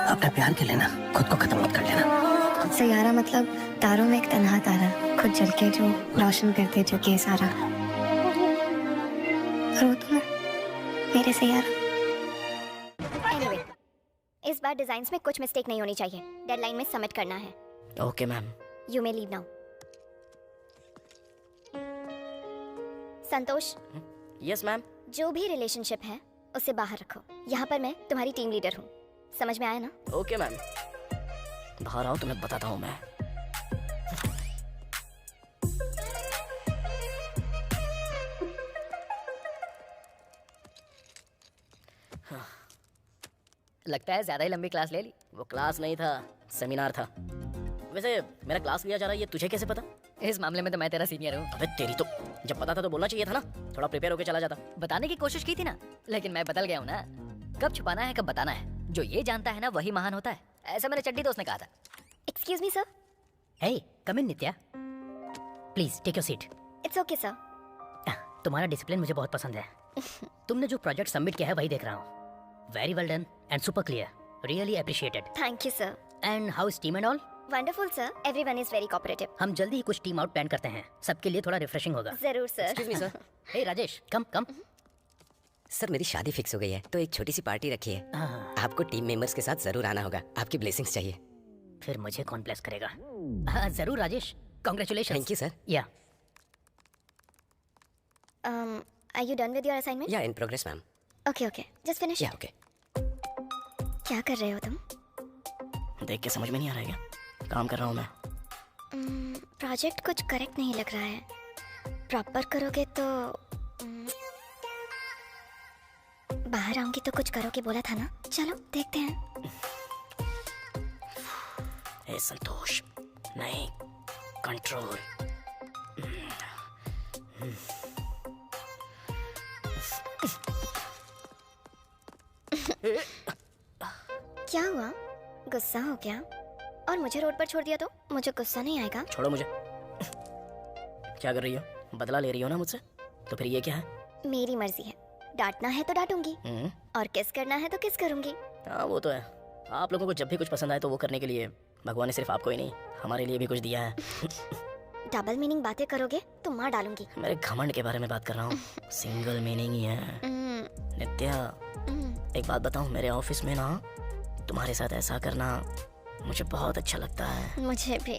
अपने प्यार के लिए ना खुद को खत्म मत कर लेना। सैयारा मतलब तारों में एक तन्हा तारा, खुद जल के जो रोशन करते जो के सारा। और वो तुम मेरे सैयारा। Anyway, इस बार डिजाइन्स में कुछ मिस्टेक नहीं होनी चाहिए। डेडलाइन में सबमिट करना है। Okay ma'am. You may leave now. Santosh, yes ma'am. जो भी रिलेशनशिप है उसे बाहर रखो। यहाँ पर मैं तुम्हारी टीम लीडर हूँ, समझ में आया ना? Okay ma'am. बाहर आओ, तुम्हें बताता हूँ मैं। लगता है ज्यादा ही लंबी क्लास ले ली। वो क्लास नहीं था, सेमिनार था। वैसे मेरा क्लास लिया जा रहा है, ये तुझे कैसे पता? इस मामले में तो मैं तेरा सीनियर हूँ। अबे तेरी तो, जब पता था तो बोलना चाहिए था ना। थोड़ा प्रिपेयर होके चला जाता। बताने की कोशिश की थी ना, लेकिन मैं बदल गया हूँ ना। कब छुपाना है कब बताना है, जो ये जानता है ना वही महान होता है। ऐसा मेरे चड्डी दोस्त ने कहा था। Excuse me sir. Hey, come in Nitya. Please take your seat। It's okay sir. तुम्हारा डिसिप्लिन मुझे बहुत पसंद है। तुमने जो प्रोजेक्ट सबमिट किया है वही देख रहा हूँ। Very well done and super clear, really appreciated. Thank you sir. And how is team and all? Wonderful sir, everyone is very cooperative. हम जल्दी ही कुछ टीम आउट प्लान करते हैं, सबके लिए थोड़ा रिफ्रेशिंग होगा। जरूर sir. Excuse me sir. Hey Rajesh, come come. Sir मेरी शादी फिक्स हो गई है तो एक छोटी सी पार्टी रखी है। हाँ, आपको टीम मेंबर्स के साथ जरूर आना होगा। आपकी ब्लेसिंग्स चाहिए। फिर मुझे कौन ब्लेस करेगा? हाँ जरूर Rajesh, congratulation. Thank you sir. Yeah are you done with your assignment? Yeah in progress ma'am. Okay okay, just finish. Yeah okay. क्या कर रहे हो तुम? देख के समझ में नहीं आ रहा है क्या? काम कर रहा हूँ मैं। प्रोजेक्ट कुछ करेक्ट नहीं लग रहा है। प्रॉपर करोगे तो बाहर आऊंगी तो कुछ करोगे बोला था ना। चलो देखते हैं। ए संतोष, नहीं, कंट्रोल। क्या हुआ? गुस्सा हो गया? और मुझे रोड पर छोड़ दिया तो मुझे गुस्सा नहीं आएगा? छोड़ो मुझे। क्या कर रही हो? बदला ले रही हो ना मुझसे? तो फिर ये क्या है? मेरी मर्जी है। डांटना है तो डांटूंगी और किस करना है तो किस करूंगी। हाँ वो तो है। आप लोगों को जब भी कुछ पसंद आए तो वो करने के लिए भगवान ने सिर्फ आपको ही नहीं हमारे लिए भी कुछ दिया है। डबल मीनिंग बातें करोगे तो मार डालूंगी। मेरे घमंड के बारे में बात कर रहा हूँ। सिंगल मीनिंग ही है। नित्या, एक बात बताऊँ, मेरे ऑफिस में ना तुम्हारे साथ ऐसा करना मुझे बहुत अच्छा लगता है। मुझे भी।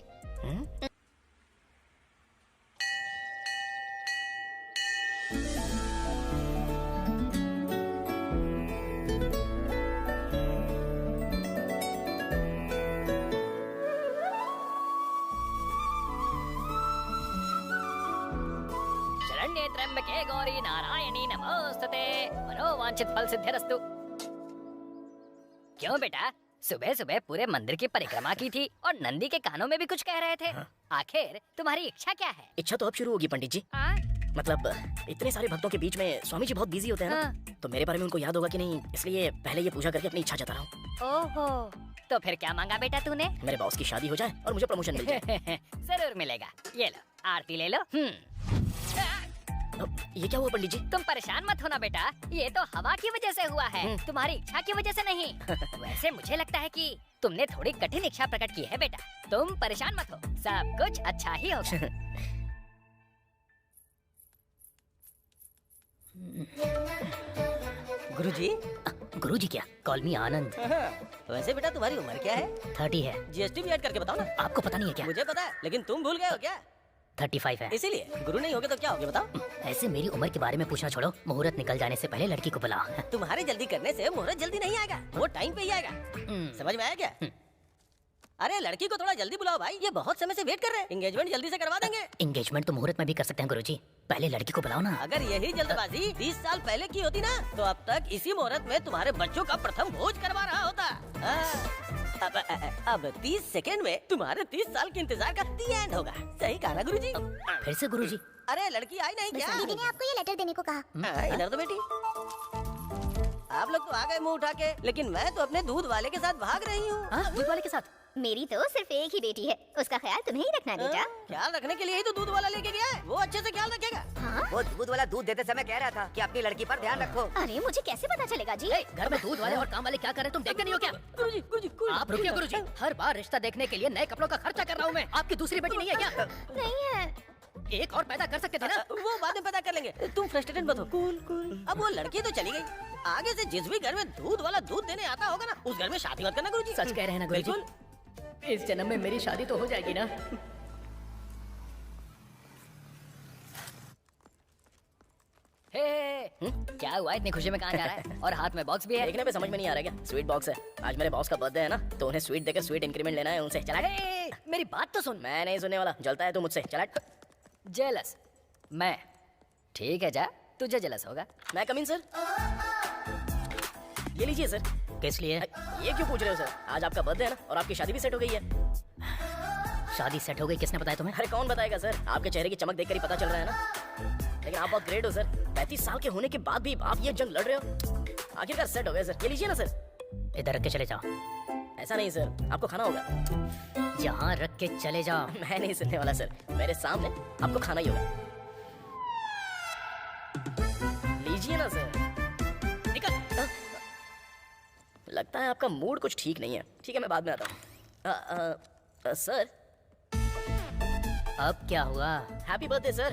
शरण्ये त्र्यंबके गौरी नारायणी नमोस्तुते, मनोवांछित फल सिद्धिरस्तु। क्यों बेटा, सुबह सुबह पूरे मंदिर की परिक्रमा की थी और नंदी के कानों में भी कुछ कह रहे थे। आखिर तुम्हारी इच्छा क्या है? इच्छा तो अब शुरू होगी पंडित जी। मतलब इतने सारे भक्तों के बीच में स्वामी जी बहुत बिजी होते हैं ना, तो मेरे बारे में उनको याद होगा कि नहीं, इसलिए पहले ये पूजा करके अपनी इच्छा जता रहा हूँ। ओहो, तो फिर क्या मांगा बेटा तूने? मेरे बॉस की शादी हो जाए और मुझे प्रमोशन मिल जाए। जरूर मिलेगा। ये लो आरती ले लो। ये क्या हुआ पंडित जी? तुम परेशान मत होना बेटा, ये तो हवा की वजह से हुआ है, तुम्हारी इच्छा की वजह से नहीं। वैसे मुझे लगता है कि तुमने थोड़ी कठिन इच्छा प्रकट की है बेटा। तुम परेशान मत हो, सब कुछ अच्छा ही होगा। गुरुजी। गुरुजी क्या? कॉल मी आनंद। वैसे बेटा तुम्हारी उम्र क्या है? 30 है। जीएसटी भी ऐड करके बताओ ना। आपको पता नहीं है क्या? मुझे पता है, लेकिन तुम भूल गए हो क्या? 35 है। इसीलिए गुरु नहीं होगे तो क्या होगे बताओ? ऐसे मेरी उम्र के बारे में पूछना छोड़ो, मुहूर्त निकल जाने से पहले लड़की को बुलाओ। तुम्हारे जल्दी करने से मुहूर्त जल्दी नहीं आएगा, वो टाइम पे ही आएगा। समझ में आया क्या? अरे लड़की को थोड़ा जल्दी बुलाओ भाई, ये बहुत समय से वेट कर रहे हैं। एंगेजमेंट जल्दी से करवा देंगे। एंगेजमेंट तो मुहूर्त में भी कर सकते हैं गुरुजी, पहले लड़की को बुलाओ ना। अगर यही जल्दबाजी 20 साल पहले की होती ना, तो अब तक इसी मुहूर्त में तुम्हारे बच्चों का प्रथम भोज करवा रहा होता। अब 30 सेकंड में तुम्हारे 30 साल के इंतजार का दी एंड होगा। सही कहा ना गुरुजी? फिर से गुरुजी। अरे लड़की आई नहीं क्या? दीदी ने आपको ये लेटर देने को कहा। इधर तो बेटी। आप लोग तो आ गए मुंह उठा के, लेकिन मैं तो अपने दूध वाले के साथ भाग रही हूँ। हाँ, दूध वाले के साथ? मेरी तो सिर्फ एक ही बेटी है, उसका ख्याल तुम्हें ही रखना बेटा। ख्याल रखने के लिए ही तो दूध वाला लेके गया है, वो अच्छे से ख्याल रखेगा। हाँ? वो दूध वाला दूध देते समय कह रहा था कि अपनी लड़की पर ध्यान रखो। अरे मुझे कैसे पता चलेगा जी? ए, घर में दूध वाले और काम वाले क्या कर रहे हैं, तुम देखते नहीं हो क्या? गुरुजी, आप रुकिए गुरुजी, हर बार रिश्ता देखने के लिए नए कपड़ों का खर्चा कर रहा हूँ मैं। आपकी दूसरी बेटी नहीं है क्या? नहीं है। एक और पैदा कर सकते थे ना? वो बाद में पता कर लेंगे, तुम फ्रस्ट्रेटेड मत हो। कूल। अब वो लड़की तो चली गई, आगे से जिस भी घर में दूध वाला दूध देने आता होगा ना, उस घर में शादी मत करना गुरुजी। सच कह रहे हैं ना गुरुजी? इस जन्म में मेरी शादी तो हो जाएगी ना? क्या हुआ, इतनी खुशी में कहाँ जा रहा है? और हाथ में बॉक्स भी है। देखने पे समझ में नहीं आ रहा क्या? स्वीट बॉक्स है। आज मेरे बॉस का बर्थडे है ना, तो उन्हें स्वीट देकर स्वीट इंक्रीमेंट लेना है उनसे। चला मेरी बात तो सुन। मैं नहीं सुनने वाला, जलता है तू मुझसे। चला। जेलस मैं? ठीक है, जा, तुझे जेलस होगा। मैं कम इन सर। ये लीजिए सर। किस लिए? ये क्यों पूछ रहे हो सर? आज आपका बर्थडे है ना, और आपकी शादी भी सेट हो गई है। शादी सेट हो गई? किसने बताया तुम्हें? अरे कौन बताएगा सर, आपके चेहरे की चमक देखकर ही पता चल रहा है ना। लेकिन आप बहुत ग्रेट हो सर, 35 साल के होने के बाद भी आप ये जंग लड़ रहे हो। आखिरकार सेट हो गया सर। ये लीजिए ना सर। इधर रख के चले जाओ। ऐसा नहीं सर, आपको खाना होगा। यहाँ रख के चले जाओ। मैं नहीं सुनने वाला सर, मेरे सामने आपको खाना ही होगा। लीजिए ना सर। निकल। लगता है आपका मूड कुछ ठीक नहीं है। ठीक है, मैं बाद में आता हूँ। सर। अब क्या हुआ? Happy birthday sir.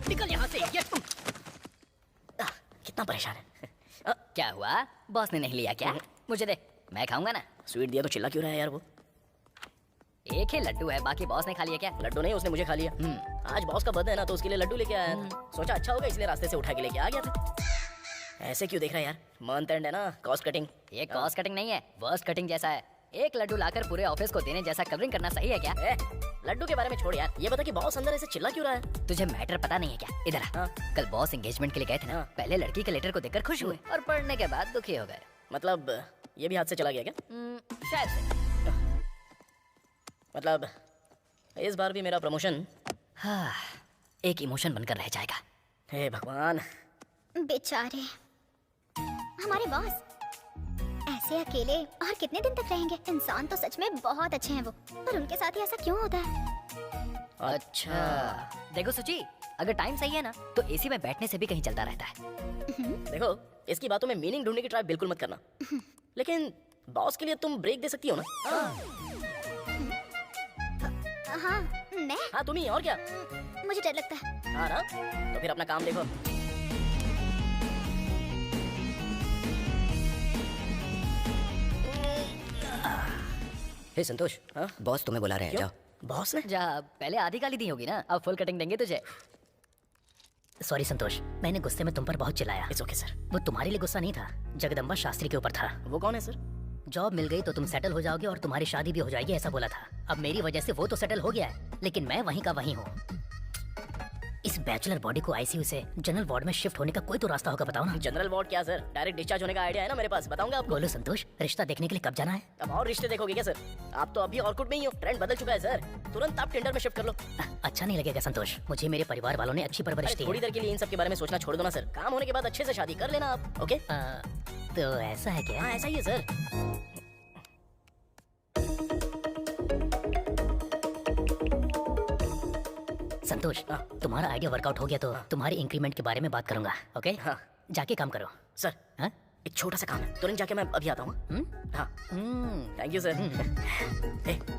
निकल यहाँ से। ये तुम कितना परेशान है। क्या हुआ? बॉस ने नहीं लिया क्या? मुझे दे, मैं खाऊंगा ना। स्वीट दिया तो चिल्ला क्यों रहा है यार? वो एक ही लड्डू है, बाकी बॉस ने खा लिया क्या? लड्डू नहीं, उसने मुझे खा लिया। आज बॉस का बर्थडे है ना, तो उसके लिए लड्डू लेके आया था। सोचा अच्छा होगा, इसलिए रास्ते से उठा के लेके आ गया था। ऐसे क्यों देख रहा है यार? मंथ एंड है ना, कॉस्ट कटिंग। ये कॉस्ट कटिंग नहीं है, वर्स्ट कटिंग जैसा है। एक लड्डू लाकर पूरे ऑफिस को देने जैसा कलरिंग करना सही है क्या? लड्डू के बारे में छोड़ यार, ये बता कि बॉस अंदर ऐसे चिल्ला क्यों रहा है? तुझे मैटर पता नहीं है क्या? इधर आ। हाँ। कल बॉस एंगेजमेंट के लिए गए थे ना, हाँ। पहले लड़की के लेटर को देखकर खुश हुए और पढ़ने के बाद दुखी हो गए। मतलब ये भी हाथ से चला गया क्या? शायद से। मतलब इस बार भी मेरा प्रमोशन हाँ, एक इमोशन बनकर रह जाएगा। हे भगवान। बेचारे हमारे बॉस ऐसे अकेले और कितने दिन तक रहेंगे? इंसान तो सच में बहुत अच्छे हैं वो, पर उनके साथ ही ऐसा क्यों होता है? अच्छा, देखो सुची, अगर टाइम सही है ना, तो एसी में बैठने से भी कहीं चलता रहता है। देखो, इसकी बातों में मीनिंग ढूंढने की ट्राई बिल्कुल मत करना। लेकिन बॉस के लिए तुम ब्रेक दे सकती हो ना? हाँ, मैं? हाँ तुम ही, और क्या? मुझे डर लगता है। हाँ ना, तो फिर अपना काम देखो। हे संतोष, हाँ? बॉस तुम्हें बुला रहे हैं, क्यों? जाओ। बॉस ने? जा, पहले आधी गाली दी होगी ना, अब फुल कटिंग देंगे तुझे। सॉरी संतोष, मैंने गुस्से में तुम पर बहुत चिल्लाया। It's okay sir. वो तुम्हारे लिए गुस्सा नहीं था, जगदम्बा शास्त्री के ऊपर था। वो कौन है सर? जॉब मिल गई तो तुम सेटल हो जाओगे और तुम्हारी शादी भी हो जाएगी, ऐसा बोला था। अब मेरी वजह से वो तो सेटल हो गया है, लेकिन मैं वहीं का वहीं हूँ। इस बैचलर बॉडी को आईसीयू से जनरल वार्ड में शिफ्ट होने का कोई तो रास्ता होगा, बताओ ना। जनरल वार्ड क्या सर? डायरेक्ट डिस्चार्ज होने का आइडिया है ना मेरे पास, बताऊंगा आपको। बोलो संतोष, रिश्ता देखने के लिए कब जाना है? अब और रिश्ते देखोगे क्या सर? आप तो अभी ऑर्कुड में ही हो, ट्रेंड बदल चुका है सर। तुरंत आप टिंडर में शिफ्ट कर लो। अच्छा नहीं लगेगा संतोष, मुझे मेरे परिवार वालों ने अच्छी परवरिश दी है। थोड़ी देर के लिए इन सब के बारे में सोचना छोड़ दो ना सर। काम होने के बाद अच्छे से शादी कर लेना आप। ओके? तो ऐसा है क्या? हाँ ऐसा ही है सर। संतोष, तुम्हारा आइडिया वर्कआउट हो गया तो तुम्हारी इंक्रीमेंट के बारे में बात करूंगा। ओके? हाँ। जाके काम करो। सर हाँ? एक छोटा सा काम है, तुरंत जाके मैं अभी आता हूँ। हाँ थैंक यू सर।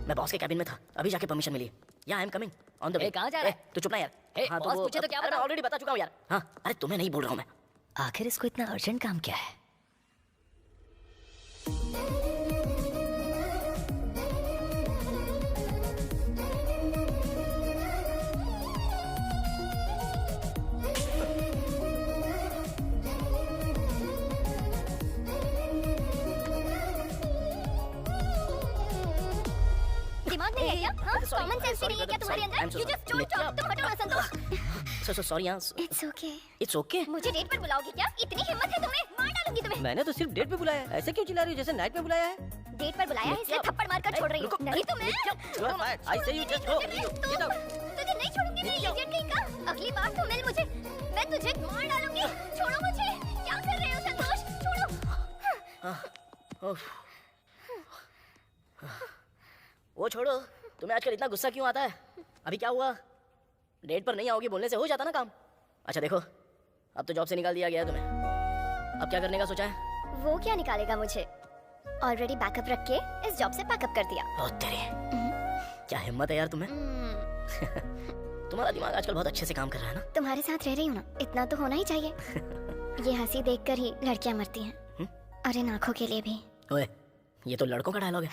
मैं बॉस के कैबिन में था, अभी जाके परमिशन मिली। या I am coming on the way. कहाँ जा रहा है? तू चुप ना यार। हाँ, बॉस पूछे तो क्या मैं ऑलरेडी बता चुका हूँ यार। हाँ अरे तुम्हें नहीं बोल रहा हूँ मैं। आखिर इसको इतना अर्जेंट काम क्या है? दिमाग नहीं है क्या? हाँ? कॉमन सेंस भी नहीं है क्या तुम्हारे अंदर? You just don't talk. तुम हटो ना संतोष। सो सॉरी यार। It's okay. It's okay. मुझे डेट पर बुलाओगे क्या? इतनी हिम्मत है तुम्हें? मार डालूंगी तुम्हें। मैंने तो सिर्फ डेट पे बुलाया है, ऐसे क्यों चिल्ला रही हो जैसे नाइट पे बुलाया है? डेट पर बुलाया है इसलिए थप्पड़ मारकर छोड़ रही हूँ। नहीं तो मैं I say you just go. Get out. तुझे नहीं छोड़ूंगी मैं, इडियट कहीं का। अगली बार तो मिल मुझे, मैं तुझे मार डालूंगी। छोड़ो मुझे। क्या वो छोड़ो, तुम्हें आजकल इतना गुस्सा क्यों आता है? अभी क्या हुआ? डेट पर नहीं आओगी बोलने से हो जाता ना काम। अच्छा देखो, अब तो जॉब से निकाल दिया गया है तुम्हें, अब क्या करने का सोचा है? वो क्या निकालेगा मुझे? ऑलरेडी बैकअप रख के इस जॉब से पैकअप कर दिया। ओ तेरे, क्या हिम्मत है यार तुम्हें। तुम्हारा दिमाग आजकल बहुत अच्छे से काम कर रहा है ना। तुम्हारे साथ रह रही हूँ ना, इतना तो होना ही चाहिए। ये हंसी देखकर ही लड़कियां मरती हैं, और इन आंखों के लिए भी। ओए, ये तो लड़कों का डायलॉग है।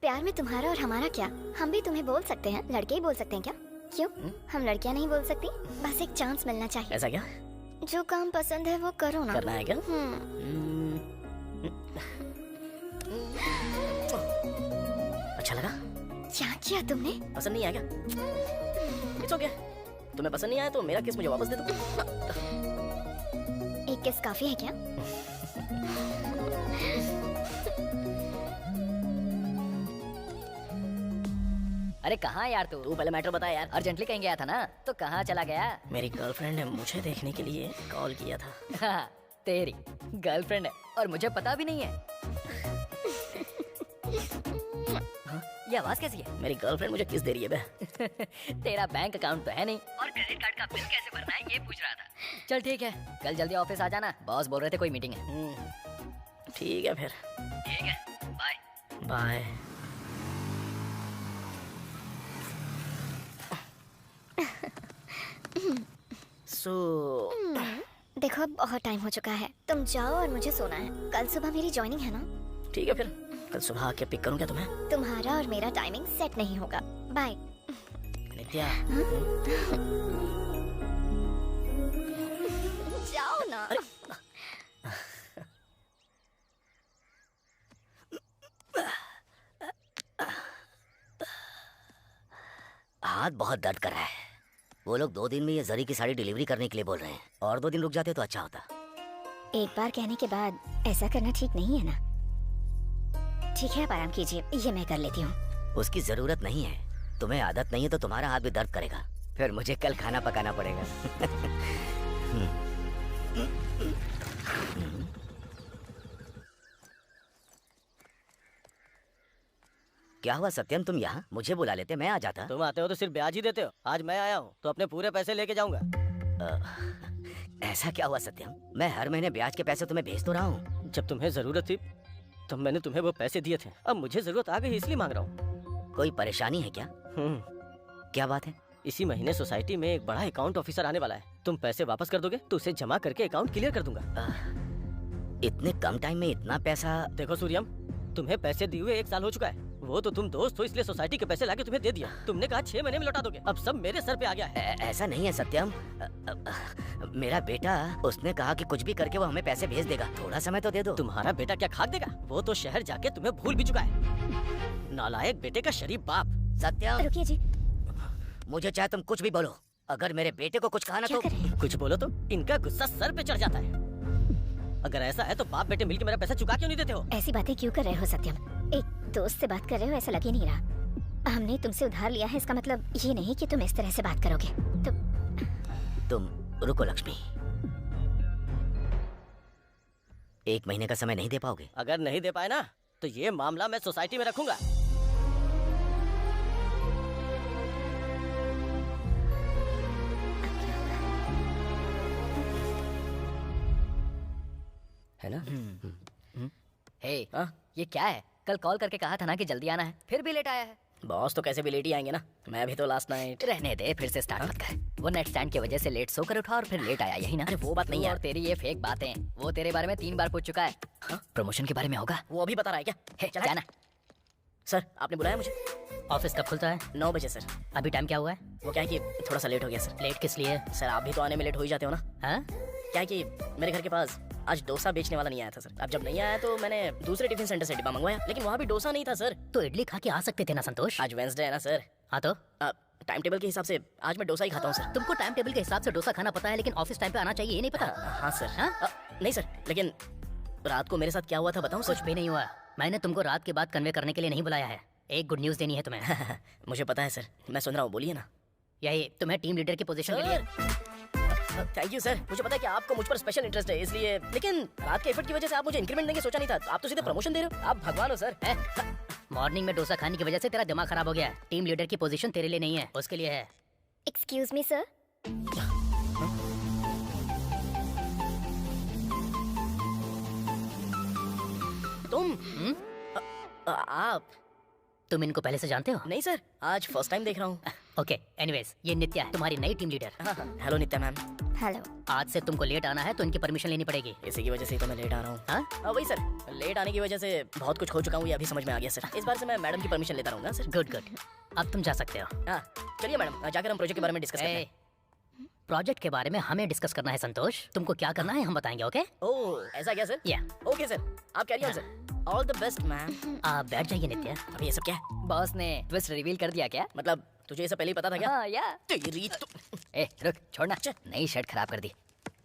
प्यार में तुम्हारा और हमारा क्या, हम भी तुम्हें बोल सकते हैं, लड़के ही बोल सकते हैं क्या? क्यों हम लड़कियां नहीं बोल सकती? बस एक चांस मिलना चाहिए। ऐसा क्या? जो काम पसंद है वो करो ना। करना है क्या? अच्छा लगा? क्या किया तुमने? पसंद नहीं आया क्या? इट्स ओके, तुम्हें पसंद नहीं आया तो मेरा किस मुझे वापस दे दो। एक किस काफी है क्या? अरे कहाँ यार तू पहले मैटर बता यार। अर्जेंटली कहीं गया था ना, तो कहाँ चला गया? मेरी गर्लफ्रेंड ने मुझे देखने के लिए कॉल किया था। हाँ, तेरी गर्लफ्रेंड है और मुझे पता भी नहीं है। ये आवाज कैसी है? मेरी गर्लफ्रेंड मुझे किस दे रही है बे? तेरा बैंक अकाउंट तो है नहीं और क्रेडिट कार्ड का बिल कैसे भरना है ये पूछ रहा था। चल ठीक है, कल जल्दी ऑफिस आ जाना, बॉस बोल रहे थे कोई मीटिंग है। ठीक है फिर। ठीक है, बाय बाय। देखो अब बहुत टाइम हो चुका है, तुम जाओ और मुझे सोना है। कल सुबह मेरी ज्वाइनिंग है ना। ठीक है फिर, कल सुबह आके पिक करूँ क्या तुम्हें? तुम्हारा और मेरा टाइमिंग सेट नहीं होगा। बाय। नित्या। जाओ ना। हाथ बहुत दर्द कर रहा है। वो लोग 2 दिन में ये जरी की साड़ी डिलीवरी करने के लिए बोल रहे हैं, और 2 दिन रुक जाते तो अच्छा होता। एक बार कहने के बाद ऐसा करना ठीक नहीं है ना। ठीक है, आप आराम कीजिए, ये मैं कर लेती हूँ। उसकी जरूरत नहीं है, तुम्हें आदत नहीं है तो तुम्हारा हाथ भी दर्द करेगा, फिर मुझे कल खाना पकाना पड़ेगा। क्या हुआ सत्यम, तुम यहाँ? मुझे बुला लेते, मैं आ जाता। तुम आते हो तो सिर्फ ब्याज ही देते हो। आज मैं आया हूँ तो अपने पूरे पैसे लेके जाऊंगा। ऐसा क्या हुआ सत्यम? मैं हर महीने ब्याज के पैसे तुम्हें भेज तो रहा हूँ। जब तुम्हें जरूरत थी तब मैंने तुम्हें वो पैसे दिए थे, अब मुझे जरूरत आ गई इसलिए मांग रहा हूँ। कोई परेशानी है क्या? क्या बात है? इसी महीने सोसाइटी में एक बड़ा अकाउंट ऑफिसर आने वाला है। तुम पैसे वापस कर दोगे तो उसे जमा करके अकाउंट क्लियर कर दूंगा। इतने कम टाइम में इतना पैसा? देखो सूर्यम, तुम्हें पैसे दिए हुए 1 साल हो चुका है। वो तो तुम दोस्त हो इसलिए सोसाइटी के पैसे लाके तुम्हें दे दिया। तुमने कहा 6 महीने में लौटा दोगे, अब सब मेरे सर पे आ गया है। ऐसा नहीं है सत्यम, मेरा बेटा, उसने कहा कि कुछ भी करके वो हमें पैसे भेज देगा, थोड़ा समय तो दे दो। तुम्हारा बेटा क्या खाक देगा? वो तो शहर जाके तुम्हें भूल भी चुका है। नालायक बेटे का शरीफ बाप। सत्यम रुकिए जी। मुझे चाहे तुम कुछ भी बोलो, अगर मेरे बेटे को कुछ कहा ना तो कुछ बोलो तो इनका गुस्सा सर पे चढ़ जाता है। अगर ऐसा है तो बाप बेटे मिलकर मेरा पैसा चुका क्यों नहीं देते हो? ऐसी बातें क्यों कर रहे हो सत्यम? एक दोस्त से बात कर रहे हो, ऐसा लग ही नहीं रहा। हमने तुमसे उधार लिया है, इसका मतलब ये नहीं कि तुम इस तरह से बात करोगे। तुम रुको लक्ष्मी, 1 महीने का समय नहीं दे पाओगे? अगर नहीं दे पाए ना तो ये मामला मैं सोसाइटी में रखूंगा। है ना? हे, ये क्या है? कल कॉल करके कहा था ना कि जल्दी आना है, फिर भी लेट आया है। बॉस तो कैसे भी लेट ही आएंगे ना। मैं भी तो लास्ट नाइट। रहने दे, फिर से स्टार्ट मत कर। वो नेट स्टैंड की वजह से लेट सोकर उठा और फिर लेट आया, यही ना? अरे वो बात नहीं है। और तेरी ये फेक बातें, वो तेरे बारे में 3 बार पूछ चुका है। प्रमोशन के बारे में होगा, वो अभी बता रहा है क्या? हे, जाना। सर आपने बुलाया मुझे? ऑफिस कब खुलता है? 9 बजे सर। अभी टाइम क्या हुआ है? वो क्या है कि थोड़ा सा लेट हो गया सर। लेट किस लिए? सर आप भी तो आने में लेट हो ही जाते हो ना। हाँ? क्या है कि मेरे घर के पास आज डोसा बेचने वाला नहीं आया था सर। अब जब नहीं आया तो मैंने दूसरे टिफिन सेंटर से डिब्बा मंगवाया, लेकिन वहाँ भी डोसा नहीं था सर। तो इडली खा के आ सकते थे ना संतोष। आज वेंसडे है ना सर। हाँ तो टाइम टेबल के हिसाब से आज मैं डोसा ही खाता हूँ सर। तुमको टाइम टेबल के हिसाब से डोसा खाना पता है, लेकिन ऑफिस टाइम पे आना चाहिए ये नहीं पता? हाँ सर। हाँ? नहीं सर, लेकिन रात को मेरे साथ क्या हुआ था बताऊँ? कुछ भी नहीं हुआ। मैंने तुमको रात के बाद कन्वे करने के लिए नहीं बुलाया है, एक गुड न्यूज देनी है तुम्हें। मुझे पता है सर, मैं सुन रहा हूँ, बोलिए ना। यही तुम्हें टीम लीडर की पोजीशन के लिए थैंक यू सर, मुझे पता है कि आपको मुझ पर स्पेशल इंटरेस्ट है, इसलिए। लेकिन रात के एफर्ट की वजह से आप मुझे इंक्रीमेंट देंगे सोचा नहीं था। आप तो सीधे प्रमोशन दे रहे हो। आप भगवान हो सर। मॉर्निंग में डोसा खाने की वजह से तेरा दिमाग खराब हो गया है। टीम लीडर की पोजीशन तेरे लिए नहीं है, उसके लिए है। Excuse me sir. तुम आप तुम इनको पहले से जानते हो? नहीं सर, आज फर्स्ट टाइम देख रहा हूँ। ओके, एनीवेज ये नित्या है, तुम्हारी नई टीम लीडर। हेलो नित्या मैम। हेलो। आज से तुमको लेट आना है तो इनकी परमिशन लेनी पड़ेगी। इसी की वजह से ही तो मैं लेट आ रहा हूँ। हाँ? वही सर, लेट आने की वजह से बहुत कुछ खो चुका हूँ, ये अभी समझ में आ गया सर। इस बार से मैं मैडम की परमिशन लेता रहूँगा सर। गुड गुड, अब तुम जा सकते हो। हाँ चलिए मैडम, जाकर हम प्रोजेक्ट के बारे में डिस्कस करते हैं। प्रोजेक्ट के बारे में हमें डिस्कस करना है संतोष। तुमको क्या करना है हम बताएंगे। ओके ओह ऐसा क्या सर? या ओके सर, आप carry on sir. All the best ma'am. आप बैठ जाइए नित्या। अभी ये सब क्या है? बॉस ने ट्विस्ट रिवील कर दिया क्या? मतलब तुझे ये सब पहले ही पता था क्या? हाँ या। तेरी तो ए रुक, छोड़ना। नई शर्ट खराब कर दी।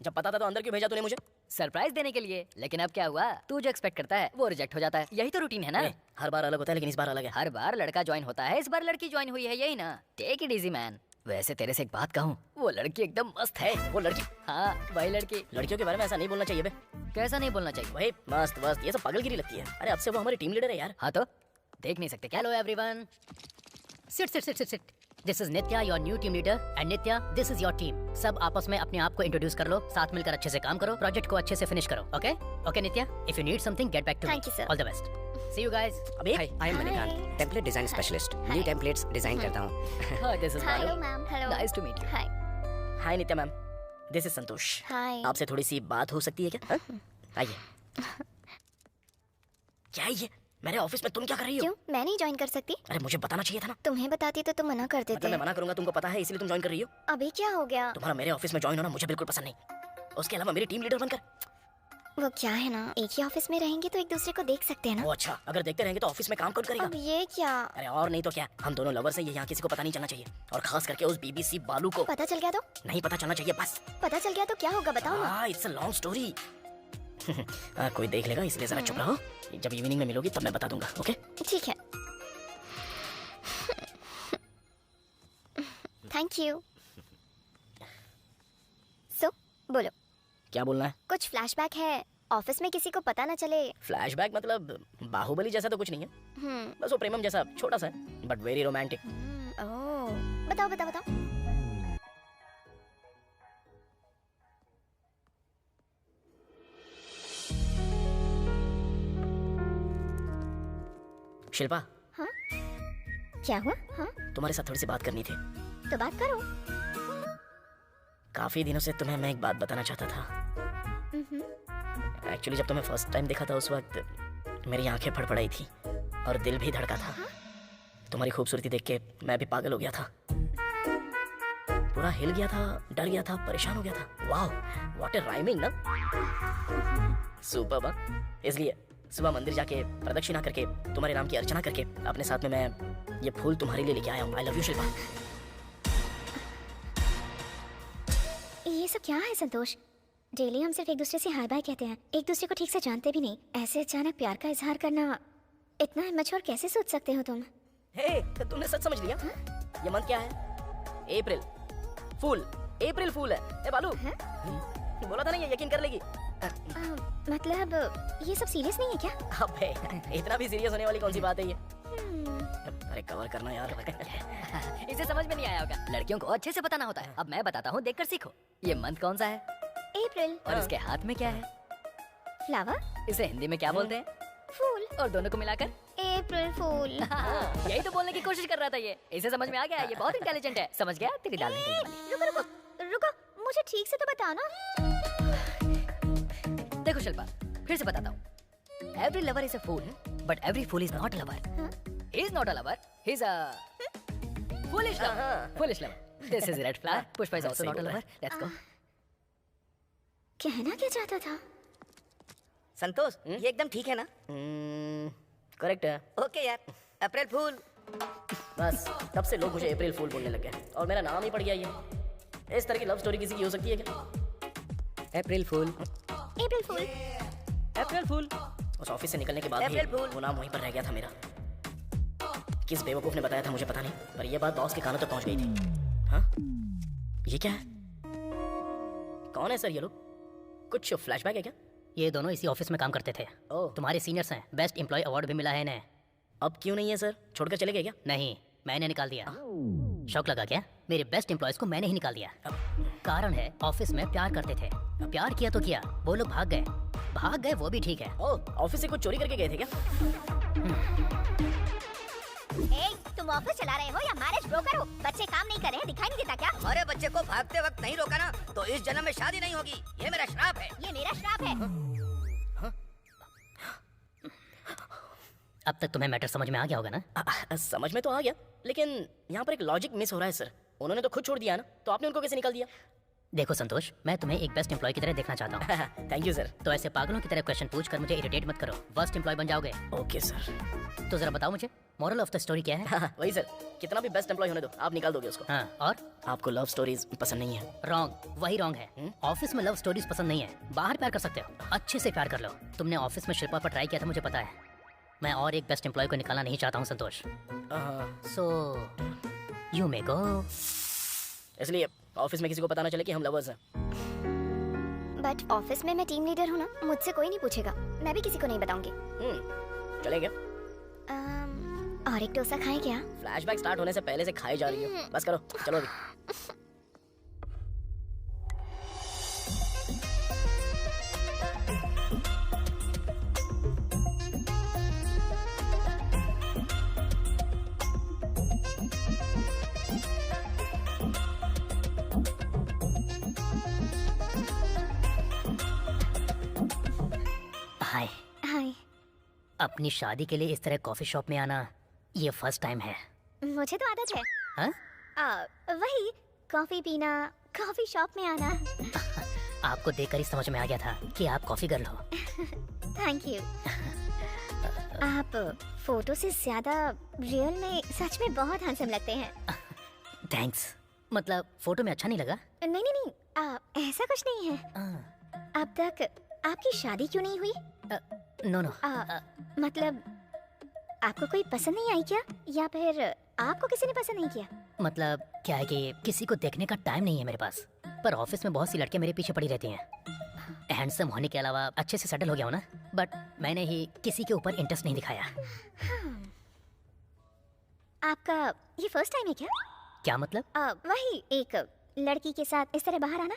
जब पता था तो अंदर क्यों भेजा तूने मुझे? सरप्राइज देने के लिए। लेकिन अब क्या हुआ, तू जो एक्सपेक्ट करता है वो रिजेक्ट हो जाता है। यही तो रूटीन है ना। हर बार अलग होता है लेकिन इस बार अलग है। हर बार लड़का ज्वाइन होता है, इस बार लड़की ज्वाइन हुई है, यही ना। Take it easy man. वैसे तेरे से एक बात कहूँ, वो लड़की एकदम मस्त है। वो लड़की? हाँ वही लड़की। लड़कियों के बारे में ऐसा नहीं बोलना चाहिए बे। कैसा नहीं बोलना चाहिए? वही मस्त मस्त, ये सब पागलगिरी लगती है। अरे अब से वो हमारी टीम लीडर है यार। हाँ तो देख नहीं सकते क्या? Hello everyone, sit sit sit sit sit. This is Nitya, your new team leader, and Nitya this is your team. सब आपस में अपने आप को इंट्रोड्यूस कर लो, साथ मिलकर अच्छे से काम करो, प्रोजेक्ट को अच्छे से फिनिश करो। Okay okay Nitya, if you need something get back to me. Thank you, sir. All the best, see you guys. अबे hi, I am Manikant, template design specialist. New templates design करता हूँ। हाँ this is hello ma'am. Hello. Nice to meet you. Hi. Hi Nitya ma'am, this is Santosh. Hi. आपसे थोड़ी सी बात हो सकती है क्या? हाँ? आइए। क्या है ये? मेरे ऑफिस में तुम क्या कर रही हो? क्यों, मैं नहीं ज्वाइन कर सकती? अरे मुझे बताना चाहिए था ना। तुम्हें बताती तो तुम मना कर मतलब देते। मैं मना करूंगा तुमको पता है, इसलिए तुम ज्वाइन कर रही हो? अभी क्या हो गया? तुम्हारा मेरे ऑफिस में ज्वाइन होना मुझे बिल्कुल पसंद नहीं। उसके अलावा मेरी टीम लीडर बनकर। वो क्या है ना, एक ही ऑफिस में रहेंगे तो एक दूसरे को देख सकते हैं ना। ओ अच्छा, अगर देखते रहेंगे तो ऑफिस में काम कौन करेगा? अब ये क्या? अरे और नहीं तो क्या, हम दोनों लवर्स हैं, ये यहाँ किसी को पता नहीं चलना चाहिए। और खास करके उस बीबीसी बालू को पता चल गया तो? नहीं पता चलना चाहिए बस। पता चल गया तो क्या होगा बताओ ना। It's a long story. कोई देख लेगा इसलिए जरा चुप रहो। जब इवनिंग में मिलोगी तब मैं बता दूंगा। ओके ठीक है। Thank you. सो बोलो, क्या बोलना है? कुछ फ्लैशबैक है? ऑफिस में किसी को पता ना चले। फ्लैशबैक मतलब बाहुबली जैसा तो कुछ नहीं है, बस वो प्रेमम जैसा छोटा सा है बट वेरी रोमांटिक। ओह बताओ बताओ बताओ। शिल्पा, हाँ क्या हुआ? हाँ तुम्हारे साथ थोड़ी सी बात करनी थी। तो बात करो। काफी दिनों से तुम्हें मैं एक बात बताना चाहता था। एक्चुअली जब तुम्हें फर्स्ट टाइम देखा था उस वक्त मेरी आंखें फड़फड़ाई थी और दिल भी धड़का था। तुम्हारी खूबसूरती देख के मैं भी पागल हो गया था, पूरा हिल गया था, डर गया था, परेशान हो गया था। वाह व्हाट ए राइमिंग ना, सुपर्ब। इसलिए सुबह मंदिर जाके प्रदक्षिणा करके तुम्हारे नाम की अर्चना करके अपने साथ में मैं ये फूल तुम्हारे लिए लेके आया हूँ। I love you Shilpa. ये सब क्या है संतोष? डेली हम सिर्फ एक दूसरे से हाय बाय कहते हैं, एक दूसरे को ठीक से जानते भी नहीं। ऐसे अचानक प्यार का इजहार करना, इतना इमैच्योर कैसे सोच सकते हो तुम? हे तुमने सच समझ लिया? ये मंथ क्या है? अप्रैल फूल। अप्रैल फूल है। ए बालू, बोला था ना ये यकीन कर लेगी। मतलब ये सब सीरियस नहीं है क्या? अबे इतना भी सीरियस होने वाली कौन सी बात है ये? अरे कवर करना यार। इसे समझ में नहीं आया होगा, लड़कियों को अच्छे से बताना होता है। अब मैं बताता हूँ, देखकर सीखो। ये मंथ कौन सा है अप्रैल। और इसके हाथ में क्या है? फ्लावर। इसे हिंदी में क्या बोलते हैं? फूल। और दोनों को मिलाकर अप्रैल फूल। यही तो बोलने की कोशिश कर रहा था ये। इसे समझ में आ गया, ये बहुत इंटेलिजेंट है। समझ गया तेरी डालने के लिए। रुको रुको रुको, मुझे ठीक से तो बताओ ना। देखो शिल्पा, फिर से बताता हूँ। Every lover is a fool but every fool is not a lover. He is not a lover, he is a foolish lover. Foolish lover. This is red flower. Pushpa is also not a lover. Let's go. कहना क्या चाहता था? संतोष, ये एकदम ठीक है ना? Correct है। ओके यार, अप्रैल फूल। बस तब से लोग मुझे अप्रैल फूल बोलने लग गए और मेरा नाम ही पड़ गया ये। इस तरह की लव स्टोरी किसी की हो सकती है क्या? अप्रैल फूल। अप्रैल फूल। अप्रैल फूल। उस ऑफिस से निकलने के बाद भी अप्रैल फूल। वो नाम वहीं पर रह गया था मेरा। किस बेवकूफ ने बताया था मुझे पता नहीं, पर ये बात बॉस के कानों तक पहुंच गई थी। हाँ ये क्या है? कौन है सर ये लोग? कुछ फ्लैशबैक है क्या? ये दोनों इसी ऑफिस में काम करते थे। ओह, तुम्हारे सीनियर्स हैं, बेस्ट एम्प्लॉय अवार्ड भी मिला है इन्हें। अब क्यों नहीं है सर? छोड़कर चले गए क्या? नहीं, मैंने निकाल दिया। शौक लगा क्या? मेरे बेस्ट एम्प्लॉयज को मैंने ही निकाल दिया। कारण है ऑफिस में प्यार करते थे, प्यार किया तो किया, वो लोग भाग गए वो भी ठीक है। ओह, ऑफिस से कुछ चोरी करके गए थे क्या? तुम ऑफिस चला रहे हो या मैरिज ब्रोकर हो? बच्चे काम नहीं कर रहे हैं, दिखाई नहीं देता क्या? हमारे बच्चे को भागते वक्त नहीं रोका ना तो इस जन्म में शादी नहीं होगी। ये मेरा श्राप है। ये मेरा श्राप है। अब तक तुम्हें मैटर समझ में आ गया होगा ना? समझ में तो आ गया, लेकिन यहाँ पर एक लॉजिक मिस हो रहा है सर। उन्होंने तो खुद छोड़ दिया ना, तो आपने उनको कैसे निकाल दिया? देखो संतोष, मैं तुम्हें एक बेस्ट एम्प्लॉय की तरह देखना चाहता हूँ। Thank you sir. तो ऐसे पागलों की तरह क्वेश्चन पूछकर मुझे इरिटेट मत करो, वर्स्ट एम्प्लॉय बन जाओगे। Okay sir. तो जरा बताओ मुझे, मोरल ऑफ द स्टोरी क्या है? वही सर, कितना भी बेस्ट एम्प्लॉय होने दो, आप निकाल दोगे उसको। हाँ, और आपको लव स्टोरीज पसंद नहीं है? रॉन्ग, वही रॉन्ग है। ऑफिस में लव स्टोरीज पसंद नहीं है, बाहर प्यार कर सकते हो, अच्छे से प्यार कर लो। तुमने ऑफिस में शिल्पा पर ट्राई किया था, मुझे पता है। मैं और एक बेस्ट एम्प्लॉय को निकालना नहीं चाहता हूँ संतोष। सो यू मे गो। इसलिए ऑफिस में किसी को पता ना चले कि हम लवर्स हैं। बट ऑफिस में मैं टीम लीडर हूँ ना, मुझसे कोई नहीं पूछेगा, मैं भी किसी को नहीं बताऊंगी। चलेंगे? और एक डोसा खाएं क्या? फ्लैशबैक स्टार्ट होने से पहले से खाई जा रही हो। बस करो, चलो अभी। हाय। हाय। अपनी शादी के लिए इस तरह कॉफी शॉप में आना ये फर्स्ट टाइम है। मुझे तो आदत है। हाँ? वही कॉफी पीना, कॉफी शॉप में आना। आपको देखकर ही समझ में आ गया था कि आप कॉफी गर्ल हो। Thank you. आप फोटो से ज्यादा रियल में सच में बहुत हैंडसम लगते हैं। थैंक्स। मतलब फोटो में अच्छा नहीं लगा? नहीं नहीं नहीं, ऐसा कुछ नहीं है। अब तक आपकी शादी क्यों नहीं हुई? No no. मतलब आपको कोई पसंद नहीं आई क्या, या फिर आपको किसी ने पसंद नहीं किया? मतलब क्या है कि किसी को देखने का टाइम नहीं है मेरे पास, पर ऑफिस में बहुत सी लड़कियां मेरे पीछे पड़ी रहती हैं। हैंडसम होने के अलावा अच्छे से सेटल हो गया हूं ना, बट मैंने ही किसी के ऊपर इंटरेस्ट नहीं दिखाया। आपका ये फर्स्ट टाइम है क्या? क्या मतलब? वही एक लड़की के साथ इस तरह बाहर आना।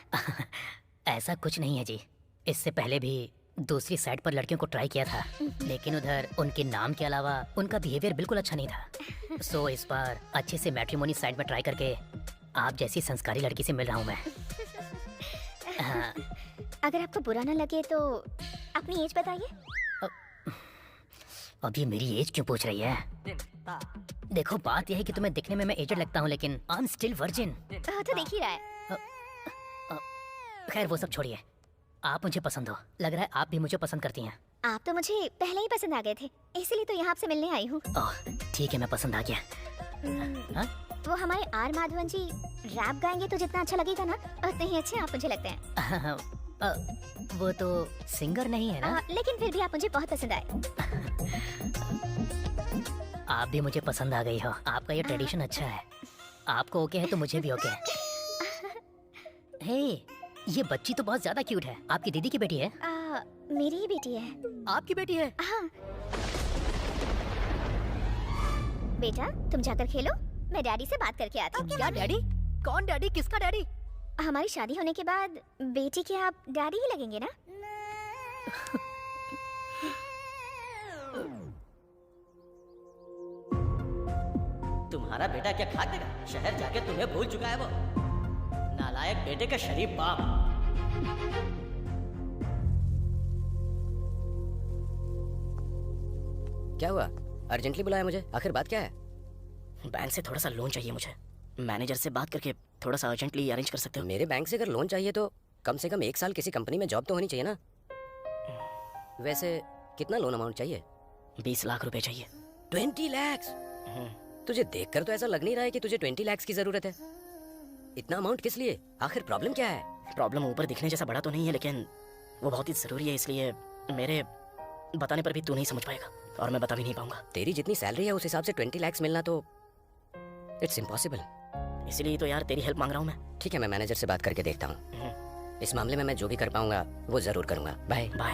ऐसा कुछ नहीं है जी, इससे पहले भी दूसरी साइड पर लड़कियों को ट्राई किया था, लेकिन उधर उनके नाम के अलावा उनका बिहेवियर बिल्कुल अच्छा नहीं था। सो इस बार अच्छे से मैट्रिमोनी साइड में ट्राई करके आप जैसी संस्कारी लड़की से मिल रहा हूँ मैं। अगर आपको बुरा ना लगे तो अपनी एज बताइए। अब ये मेरी एज क्यों पूछ रही है? देखो बात यह है कि तुम्हें दिखने में मैं एजड लगता हूँ, लेकिन आई एम स्टिल वर्जिन। तो देख ही रहा है। खैर वो सब छोड़िए, आप मुझे पसंद हो, लग रहा है आप भी मुझे पसंद करती हैं। आप तो मुझे पहले ही पसंद आ गए थे, इसलिए तो यहाँ आपसे मिलने आई हूँ। ओह ठीक है, मैं पसंद आ गया। वो हमारे आर माधवन जी रैप गाएंगे तो जितना अच्छा लगेगा ना, उतने ही अच्छे आप मुझे लगते हैं। वो तो सिंगर नहीं है ना? लेकिन फिर भी आप मुझे बहुत पसंद आए। आप भी मुझे पसंद आ गई हो, आपका ये ट्रेडिशन अच्छा है। आपको ओके है तो मुझे भी ओके है। हे, ये बच्ची तो बहुत ज्यादा क्यूट है। आपकी दीदी की बेटी है? मेरी ही बेटी है। आपकी बेटी है? हाँ। बेटा तुम जाकर खेलो, मैं डैडी से बात करके आती हूँ। क्या डैडी? कौन डैडी? किसका डैडी? हमारी शादी होने के बाद बेटी के आप डैडी ही लगेंगे ना? तुम्हारा बेटा क्या खा देगा? शहर जाके तुम्हें भूल चुका है वो। नालायक बेटे का शरीफ बाप। क्या हुआ? अर्जेंटली बुलाया मुझे, आखिर बात क्या है? बैंक से थोड़ा सा लोन चाहिए मुझे, मैनेजर से बात करके थोड़ा सा अर्जेंटली अरेंज कर सकते हो? मेरे बैंक से अगर लोन चाहिए तो कम से कम 1 साल किसी कंपनी में जॉब तो होनी चाहिए ना। वैसे कितना लोन अमाउंट चाहिए? 20 लाख रुपए चाहिए। 20 लाख? तुझे देखकर तो ऐसा लग नहीं रहा है कि तुझे 20 लाख की जरूरत है। इतना अमाउंट किस लिए? आखिर प्रॉब्लम क्या है? प्रॉब्लम ऊपर दिखने जैसा बड़ा तो नहीं है, लेकिन वो बहुत ही जरूरी है, इसलिए मेरे बताने पर भी तू नहीं समझ पाएगा और मैं बता भी नहीं पाऊंगा। तेरी जितनी सैलरी है उस हिसाब से 20 लाख मिलना तो इट्स इम्पॉसिबल। इसलिए तो यार तेरी हेल्प मांग रहा हूँ मैं। ठीक है, मैं मैनेजर से बात करके देखता हूँ। इस मामले में मैं जो भी कर पाऊंगा वो जरूर करूंगा। Bye bye.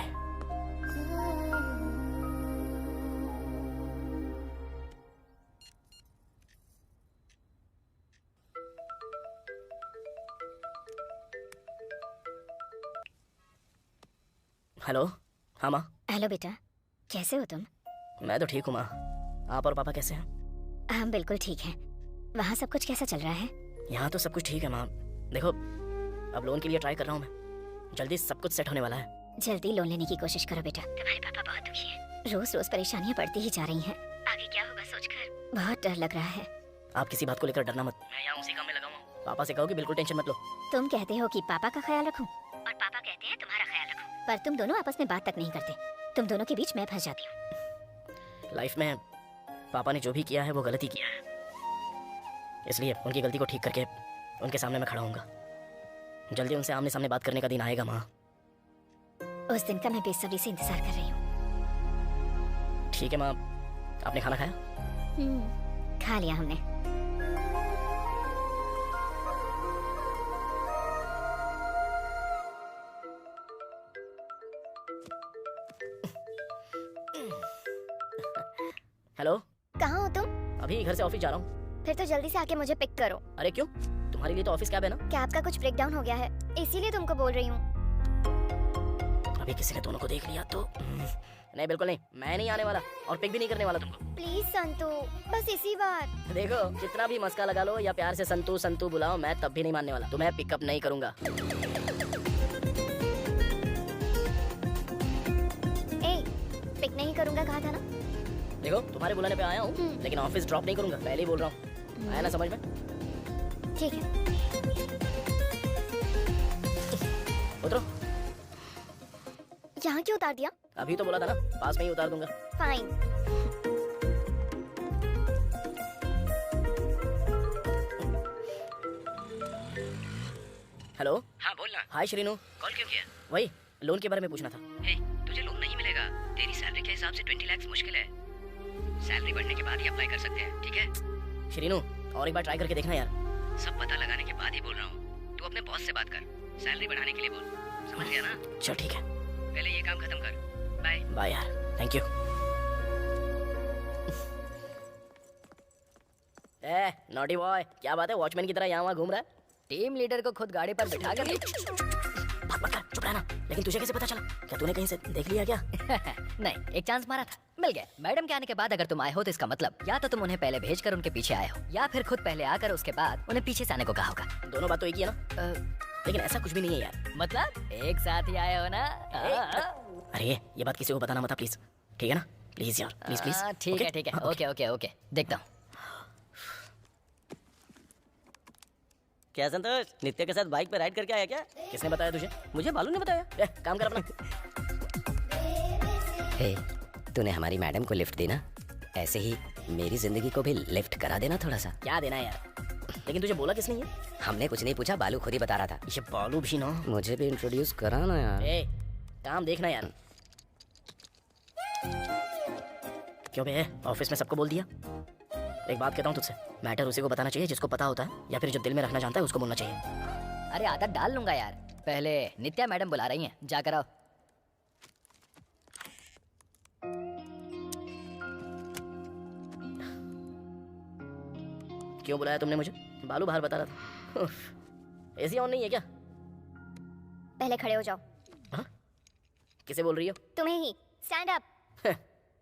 हेलो। हाँ माँ। हेलो बेटा, कैसे हो तुम? मैं तो ठीक हूँ माँ। आप और पापा कैसे हैं? हम बिल्कुल ठीक हैं। वहाँ सब कुछ कैसा चल रहा है? यहाँ तो सब कुछ ठीक है माँ। देखो, अब लोन के लिए ट्राई कर रहा हूँ मैं। जल्दी सब कुछ सेट होने वाला है। जल्दी लोन लेने की कोशिश करो बेटा। तुम्हारे पापा बहुत दुखी हैं। रोज रोज परेशानियाँ बढ़ती ही जा रही हैं। आगे क्या होगा सोचकर बहुत डर लग रहा है। आप किसी बात को लेकर डरना मत। मैं यहाँ उसी काम में लगा हुआ हूँ। पापा से कहो कि बिल्कुल टेंशन मत लो। तुम कहते हो कि पापा का ख्याल रखूं और पापा कहते हैं तुम्हारा ख्याल रखूं, पर तुम दोनों आपस में बात तक नहीं करते। तुम दोनों के बीच मैं फंस जाती हूँ। लाइफ में पापा ने जो भी किया है वो गलती किया है, इसलिए उनकी गलती को ठीक करके उनके सामने मैं खड़ा होऊंगा। जल्दी उनसे आमने सामने बात करने का दिन आएगा माँ। उस दिन का मैं बेसब्री से इंतजार कर रही हूँ। ठीक है माँ। आपने खाना खाया? खा लिया हमने। हेलो। कहाँ हो तुम? अभी घर से ऑफिस जा रहा हूँ। फिर तो जल्दी से आके मुझे पिक करो। अरे क्यों? तुम्हारे लिए तो ऑफिस कैब है ना। कैब का कुछ ब्रेकडाउन हो गया है, इसीलिए तुमको बोल रही हूँ। अभी किसी ने दोनों को देख लिया तो नहीं, बिल्कुल नहीं। मैं नहीं आने वाला और पिक भी नहीं करने वाला तुमको। प्लीज संतू, बस इसी बार। देखो, जितना भी मस्का लगा लो या प्यार से संतू संतू बुलाओ, मैं तब भी नहीं मानने वाला। तुम्हें पिकअप नहीं करूंगा। ए, पिक नहीं करूंगा कहा था ना। देखो, तुम्हारे बुलाने पे आया हूँ, लेकिन ऑफिस ड्रॉप नहीं करूंगा। पहले ही बोल रहा हूँ। आया ना समझ में? ठीक है। उतरो। यहाँ क्यों उतार दिया? अभी तो बोला था ना, पास में ही उतार दूंगा। फाइन। हेलो। हाँ बोलना। हाय श्रीनू। कॉल क्यों किया? वही लोन के बारे में पूछना था। हे, तुझे लोन नहीं मिलेगा। तेरी सैलरी के हिसाब से 20 लाख मुश्किल है। सैलरी बढ़ने के बाद ही अप्लाई कर सकते हैं, ठीक है? श्रीनू, और एक बार ट्राई करके देखना यार। सब पता लगाने के बाद ही बोल रहा हूँ। तू अपने बॉस से बात कर, सैलरी बढ़ाने के लिए बोल। समझ गया ना? चल ठीक है। पहले ये काम खत्म कर। बाय बाय यार, thank you. A naughty boy, क्या बात है? वॉचमैन की तरह यहाँ वहाँ घूम रहा है। टीम लीडर को खुद गाड़ी पर बिठा कर बात मत कर, चुप रहना। लेकिन तुझे कैसे पता चला? क्या तूने कहीं से देख लिया क्या? नहीं, एक चांस मारा था, मिल गया। मैडम के आने के बाद अगर तुम आए हो तो इसका मतलब या तो तुम उन्हें पहले भेजकर उनके पीछे आए हो, या फिर खुद पहले आकर उसके बाद उन्हें पीछे से आने को कहा होगा। दोनों बात तो एक ही है ना। लेकिन ऐसा कुछ भी नहीं है यार। मतलब एक साथ ही आए हो ना? अरे ये बात किसी को बताना मत प्लीज, ठीक है ना? प्लीज यार, प्लीज प्लीज। ठीक है ठीक है, ओके ओके ओके, देखता हूँ। क्या संतोष, नित्य के साथ बाइक पे राइड करके आया क्या? किसने बताया तुझे? मुझे बालू ने बताया। काम कर अपना। हे, तूने हमारी मैडम को लिफ्ट दी ना, ऐसे ही मेरी जिंदगी को भी लिफ्ट करा देना थोड़ा सा। क्या देना है यार? लेकिन तुझे बोला किसने? हमने कुछ नहीं पूछा, बालू खुद ही बता रहा था। ये बालू भी ना। मुझे भी इंट्रोड्यूस करा ना यार। ए, काम देखना यार। क्यों बे, ऑफिस में सबको बोल दिया? एक बात कहता हूँ तुझसे, मैटर उसी को बताना चाहिए जिसको पता होता है, या फिर जो दिल में रखना जानता है उसको बोलना चाहिए। अरे आदत डाल लूंगा यार। पहले नित्या मैडम बुला रही हैं, जाकर आओ। क्यों बुलाया तुमने मुझे? बालू बाहर बता रहा था। एसी ऑन नहीं है क्या? पहले खड़े हो जाओ। हाँ? किसे बोल रही हो? तुम्हें ही। Stand up.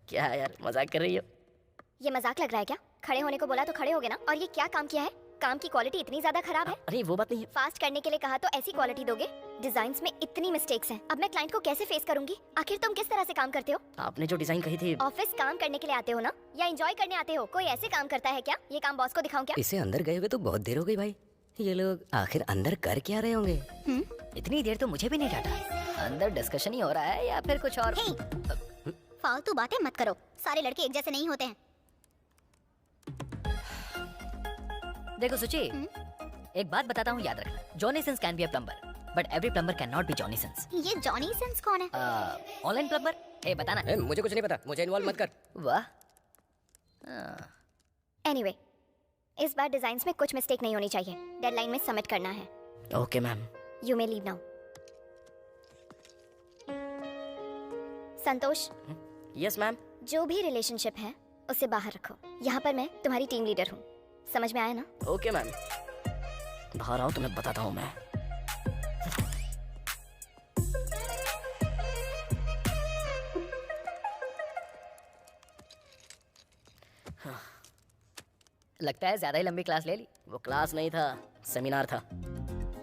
क्या यार, मजाक कर रही हो? ये मजाक लग रहा है क्या? खड़े होने को बोला तो खड़े हो गए ना। और ये क्या काम किया है? काम की क्वालिटी इतनी ज्यादा खराब है। अरे वो बात नहीं है। फास्ट करने के लिए कहा तो ऐसी क्वालिटी दोगे? डिजाइन्स में इतनी मिस्टेक्स हैं, अब मैं क्लाइंट को कैसे फेस करूंगी? आखिर तुम किस तरह से काम करते हो? आपने जो डिजाइन कही थी। ऑफिस काम करने के लिए आते हो ना, या एंजॉय करने आते हो? कोई ऐसे काम करता है क्या? ये काम बॉस को दिखाऊं क्या? इसे अंदर गए हुए तो बहुत देर हो गई भाई। ये लोग आखिर अंदर कर क्या रहे होंगे? इतनी देर तो मुझे भी नहीं डाटा। अंदर डिस्कशन ही हो रहा है या फिर कुछ और? फालतू बातें मत करो, सारे लड़के एक जैसे नहीं होते हैं। देखो सुची, एक बात बताता हूँ, याद रखना। Johnny Sins can be a plumber, but every plumber can not be Johnny Sins. ये जॉनी सिंस कौन है? Online plumber. ए बताना। मुझे कुछ नहीं पता, मुझे इन्वॉल्व मत कर। वाह। एनीवे, इस बार डिजाइन्स में कुछ मिस्टेक नहीं होनी चाहिए। डेडलाइन में सबमिट करना है। Okay ma'am. You may leave now. Santosh, yes ma'am. जो भी रिलेशनशिप है उसे बाहर रखो। यहाँ पर मैं तुम्हारी टीम लीडर हूँ, समझ में आया ना? ओके मैम, बाहर आओ, तुम्हें बताता हूँ मैं। लगता है ज्यादा ही लंबी क्लास ले ली। वो क्लास नहीं था, सेमिनार था।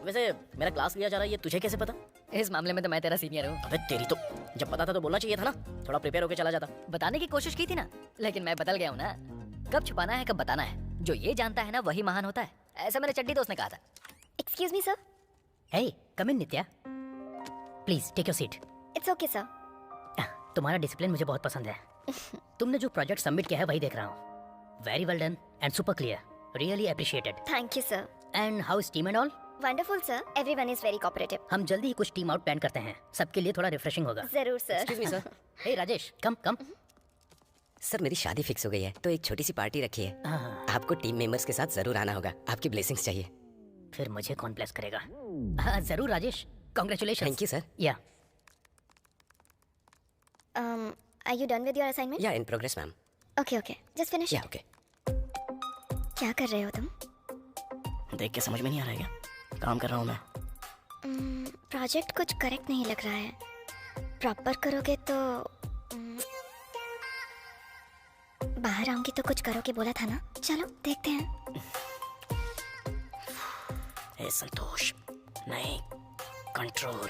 वैसे मेरा क्लास लिया जा रहा है, ये तुझे कैसे पता? इस मामले में तो मैं तेरा सीनियर हूँ। अबे तेरी तो, जब पता था तो बोलना चाहिए था ना, थोड़ा प्रिपेयर होके चला जाता। बताने की कोशिश की थी ना, लेकिन मैं बदल गया हूँ ना। कब छुपाना है कब बताना है, जो ये जानता है ना वही महान होता है, ऐसा मेरे चड्डी दोस्त ने कहा था। Excuse me sir. Hey come in Nitya, please take your seat. It's okay sir. तुम्हारा डिसिप्लिन मुझे बहुत पसंद है। तुमने जो प्रोजेक्ट सबमिट किया है वही देख रहा हूँ। Very well done and super clear, really appreciated. Thank you sir. And how is team and all? Wonderful sir, everyone is very cooperative. हम जल्दी ही कुछ टीम आउट प्लान करते हैं, सबके लिए थोड़ा रिफ्रेशिंग होगा। जरूर sir. Excuse me sir. Hey Rajesh, come come. Sir मेरी शादी फिक्स हो गई है, तो एक छोटी सी पार्टी रखी है। हाँ, आपको टीम मेंबर्स के साथ जरूर आना होगा, आपकी ब्लेसिंग्स चाहिए। फिर मुझे कौन ब्लेस करेगा? हाँ जरूर Rajesh, congratulation. Thank you sir. Yeah are you done with your assignment? Yeah in progress ma'am. Okay okay, just finish. Yeah okay. क्या कर रहे हो तुम? देख के समझ में नहीं आ रहा है क्या? काम कर रहा हूँ मैं। प्रोजेक्ट कुछ करेक्ट नहीं लग रहा है। प्रॉपर करोगे तो बाहर आऊंगी तो कुछ करोगे बोला था ना। चलो देखते हैं। ए संतोष, नहीं, कंट्रोल।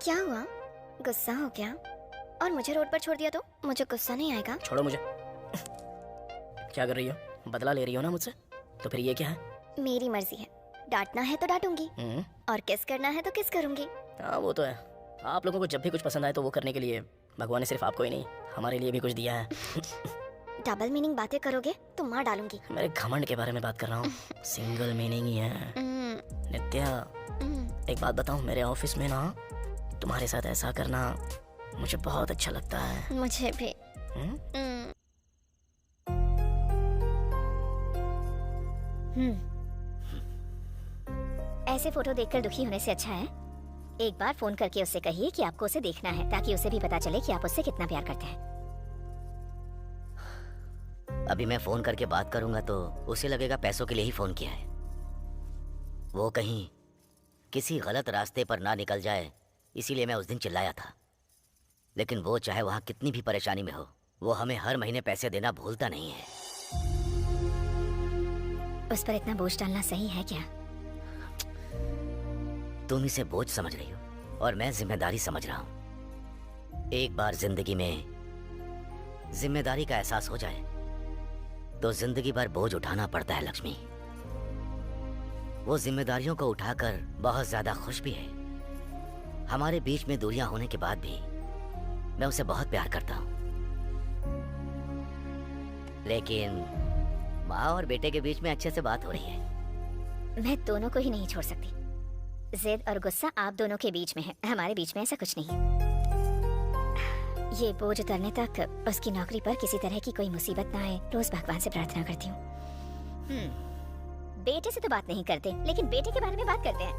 क्या हुआ? गुस्सा हो गया और मुझे रोड पर छोड़ दिया तो मुझे गुस्सा नहीं आएगा? छोड़ो मुझे। क्या कर रही हो? बदला ले रही हो ना मुझसे? तो फिर ये क्या है? मेरी मर्जी है, डांटना है तो डांटूंगी और किस करना है तो किस करूंगी। हाँ वो तो है। आप लोगों को जब भी कुछ पसंद आए तो वो करने के लिए भगवान ने सिर्फ आपको ही नहीं हमारे लिए भी कुछ दिया है। डबल मीनिंग बातें करोगे तो मार डालूंगी। मेरे घमंड के बारे में बात कर रहा हूँ, सिंगल मीनिंग ही है। नित्या, एक बात बताऊँ, मेरे ऑफिस में ना तुम्हारे साथ ऐसा करना मुझे बहुत अच्छा लगता है। मुझे भी। ऐसे फोटो देखकर दुखी होने से अच्छा है एक बार फोन करके उससे कहिए कि आपको उसे देखना है, ताकि उसे भी पता चले कि आप उससे कितना प्यार करते हैं। अभी मैं फोन करके बात करूंगा तो उसे लगेगा पैसों के लिए ही फोन किया है। वो कहीं किसी गलत रास्ते पर ना निकल जाए, इसीलिए मैं उस दिन चिल्लाया था। लेकिन वो चाहे वहां कितनी भी परेशानी में हो, वो हमें हर महीने पैसे देना भूलता नहीं है। उस पर इतना बोझ डालना सही है क्या? तुम इसे बोझ समझ रही हो और मैं जिम्मेदारी समझ रहा हूं। एक बार जिंदगी में जिम्मेदारी का एहसास हो जाए तो जिंदगी भर बोझ उठाना पड़ता है लक्ष्मी। वो जिम्मेदारियों को उठाकर बहुत ज्यादा खुश भी है। हमारे बीच में दूरियां होने के बाद भी मैं उसे बहुत प्यार करता हूं। लेकिन माँ और बेटे के बीच में अच्छे से बात हो रही है। मैं दोनों को ही नहीं छोड़ सकती। जिद और गुस्सा आप दोनों के बीच में है, हमारे बीच में ऐसा कुछ नहीं है। ये बोझ उतरने तक उसकी नौकरी पर किसी तरह की कोई मुसीबत ना आए, रोज भगवान से प्रार्थना करती हूँ। बेटे से तो बात नहीं करते, लेकिन बेटे के बारे में बात करते हैं।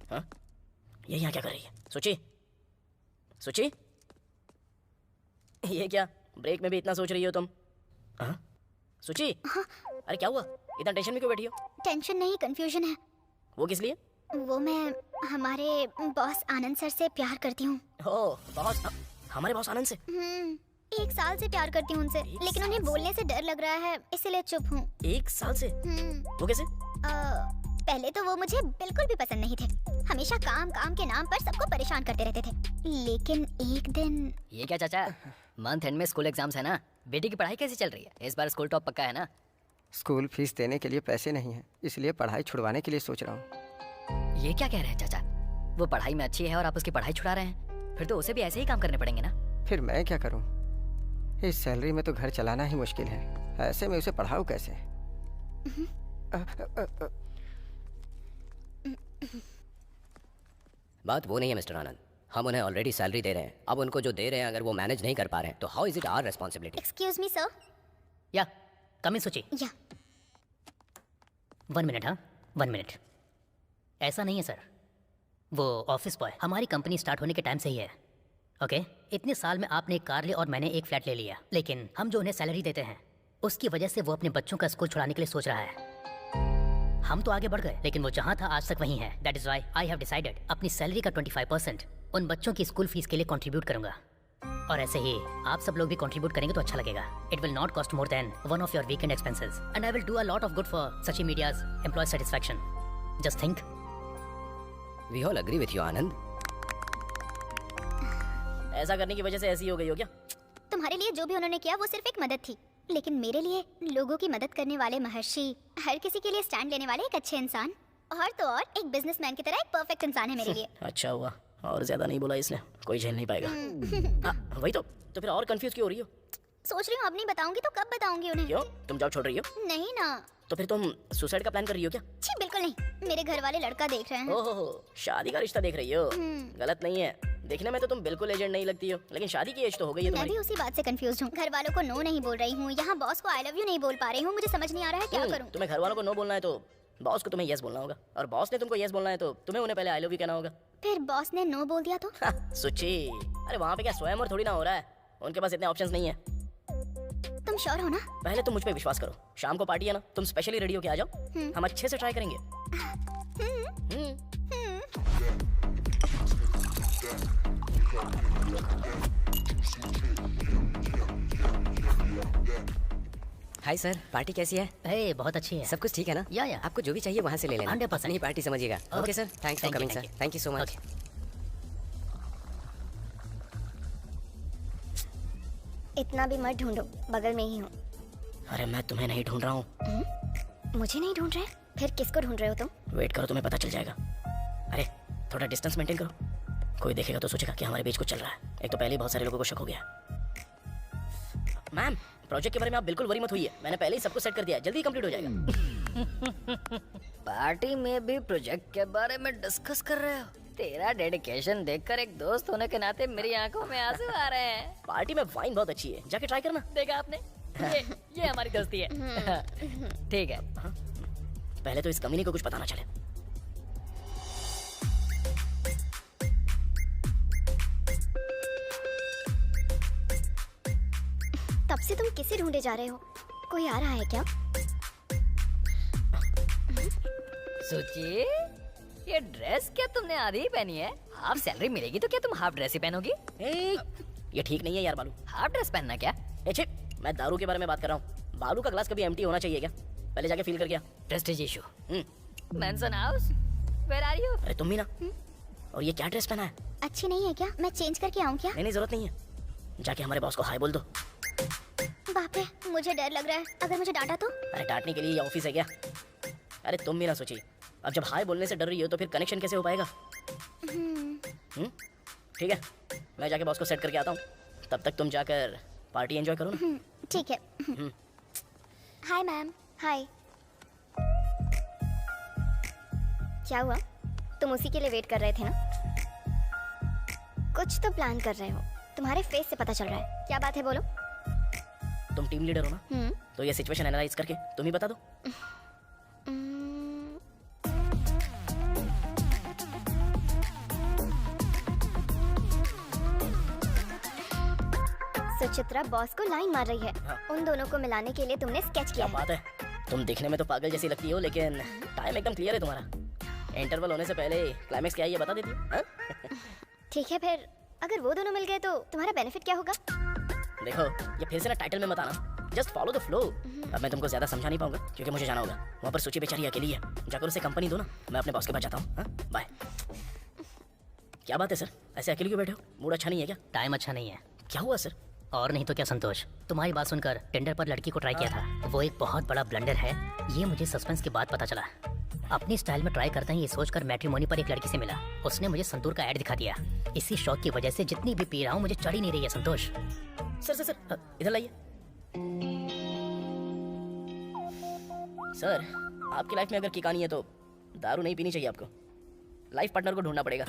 हाँ? ये यहाँ क्या कर रही है? सुची, सुची, ये क्या? ब्रेक में भी इतना सोच रही हो तुम? हाँ? सुची, हाँ? अरे क्या हुआ? इतना टेंशन में क्यों बैठी हो? टेंशन नहीं, कंफ्यूजन है। वो किस लिए? वो मैं हमारे बॉस आनंद सर से प्यार करती हूँ। ओ, बॉस, हमारे बॉस आनंद से? 1 साल से प्यार करती हूँ उनसे, लेकिन उन्हें बोलने से डर लग रहा है, इसलिए चुप हूँ। 1 साल से? वो कैसे? पहले तो वो मुझे बिल्कुल भी पसंद नहीं थे। हमेशा काम काम के नाम पर सबको परेशान करते रहते थे। लेकिन एक दिन। ये क्या चाचा, मंथ एंड में स्कूल एग्जाम्स है ना, बेटी की पढ़ाई कैसी चल रही है? इस बार स्कूल टॉप पक्का है ना? स्कूल फीस देने के लिए पैसे नहीं है, इसलिए पढ़ाई छुड़वाने के लिए सोच रहा हूँ। ये क्या कह रहे हैं चाचा? वो पढ़ाई में अच्छी है और आप उसकी पढ़ाई छुड़ा रहे हैं, फिर तो उसे भी ऐसे ही काम करने पड़ेंगे ना? फिर मैं क्या करूँ? इस सैलरी में तो घर चलाना ही मुश्किल है, ऐसे में उसे पढ़ाऊँ कैसे? बात वो नहीं है मिस्टर आनंद, हम उन्हें ऑलरेडी सैलरी दे रहे हैं, अब उनको जो दे रहे हैं अगर वो मैनेज नहीं कर पा रहे हैं तो how is it our responsibility? Excuse me sir. या कम इन सुची। या 1 मिनट। हाँ 1 मिनट। ऐसा नहीं है सर, वो ऑफिस बॉय हमारी कंपनी स्टार्ट होने के टाइम से ही है। ओके इतने साल में आपने एक कार ली और मैंने एक फ्लैट ले लिया, लेकिन हम जो उन्हें सैलरी देते हैं उसकी वजह से वो अपने बच्चों का स्कूल छुड़ाने के लिए सोच रहा है। हम तो आगे बढ़ गए लेकिन वो जहाँ था आज तक वहीं है। That is why I have decided अपनी सैलरी का 25% उन बच्चों की स्कूल फीस के लिए कंट्रीब्यूट करूंगा। और ऐसे ही आप सब लोग भी कंट्रीब्यूट करेंगे तो अच्छा लगेगा। It will not cost more than one of your weekend expenses and I will do a lot of good for Sachi media's employ satisfaction. Just think. We all agree with you Anand. ऐसा करने की वजह से ऐसी हो गई हो क्या? तुम्हारे लिए जो भी उन्होंने किया वो सिर्फ एक मदद थी, लेकिन मेरे लिए लोगों की मदद करने वाले महर्षि, हर किसी के लिए स्टैंड लेने वाले एक अच्छे इंसान, और तो और एक बिजनेसमैन की तरह एक परफेक्ट इंसान है मेरे लिए। अच्छा हुआ और ज्यादा नहीं बोला इसने, कोई झेल नहीं पाएगा। वही तो फिर और कंफ्यूज क्यों हो रही हो? सोच रही हूँ अब नहीं बताऊंगी तो कब बताऊंगी उन्हें। क्यों? तुम जॉब छोड़ रही हो? नहीं ना। तो फिर तुम सुसाइड का प्लान कर रही हो क्या? छी बिल्कुल नहीं, मेरे घर वाले लड़का देख रहे हैं। ओहो शादी का रिश्ता देख रही हो? गलत नहीं है, देखने में तो तुम बिल्कुल एजेंट नहीं लगती हो, लेकिन शादी की एज तो हो गई है मैं तुम्हारी। भी उसी बात से कंफ्यूज हूँ। घर वालों को नो नहीं बोल रही हूँ, यहाँ बॉस को आई लव यू नहीं बोल पा रही हूँ, मुझे समझ नहीं आ रहा है क्या करूँ। तुम्हें घर वालों को नो बोलना है तो बॉस को तुम्हें यस बोलना होगा, और बॉस ने तुमको यस बोलना है तो तुम्हें उन्हें पहले आई लव यू कहना होगा। फिर बॉस ने नो बोल दिया तो? सुची, अरे वहाँ पे क्या स्वयं और थोड़ी ना हो रहा है, उनके पास इतने ऑप्शंस नहीं है। तुम श्योर हो ना? पहले तुम मुझ पे विश्वास करो, शाम को पार्टी है ना, तुम स्पेशली रेडी होके आ जाओ, हम अच्छे से ट्राई करेंगे। हाय सर, पार्टी कैसी है? हे बहुत अच्छी है। सब कुछ ठीक है ना? या आपको जो भी चाहिए वहाँ से ले लेना। 100% अपनी पार्टी समझिएगा। Okay sir, thanks for Thank you, coming sir. thank you. Thank you so much. इतना भी मत ढूंढो, बगल में ही हूँ। अरे मैं तुम्हें नहीं ढूंढ रहा हूँ। मुझे नहीं ढूंढ रहे? फिर किसको ढूंढ रहे हो तुम? वेट करो, तुम्हें पता चल जाएगा। अरे थोड़ा डिस्टेंस मेंटेन करो, कोई देखेगा तो सोचेगा कि हमारे बीच कुछ चल रहा है। एक तो पहले ही बहुत सारे लोगों को शक हो गया। मैम प्रोजेक्ट के बारे में आप बिल्कुल वरी मत होइए, मैंने पहले ही सबको सेट कर दिया है, जल्दी कंप्लीट हो जाएगा। पार्टी में भी प्रोजेक्ट के बारे में डिस्कस कर रहे हो? तेरा डेडिकेशन देखकर एक दोस्त होने के नाते मेरी आंखों में आंसू आ रहे हैं। पार्टी में वाइन बहुत अच्छी है, जाके ट्राई करना। देखा आपने, ये हमारी दोस्ती है। ठीक है। पहले तो इस कमीनी को कुछ पता ना चले। तब से तुम किसे ढूंढे जा रहे हो? कोई आ रहा है क्या? सोचिए, ये ड्रेस क्या तुमने आधी ही पहनी है? हाफ सैलरी मिलेगी तो क्या तुम हाफ ड्रेस ही पहनोगी? ये ठीक नहीं है यार बालू। हाफ ड्रेस पहनना क्या? छे, मैं दारू के बारे में बात कर रहा हूँ। बालू का ग्लास कभी एम्प्टी होना चाहिए क्या? पहले जाके फील कर गया। Prestige issue. Mansion house, where are you? अरे तुम भी ना। और ये क्या ड्रेस पहना है? अच्छी नहीं है क्या? मैं चेंज करके आऊँ क्या? नहीं जरूरत नहीं है, जाके हमारे बॉस को हाय बोल दो। बाप रे, मुझे डर लग रहा है, अगर मुझे डांटा तो? अरे डांटने के लिए ये ऑफिस है क्या? अरे तुम भी ना सोचिए, अब जब हाय बोलने से डर रही हो तो फिर कनेक्शन कैसे हो पाएगा? ठीक है, मैं जाके बॉस को सेट करके आता हूँ, तब तक तुम जाकर पार्टी एंजॉय करो ना। ठीक है। Hi ma'am. हाय। क्या हुआ? तुम उसी के लिए वेट कर रहे थे ना? कुछ तो प्लान कर रहे हो, तुम्हारे फेस से पता चल रहा है। क्या बात है, बोलो। तुम टीम लीडर हो ना, तो ये सिचुएशन एनालाइज करके तुम ही बता दो। सुचित्रा बॉस को लाइन मार रही है। उन दोनों को मिलाने के लिए तुमने स्केच क्या किया है। बात है, तुम दिखने में तो पागल जैसी लगती हो, लेकिन टाइम एकदम क्लियर है तुम्हारा। इंटरवल होने से पहले क्लाइमेक्स क्या है ये बता देती हो। ठीक है, फिर अगर वो दोनों मिल गए तो तुम्हारा बेनिफिट क्या होगा? देखो, ये फिर से ना टाइटल में मत आना, जस्ट फॉलो द फ्लो। अब मैं तुमको ज्यादा समझा नहीं पाऊंगा क्योंकि मुझे जाना होगा। वहाँ पर सूची बेचारी अकेली है, जाकर उसे कंपनी दो ना, मैं अपने बॉस के पास जाता हूँ। बाय। क्या बात है सर, ऐसे अकेले क्यों बैठे हो? मूड अच्छा नहीं है क्या? टाइम अच्छा नहीं है। क्या हुआ सर? और नहीं तो क्या संतोष, तुम्हारी बात सुनकर टेंडर पर लड़की को ट्राई किया था, वो एक बहुत बड़ा ब्लंडर है। ये मुझे सस्पेंस के बाद पता चला। अपनी स्टाइल में ट्राई करते हैं ये सोचकर मैट्रिमोनी पर एक लड़की से मिला, उसने मुझे संतूर का ऐड दिखा दिया। इसी शौक की वजह से जितनी भी पी रहा हूँ मुझे चढ़ ही नहीं रही है संतोष। सर इधर लाइए। सर आपकी लाइफ में अगर किक आनी है तो दारू नहीं पीनी चाहिए आपको, लाइफ पार्टनर को ढूंढना पड़ेगा।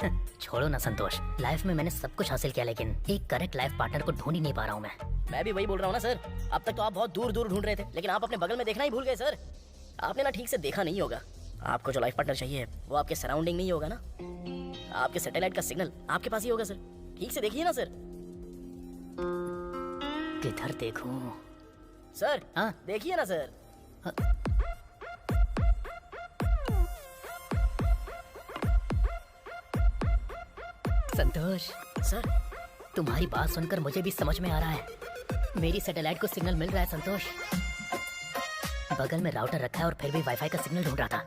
छोड़ो ना संतोष, लाइफ में मैंने सब कुछ हासिल किया लेकिन एक करेक्ट लाइफ पार्टनर को ढूंढ ही नहीं पा रहा हूँ मैं भी वही बोल रहा हूँ ना सर। अब तक तो आप बहुत दूर दूर ढूंढ रहे थे, लेकिन आप अपने बगल में देखना ही भूल गए सर। आपने ना ठीक से देखा नहीं होगा। आपको जो लाइफ पार्टनर चाहिए वो आपके सराउंडिंग में ही होगा ना। आपके सैटेलाइट का सिग्नल आपके पास ही होगा सर। ठीक से देखिए ना सर। किधर देखूं? सर हाँ? देखिए ना सर। संतोष, सर तुम्हारी बात सुनकर मुझे भी समझ में आ रहा है। मेरी सैटेलाइट को सिग्नल मिल रहा है संतोष। बगल में राउटर रखा है और फिर भी वाईफाई का सिग्नल ढूंढ रहा था।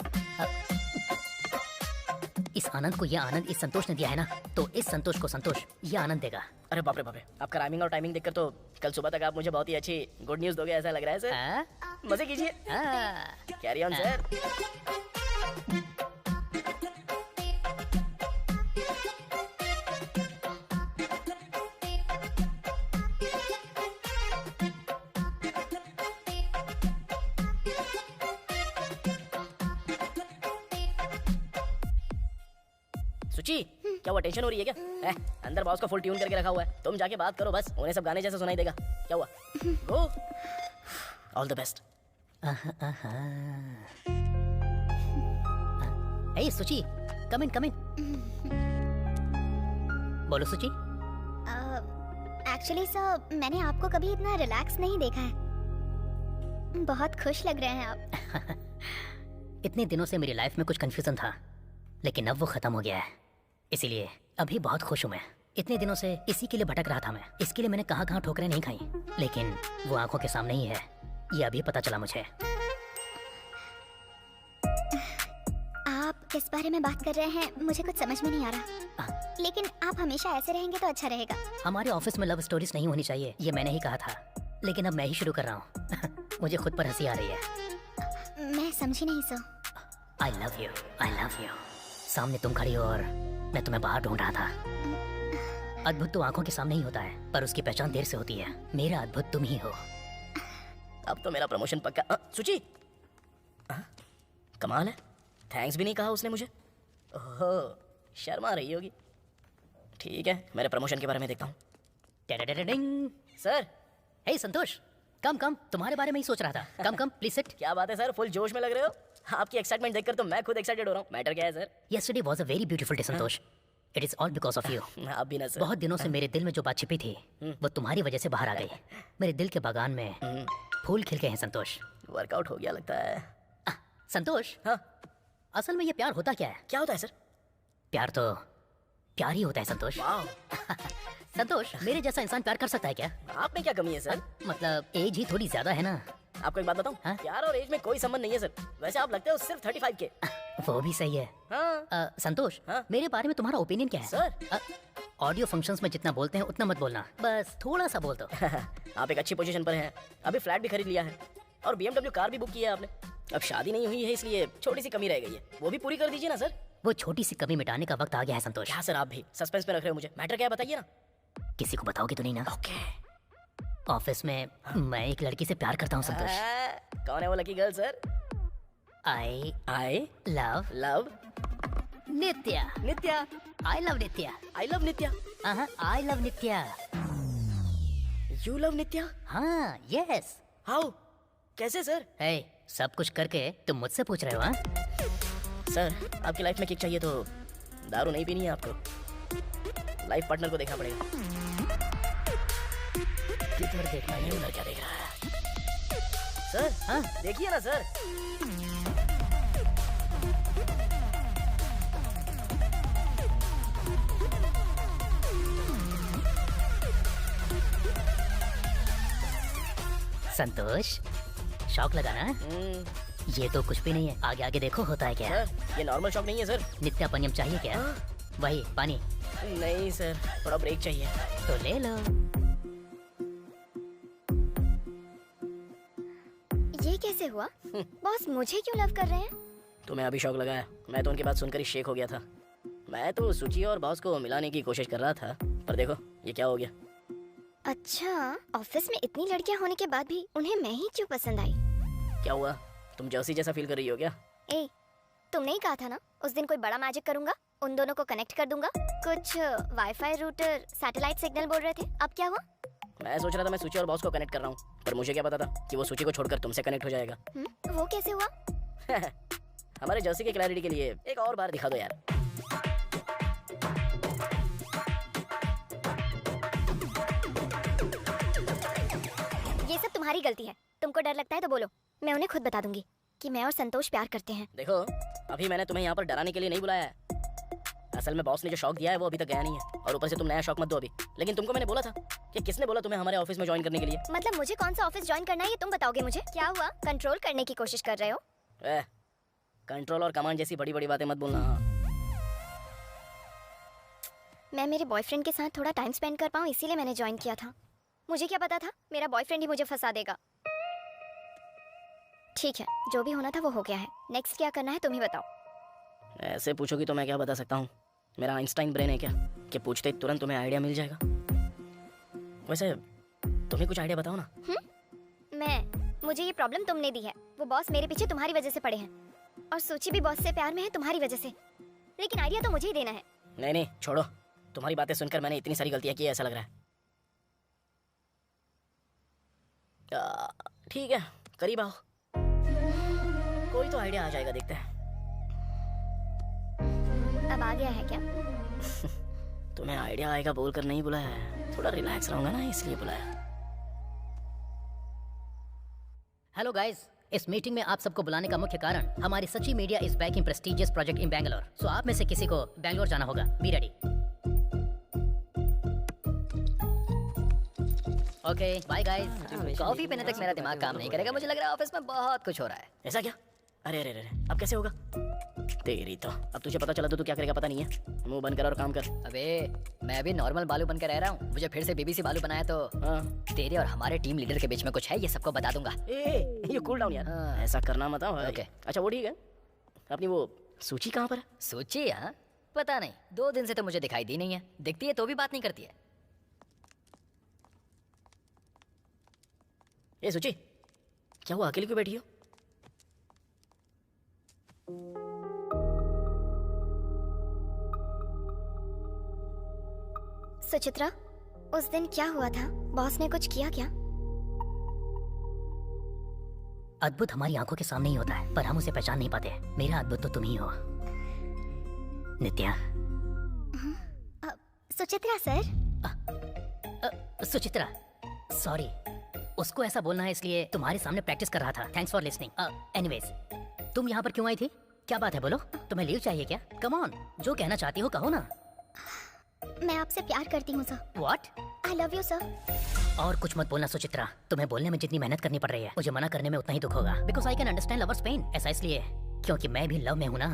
इस आनंद को यह आनंद इस संतोष ने दिया है ना, तो इस संतोष को संतोष यह आनंद देगा। अरे बाप रे बाप रे, आपका राइमिंग और टाइमिंग देखकर तो कल सुबह तक आप मुझे बहुत ही अच्छी गुड न्यूज़ दोगे ऐसा लग रहा है सर। हाँ? मजे कीजिए। हाँ। Carry on sir. सुची, क्या वो टेंशन हो रही है क्या? अंदर बॉस को फुल ट्यून करके रखा हुआ है। तुम जाके बात करो बस, उन्हें सब गाने जैसे सुनाई देगा। क्या हुआ? Go. All the best. Hey Suchi, come इन। बोलो सुची। एक्चुअली सर, मैंने आपको कभी इतना रिलैक्स नहीं देखा है। बहुत खुश लग रहे हैं आप। इतने दिनों से मेरी लाइफ में कुछ कंफ्यूजन था, लेकिन अब वो खत्म हो गया है। इसीलिए अभी बहुत खुश हूँ मैं। इतने दिनों से इसी के लिए भटक रहा था मैं। इसके लिए मैंने कहाँ ठोकरें नहीं खाई, लेकिन वो आंखों के सामने ही है। ये अभी पता चला मुझे। आप किस बारे में बात कर रहे हैं मुझे कुछ समझ में नहीं आ रहा, लेकिन आप हमेशा ऐसे रहेंगे तो अच्छा रहेगा। हमारे ऑफिस में लव स्टोरीज नहीं होनी चाहिए, ये मैंने ही कहा था, लेकिन अब मैं ही शुरू कर रहा हूँ। मुझे खुद पर हंसी आ रही है। मैं समझी नहीं सर। I love you. सामने तुम खड़ी हो और मैं तुम्हें बाहर ढूंढ रहा था। अद्भुत तो आंखों के सामने ही होता है, पर उसकी पहचान देर से होती है। मेरा अद्भुत तुम ही हो। अब तो मेरा प्रमोशन पक्का। सुची, कमाल है, थैंक्स भी नहीं कहा उसने मुझे। ओहो, शर्मा रही होगी। ठीक है, मेरे प्रमोशन के बारे में देखता हूँ। सर। हे संतोष, कम, तुम्हारे बारे में ही सोच रहा था। कम, प्लीज सिट। क्या बात है सर, फुल जोश में लग रहे हो। आपकी एक्साइटमेंट देखकर तो मैं खुद एक्साइटेड हो रहा हूँ। मैटर क्या है sir? Yesterday was a very beautiful day, Santosh. It is all because of you. आप भी ना सर। बहुत दिनों से मेरे दिल में जो बात छिपी थी, वो तुम्हारी वजह से बाहर आ गई। मेरे दिल के बागान में फूल खिल गए हैं संतोष। वर्कआउट हो गया लगता है। संतोष, हाँ, असल में ये प्यार होता क्या है? क्या होता है सर? प्यार तो प्यार ही होता है संतोष। वाह। संतोष, मेरे जैसा इंसान प्यार कर सकता है क्या? आप में क्या कमी है सर? मतलब एज ही थोड़ी ज्यादा है ना। आपको एक बात बताऊं? हाँ? प्यार और एज में कोई संबंध नहीं है सर। वैसे आप लगते हो सिर्फ 35 के। वो भी सही है। हाँ। संतोष, हाँ? मेरे बारे में तुम्हारा ओपिनियन क्या है? सर? ऑडियो फंक्शंस में जितना बोलते हैं उतना मत बोलना, बस थोड़ा सा बोल दो। आप एक अच्छी पोजीशन पर हैं। अभी फ्लैट भी खरीद लिया है और BMW कार भी बुक की है आपने। अब शादी नहीं हुई है, इसलिए छोटी सी कमी रह गई है, वो भी पूरी कर दीजिए ना सर। वो छोटी सी कमी मिटाने का वक्त आ गया है संतोष। क्या सर, आप भी सस्पेंस में रख रहे हो मुझे। मैटर क्या है बताइए ना। किसी को बताओगे तो नहीं ना? ओके। ऑफिस में मैं एक लड़की से प्यार करता हूँ संतोष। कौन है वो lucky girl sir? I love Nitya. Nitya. I love Nitya. I love Nitya. I love Nitya. You love Nitya? हाँ, यस। हाउ? कैसे सर? हे, सब कुछ करके तुम मुझसे पूछ रहे हो? हाँ सर, आपकी लाइफ में किक चाहिए तो दारू नहीं पीनी है आपको। लाइफ पार्टनर को देखना पड़ेगा। किधर देखना है? उधर क्या देख रहा है? सर, हाँ देखिए ना सर। संतोष, शौक लगा ना? ये तो कुछ भी नहीं है, आगे आगे देखो होता है क्या। सर, ये नॉर्मल शॉक नहीं है सर। नित्या पनियम चाहिए क्या? वही पानी। नहीं सर, थोड़ा ब्रेक चाहिए। तो ले लो। ये कैसे हुआ? बॉस मुझे क्यों लव कर रहे हैं? तुम्हें अभी शौक लगा है। मैं तो उनकी बात सुनकर ही शेक हो गया था। मैं तो सुची और बॉस को मिलाने की कोशिश कर रहा था, पर देखो ये क्या हो गया। अच्छा, ऑफिस में इतनी लड़कियां होने के बाद भी उन्हें मैं ही क्यों पसंद आई? क्या हुआ? तुम जर्सी जैसा फील कर रही हो क्या? ए, तुमने ही कहा था ना उस दिन कोई बड़ा मैजिक करूंगा। उन दोनों को कनेक्ट कर दूंगा। कुछ वाईफाई रूटर सैटेलाइट सिग्नल बोल रहे थे, अब क्या हुआ? मैं सोच रहा था मैं सूची और बॉस को कनेक्ट कर रहा हूँ, पर मुझे क्या पता था कि वो सूची को छोड़कर तुमसे कनेक्ट हो जाएगा। वो कैसे हुआ? हमारे जर्सी की क्लैरिटी के लिए एक और बार दिखा दो यार। ये सब तुम्हारी गलती है। तुमको डर लगता है तो बोलो, मैं उन्हें खुद बता दूंगी कि मैं और संतोष प्यार करते हैं। देखो, अभी मैंने तुम्हें यहाँ पर डराने के लिए नहीं बुलाया है। असल में बॉस ने जो शौक दिया है वो अभी तक गया नहीं है, और ऊपर से तुम नया शौक मत दो अभी। लेकिन तुमको मैंने बोला था कि किसने बोला तुम्हें हमारे ऑफिस में ज्वाइन करने के लिए? मतलब मुझे कौन सा ऑफिस ज्वाइन करना है ये तुम बताओगे मुझे? क्या हुआ, कंट्रोल करने की कोशिश कर रहे हो? कंट्रोल और कमांड जैसी बड़ी बड़ी बातें मत बोलना। मैं मेरे बॉयफ्रेंड के साथ थोड़ा टाइम स्पेंड कर पाऊँ इसीलिए मैंने ज्वाइन किया था। मुझे क्या पता था मेरा बॉयफ्रेंड ही मुझे फंसा देगा। ठीक है, जो भी होना था वो हो गया है। नेक्स्ट क्या करना है तुम ही बताओ। ऐसे पूछोगी तो मैं क्या बता सकता हूँ? मेरा आइंस्टाइन ब्रेन है क्या कि पूछते ही तुरंत तुम्हें आइडिया मिल जाएगा? वैसे तुम्हें कुछ आइडिया बताओ ना। मुझे ये प्रॉब्लम तुमने दी है। वो बॉस मेरे पीछे तुम्हारी वजह से पड़े हैं, और सूची भी बॉस से प्यार में है तुम्हारी वजह से। लेकिन आइडिया तो मुझे ही देना है। नहीं नहीं छोड़ो, तुम्हारी बातें सुनकर मैंने इतनी सारी गलतियां की ऐसा लग रहा है। ठीक है, करीब आओ, कोई तो आइडिया आ जाएगा, देखते हैं। अब आ गया है क्या? तुम्हें आइडिया आएगा बोलकर नहीं बुलाया है, थोड़ा रिलैक्स रहूंगा ना इसलिए बुलाया। हेलो गाइस, इस मीटिंग में आप सबको बुलाने का मुख्य कारण हमारी Sachi media is back in prestigious project in Bangalore. So आप में से किसी को बैंगलोर जाना होगा। Be ready. Okay bye guys. Coffee पीने तक मेरा दिमाग काम नहीं करेगा। मुझे लग रहा है ऑफिस में बहुत कुछ हो रहा है। ऐसा क्या? अरे अरे अरे, अब कैसे होगा? तेरी तो, अब तुझे पता चला तो तू क्या करेगा पता नहीं है। मुंह बंद कर और काम कर। अबे मैं अभी नॉर्मल बालू बनकर रह रहा हूँ, मुझे फिर से बीबीसी बालू बनाया तो तेरे और हमारे टीम लीडर के बीच में कुछ है, ये सबको बता दूंगा। ये कूल डाउन यार, ऐसा करना मत। ओके अच्छा वो ठीक है, अपनी वो सूची कहाँ पर है? सूची? हाँ पता नहीं, 2 दिन से तो मुझे दिखाई दी नहीं है। दिखती है तो भी बात नहीं करती है। ये सूची, क्या हुआ, अकेली क्यों बैठी हो? सुचित्रा, उस दिन क्या हुआ था? बॉस ने कुछ किया क्या? अद्भुत हमारी आंखों के सामने ही होता है, पर हम उसे पहचान नहीं पाते। मेरा अद्भुत तो तुम ही हो नित्या। सुचित्रा सर। सुचित्रा सॉरी, उसको ऐसा बोलना है इसलिए तुम्हारे सामने प्रैक्टिस कर रहा था। Thanks for listening. एनीवेज, तुम यहाँ पर क्यों आई थी? क्या बात है, बोलो। तुम्हें लीव चाहिए क्या? कम ऑन, जो कहना चाहती हो कहो ना। मैं आपसे प्यार करती हूँ sir. What? I love you sir. और कुछ मत बोलना सुचित्रा। तुम्हें बोलने में जितनी मेहनत करनी पड़ रही है, मुझे मना करने में उतना ही दुख होगा। Because I can understand lovers pain. ऐसा इसलिए क्योंकि मैं भी लव में हूँ ना।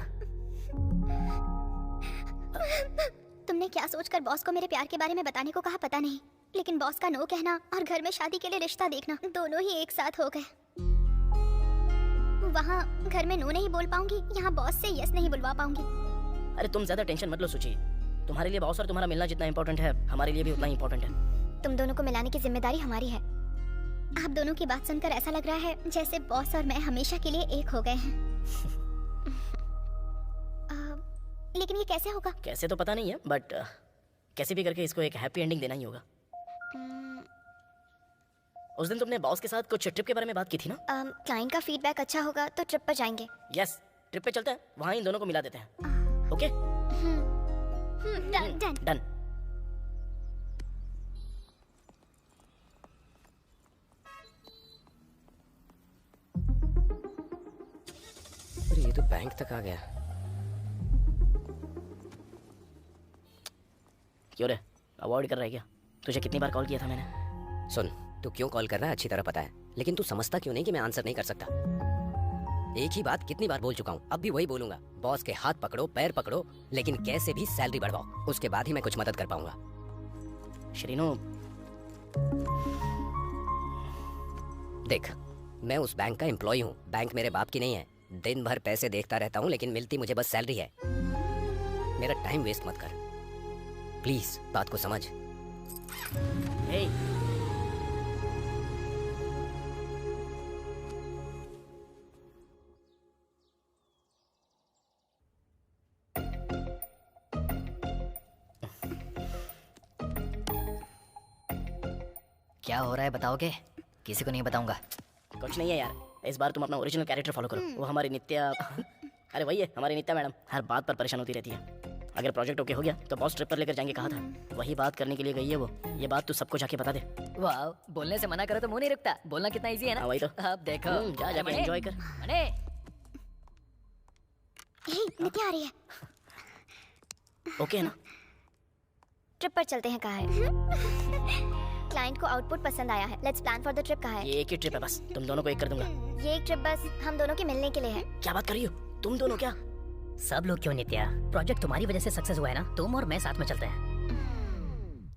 तुमने क्या सोचकर बॉस को मेरे प्यार के बारे में बताने को कहा पता नहीं, लेकिन बॉस का नो कहना और घर में शादी के लिए रिश्ता देखना दोनों ही एक साथ हो गए। वहाँ घर में नो नहीं बोल पाऊंगी, यहाँ बॉस से यस नहीं बुलवा पाऊंगी। अरे तुम ज्यादा टेंशन मत लो सूची, तुम्हारे लिए बॉस और तुम्हारा मिलना जितना इम्पोर्टेंट है, हमारे लिए भी उतना ही इम्पोर्टेंट है। तुम दोनों को मिलाने की जिम्मेदारी हमारी है। आप दोनों की बात सुनकर ऐसा लग रहा है जैसे बॉस और मैं हमेशा के लिए एक हो गए हैं। लेकिन ये कैसे होगा? कैसे तो पता नहीं है, बट कैसे भी करके इसको एक हैप्पी एंडिंग देना ही होगा। उस दिन तुमने बॉस के साथ कुछ ट्रिप के बारे में बात की थी ना? क्लाइंट का फीडबैक अच्छा होगा तो ट्रिप पर जाएंगे। यस, ट्रिप पे चलते हैं, वहाँ इन दोनों को मिला देते हैं। Okay done. डन। अरे ये तो बैंक तक आ गया। क्यों रे, अवॉइड कर रहा है क्या? तुझे कितनी बार कॉल किया था मैंने? सुन, तू क्यों कॉल कर रहा है अच्छी तरह पता है, लेकिन तू समझता क्यों नहीं कि मैं आंसर नहीं कर सकता। एक ही बात कितनी बार बोल चुका हूँ, अब भी वही बोलूंगा। बॉस के हाथ पकड़ो, पैर पकड़ो, लेकिन कैसे भी सैलरी बढ़वाओ, उसके बाद ही मैं कुछ मदद कर पाऊंगा। श्रीनु, देख, मैं उस बैंक का एम्प्लॉय हूँ, बैंक मेरे बाप की नहीं है। दिन भर पैसे देखता रहता हूँ, लेकिन मिलती मुझे बस सैलरी है। मेरा टाइम वेस्ट मत कर प्लीज, बात को समझ। हे, क्या हो रहा है बताओगे? किसी को नहीं बताऊंगा। कुछ नहीं है यार, इस बार तुम अपना ओरिजिनल कैरेक्टर फॉलो करो। वो हमारी नित्या अरे वही है, हमारी नित्या मैडम हर बात पर परेशान होती रहती है। अगर प्रोजेक्ट ओके हो गया तो बॉस ट्रिप पर लेकर जाएंगे कहा था, वही बात करने के लिए गई है वो। ये बात तू सबको जाके बता दे। वाह, बोलने से मना करो तो मुंह नहीं रुकता। बोलना कितना इजी है ना। हाँ, वही तो। अब देखो। जा जाके एंजॉय कर। अरे नित्या आ रही है। ओके है ना? ट्रिप पर चलते हैं, कहा है। क्लाइंट को आउटपुट पसंद आया है। Let's plan for the trip, कहा है। ये एक ही ट्रिप है बस, तुम दोनों को एक कर दूंगा। ये एक ट्रिप बस हम दोनों के मिलने के लिए है। क्या बात कर रही हो तुम दोनों? क्या सब लोग क्यों नित्या? प्रोजेक्ट तुम्हारी वजह से सक्सेस हुआ है ना, तुम और मैं साथ में चलते हैं।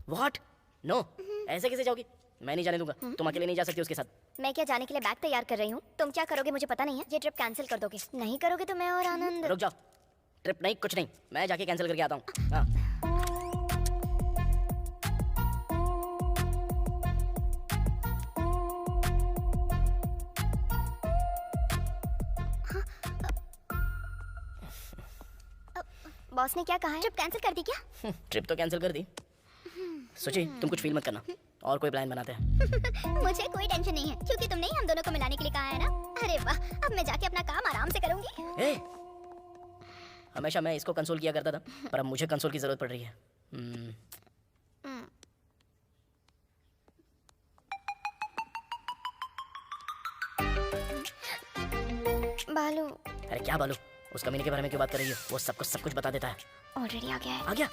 व्हाट? नो, ऐसे कैसे जाओगी? मैं नहीं जाने दूंगा। तुम अकेले नहीं जा सकती उसके साथ। मैं क्या जाने के लिए बैग तैयार कर रही हूँ? तुम क्या करोगे मुझे पता नहीं है। ये ट्रिप कैंसिल कर दोगे? नहीं करोगे तो मैं और आनंद। रुक जाओ, ट्रिप नहीं, कुछ नहीं, मैं जाके कैंसिल करके आता हूँ। हाँ। बॉस ने क्या कहा है? ट्रिप कैंसिल कर दी क्या? ट्रिप तो कैंसिल कर दी। सोची तुम कुछ फील मत करना, और कोई प्लान बनाते हैं। मुझे कोई टेंशन नहीं है, क्योंकि तुमने ही हम दोनों को मिलाने के लिए कहा है ना। अरे वाह, अब मैं जाके अपना काम आराम से करूंगी। ए, हमेशा मैं इसको कंसोल किया करता था, पर अब मुझे कंसोल की जरूरत पड़ रही है। बालू। अरे क्या बालू? उस कमीने के बारे में क्यों बात कर रही हो? वो सबको सब कुछ बता देता है। ऑलरेडी आ गया है। आ गया?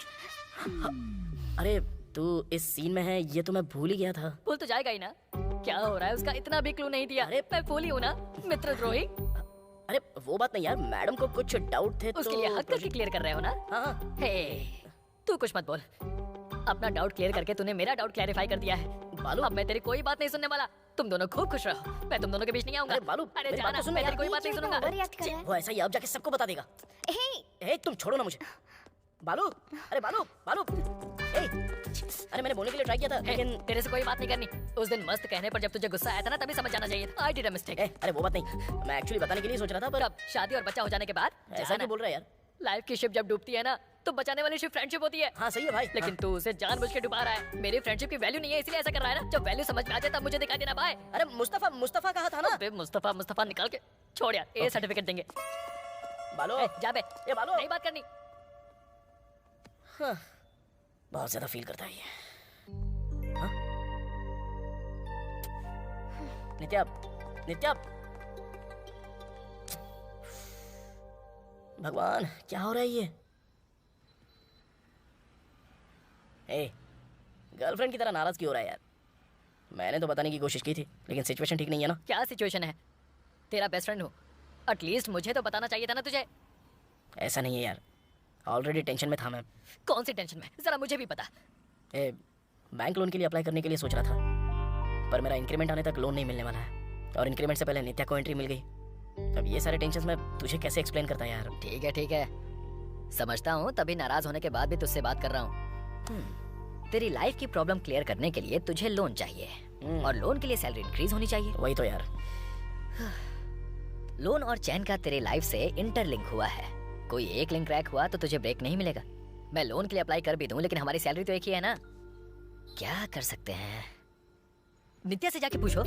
हाँ। अरे तू इस सीन में है, ये तो मैं भूल ही गया था। भूल तो जाएगा ही ना। क्या हो रहा है उसका इतना भी क्लू नहीं दिया। अरे मैं भूल ही हूँ ना, मित्रद्रोही। अरे वो बात नहीं यार, मैडम को कुछ डाउट थे उसके तो लिए हक करके क्लियर कर रहे हो ना। हाँ। हे, तू कुछ मत बोल। अपना डाउट क्लियर करके तूने मेरा डाउट क्लैरिफाई कर दिया है। बालू, अब मैं तेरी कोई बात नहीं सुनने वाला। तुम दोनों खूब खुश रहो, मैं तुम दोनों के बीच नहीं आऊंगा। अरे बालू, अरे मेरी बात जाना, तो सुन मैं यार। तेरी कोई बात नहीं सुनूंगा। ओवररिएक्ट कर रहा है। वो ऐसा ही अब जाके सबको बता देगा। हे, ए तुम छोड़ो ना मुझे। बालू, अरे बालू, बालू। ए, अरे मैंने बोलने के लिए ट्राई किया था, लेकिन तेरे से कोई बात नहीं करनी। उस दिन मस्त कहने पर जब तुझे गुस्सा आया था ना, तभी समझ जाना चाहिए था। I did a mistake. अरे वो बात नहीं, मैं एक्चुअली बताने के लिए सोच रहा था, पर अब शादी और बच्चा हो जाने के बाद ऐसा क्यों बोल रहा है यार? लाइफ की शिप जब डूबती है ना, तो बचाने वाली शिप फ्रेंडशिप होती है। हाँ सही है भाई, लेकिन तू उसे जानबूझ के डुबा रहा है। मेरी फ्रेंडशिप की वैल्यू नहीं है, इसलिए ऐसा कर रहा है ना। जब वैल्यू समझ में आ जाए तब मुझे दिखा देना भाई। अरे मुस्तफा, मुस्तफा कहा था ना। अबे मुस्तफा, मुस्तफा निकाल के छोड़ यार। ए सर्टिफिकेट देंगे। बालू, जा बे, ये बालू, नहीं बात करनी। हाँ, बहुत ज्यादा फील करता है ये। हाँ? नित्या, नित्या, भगवान क्या हो रहा है ये? ए, गर्लफ्रेंड की तरह नाराज क्यों हो रहा है यार? मैंने तो बताने की कोशिश की थी, लेकिन सिचुएशन ठीक नहीं है ना। क्या सिचुएशन है? तेरा बेस्ट फ्रेंड हूँ, एटलीस्ट मुझे तो बताना चाहिए था ना तुझे। ऐसा नहीं है यार, ऑलरेडी टेंशन में था मैं। कौन सी टेंशन में? जरा मुझे भी पता। ए, बैंक लोन के लिए अप्लाई करने के लिए सोच रहा था, पर मेरा इंक्रीमेंट आने तक लोन नहीं मिलने वाला है, और इंक्रीमेंट से पहले नित्या को एंट्री मिल गई। अब ये सारे टेंशन मैं तुझे कैसे एक्सप्लेन करता यार? ठीक है, समझता हूँ, तभी नाराज होने के बाद भी तुझसे बात कर रहा हूँ। तेरी लाइफ की प्रॉब्लम क्लियर करने के लिए तुझे लोन चाहिए, और लोन के लिए सैलरी इंक्रीज होनी चाहिए। वही तो यार। लोन और चैन का तेरे लाइफ से इंटरलिंक हुआ है। कोई एक लिंक क्रैक हुआ तो तुझे ब्रेक नहीं मिलेगा। मैं लोन के लिए अप्लाई कर भी दूं, लेकिन हमारी सैलरी तो एक ही है ना। क्या कर सकते हैं? नित्या से जाके पूछो,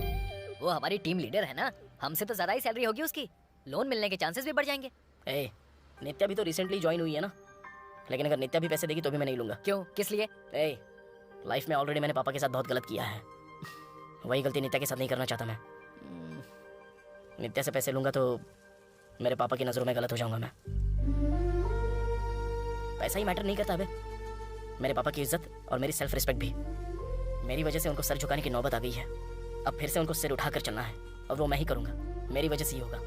वो हमारी टीम लीडर है ना, हमसे तो ज्यादा ही सैलरी होगी उसकी। लोन मिलने के चांसेस भी बढ़ जाएंगे। ए, नित्या भी तो रिसेंटली ज्वाइन हुई है ना, लेकिन अगर नित्या भी पैसे देगी तो भी मैं नहीं लूंगा। क्यों? किस लिए? ए, लाइफ में ऑलरेडी मैंने पापा के साथ बहुत गलत किया है, वही गलती नित्या के साथ नहीं करना चाहता मैं। नित्या से पैसे लूंगा तो मेरे पापा की नजरों में गलत हो जाऊंगा मैं। पैसा ही मैटर नहीं करता बे, मेरे पापा की इज्जत और मेरी सेल्फ रिस्पेक्ट भी। मेरी वजह से उनको सर झुकाने की नौबत आ गई है। अब फिर से उनको सिर उठाकर चलना है, और वो मैं ही करूंगा। मेरी वजह से ही होगा।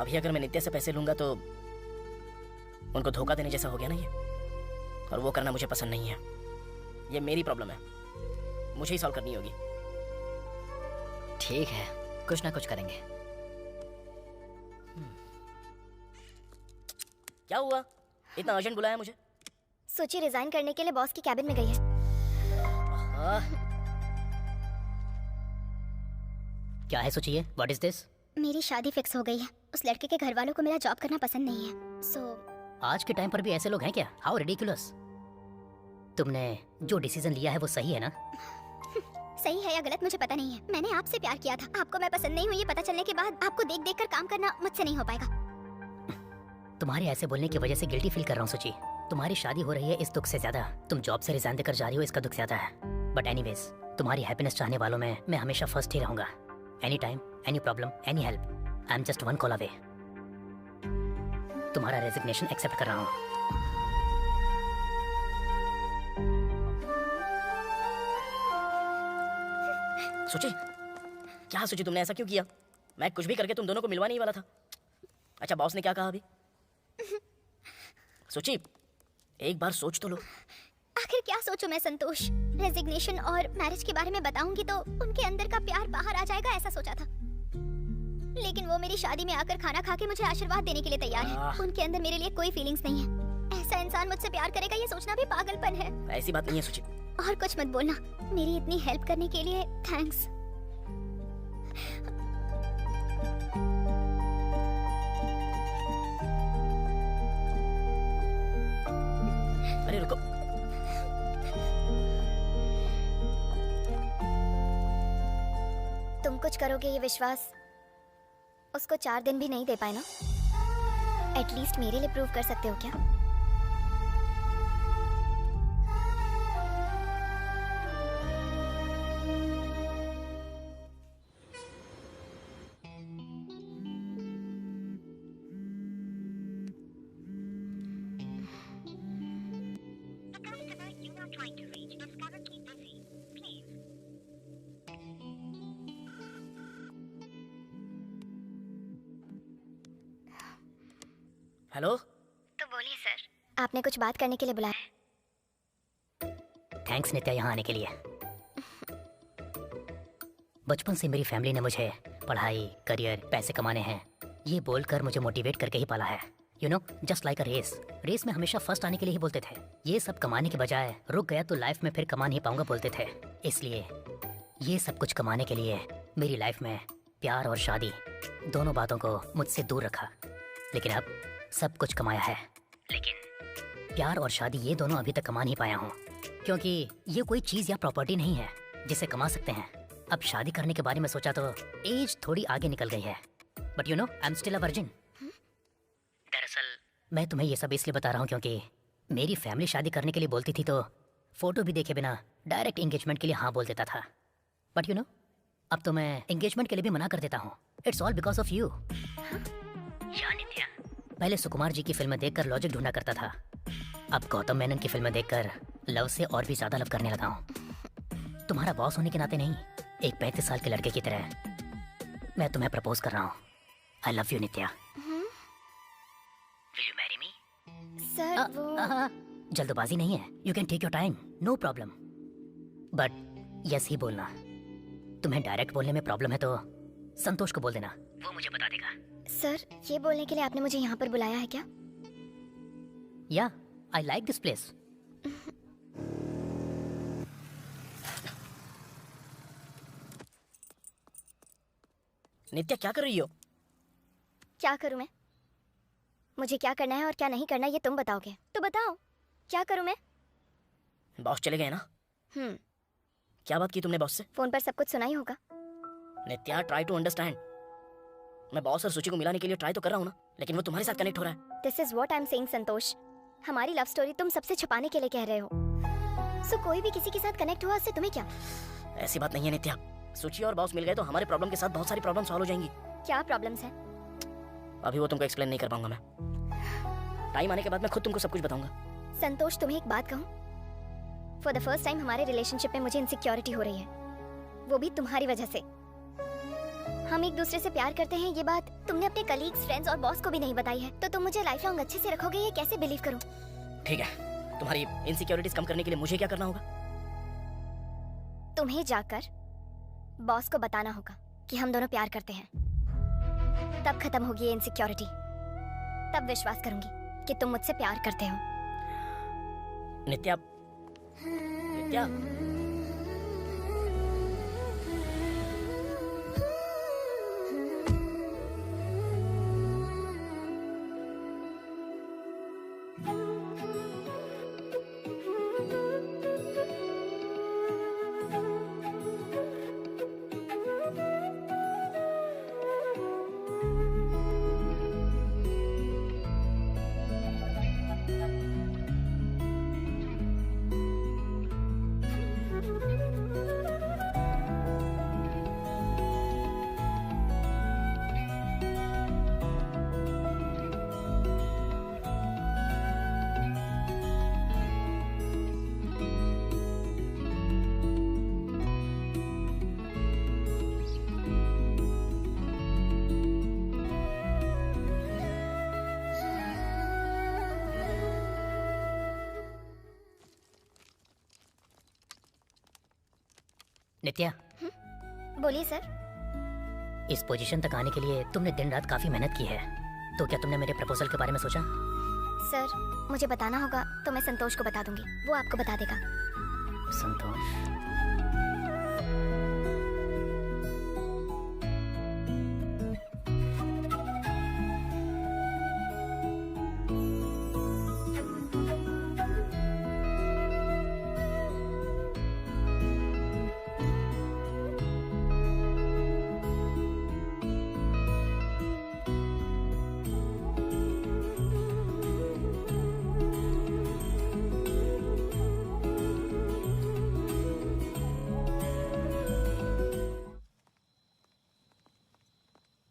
अभी अगर मैं नित्या से पैसे लूंगा तो उनको धोखा देने जैसा हो गया ना ये, और वो करना मुझे पसंद नहीं है। ये मेरी प्रॉब्लम है, मुझे ही सॉल्व करनी होगी। ठीक है, कुछ ना कुछ करेंगे। क्या हुआ? इतना अर्जेंट बुलाया मुझे? सोची रिजाइन करने के लिए बॉस की कैबिन में गई है। क्या है सोचिए? What is this? मेरी शादी फिक्स हो गई है। उस लड़के के घर वालों को मेरा जॉब करना पसंद नहीं है। आज के टाइम पर भी ऐसे लोग हैं क्या? How ridiculous. तुमने जो डिसीजन लिया है वो सही है ना? सही है या गलत मुझे पता नहीं है, मैंने आपसे प्यार किया था। आपको मैं पसंद नहीं हुई ये पता चलने के बाद आपको देख देख कर काम करना मुझसे नहीं हो पाएगा। तुम्हारे ऐसे बोलने की वजह से गिल्टी फील कर रहा हूँ सुची। तुम्हारी शादी हो रही है इस दुख से ज्यादा तुम जॉब से रिजाइन देकर जा रही हो इसका दुख ज्यादा है। बट एनीवेज, तुम्हारी हैप्पीनेस चाहने वालों में मैं हमेशा फर्स्ट ही रहूंगा। Any time, any problem, any help, I am just one call away. तुम्हारा रेजिग्नेशन एक्सेप्ट कर रहा हूँ। सोची क्या सोची तुमने, ऐसा क्यों किया? मैं कुछ भी करके तुम दोनों को मिलवा नहीं वाला था। अच्छा बॉस ने क्या कहा अभी? सोची एक बार सोच तो लो। आखिर क्या सोचूं मैं संतोष? रेजिग्नेशन और मैरिज के बारे में बताऊंगी तो उनके अंदर का प्यार बाहर आ जाएगा ऐसा सोचा था, लेकिन वो मेरी शादी में आकर खाना खा के मुझे आशीर्वाद देने के लिए तैयार है। उनके अंदर मेरे लिए कोई फीलिंग्स नहीं है। ऐसा इंसान मुझसे प्यार करेगा ये सोचना भी पागलपन है। ऐसी बात नहीं है सोची। और कुछ मत बोलना, मेरी इतनी हेल्प करने के लिए थैंक्स। अरे रुको, तुम कुछ करोगे ये विश्वास उसको 4 दिन भी नहीं दे पाए ना? एटलीस्ट मेरे लिए प्रूव कर सकते हो क्या? हेलो। तो बोलिए सर, आपने कुछ बात करने के लिए बुलाया है? थैंक्स नित्या यहाँ आने के लिए। बचपन से मेरी फैमिली ने मुझे पढ़ाई, करियर, पैसे कमाने हैं ये बोलकर मुझे मोटिवेट करके ही पाला है। You know, just like a race में हमेशा फर्स्ट आने के लिए ही बोलते थे। ये सब कमाने के बजाय रुक गया तो लाइफ में फिर कमा नहीं पाऊंगा बोलते थे। इसलिए ये सब कुछ कमाने के लिए मेरी लाइफ में प्यार और शादी दोनों बातों को मुझसे दूर रखा। लेकिन अब सब कुछ कमाया है, लेकिन प्यार और शादी ये दोनों अभी तक कमा नहीं पाया हूँ, क्योंकि ये कोई चीज या प्रॉपर्टी नहीं है जिसे कमा सकते हैं। अब शादी करने के बारे में सोचा तो एज थोड़ी आगे निकल गई है, but you know I am still a virgin. दरअसल मैं तुम्हें ये सब इसलिए बता रहा हूँ क्योंकि मेरी फैमिली शादी करने के लिए बोलती थी तो फोटो भी देखे बिना डायरेक्ट एंगेजमेंट के लिए हाँ बोल देता था। बट यू नो, अब तो मैं एंगेजमेंट के लिए भी मना कर देता हूँ। It's all because of you. Nitya, पहले सुकुमार जी की फिल्में देखकर लॉजिक ढूंढा करता था, अब गौतम मेनन की फिल्में देखकर लव से और भी ज्यादा लव करने लगा हूँ। तुम्हारा बॉस होने के नाते नहीं, एक 35 साल के लड़के की तरह मैं तुम्हें प्रपोज कर रहा हूँ। I love you Nitya. Will you marry me? Sir वो जल्दबाजी नहीं है, you can take your time, no problem. But yes ही बोलना। तुम्हें डायरेक्ट बोलने में प्रॉब्लम है तो संतोष को बोल देना, वो मुझे बता देगा। सर ये बोलने के लिए आपने मुझे यहाँ पर बुलाया है क्या? या आई लाइक दिस प्लेस। नित्या क्या कर रही हो? क्या करूँ मैं? मुझे क्या करना है और क्या नहीं करना ये तुम बताओगे। तो बताओ क्या करूँ मैं? बॉस चले गए ना? क्या बात की तुमने बॉस से? फोन पर सब कुछ सुना ही होगा। नित्या ट्राई टू अंडरस्टैंड। मैं बॉस और सूची को मिलाने के लिए ट्राई तो कर रहा हूँ ना, लेकिन वो तुम्हारे साथ कनेक्ट हो रहा है। This is what I am saying Santosh. हमारी लव स्टोरी तुम सबसे छुपाने के लिए कह रहे हो। सो कोई भी किसी के साथ कनेक्ट हुआ उससे तुम्हें क्या? ऐसी बात नहीं है नित्या। सूची और बॉस मिल गए तो हमारे प्रॉब्लम के साथ बहुत सारी प्रॉब्लम सॉल्व हो जाएंगी। क्या प्रॉब्लम्स हैं? अभी वो तुमको एक्सप्लेन नहीं कर पाऊंगा मैं। टाइम आने के बाद मैं खुद तुमको सब कुछ बताऊंगा। संतोष तुम्हें एक बात कहूं, फॉर द फर्स्ट टाइम हमारे रिलेशनशिप में मुझे इनसिक्योरिटी हो रही है, वो भी तुम्हारी वजह से। हम एक दूसरे से प्यार करते हैं ये बात तुमने अपने कलीग्स, फ्रेंड्स और बॉस को भी नहीं बताई है, तो तुम मुझे लाइफ लॉन्ग अच्छे से रखोगे ये कैसे बिलीव करूं? ठीक है, तुम्हारी इनसिक्योरिटीज कम करने के लिए मुझे क्या करना होगा? तुम्हें जाकर बॉस को बताना होगा कि हम दोनों प्यार करते हैं, तब खत्म होगी ये इनसिक्योरिटी। तब विश्वास करूंगी कि तुम मुझसे प्यार करते हो। नित्या, नित्या, नित्या, बोलिए सर। इस पोजीशन तक आने के लिए तुमने दिन रात काफी मेहनत की है, तो क्या तुमने मेरे प्रपोजल के बारे में सोचा? सर, मुझे बताना होगा तो मैं संतोष को बता दूंगी, वो आपको बता देगा। संतोष?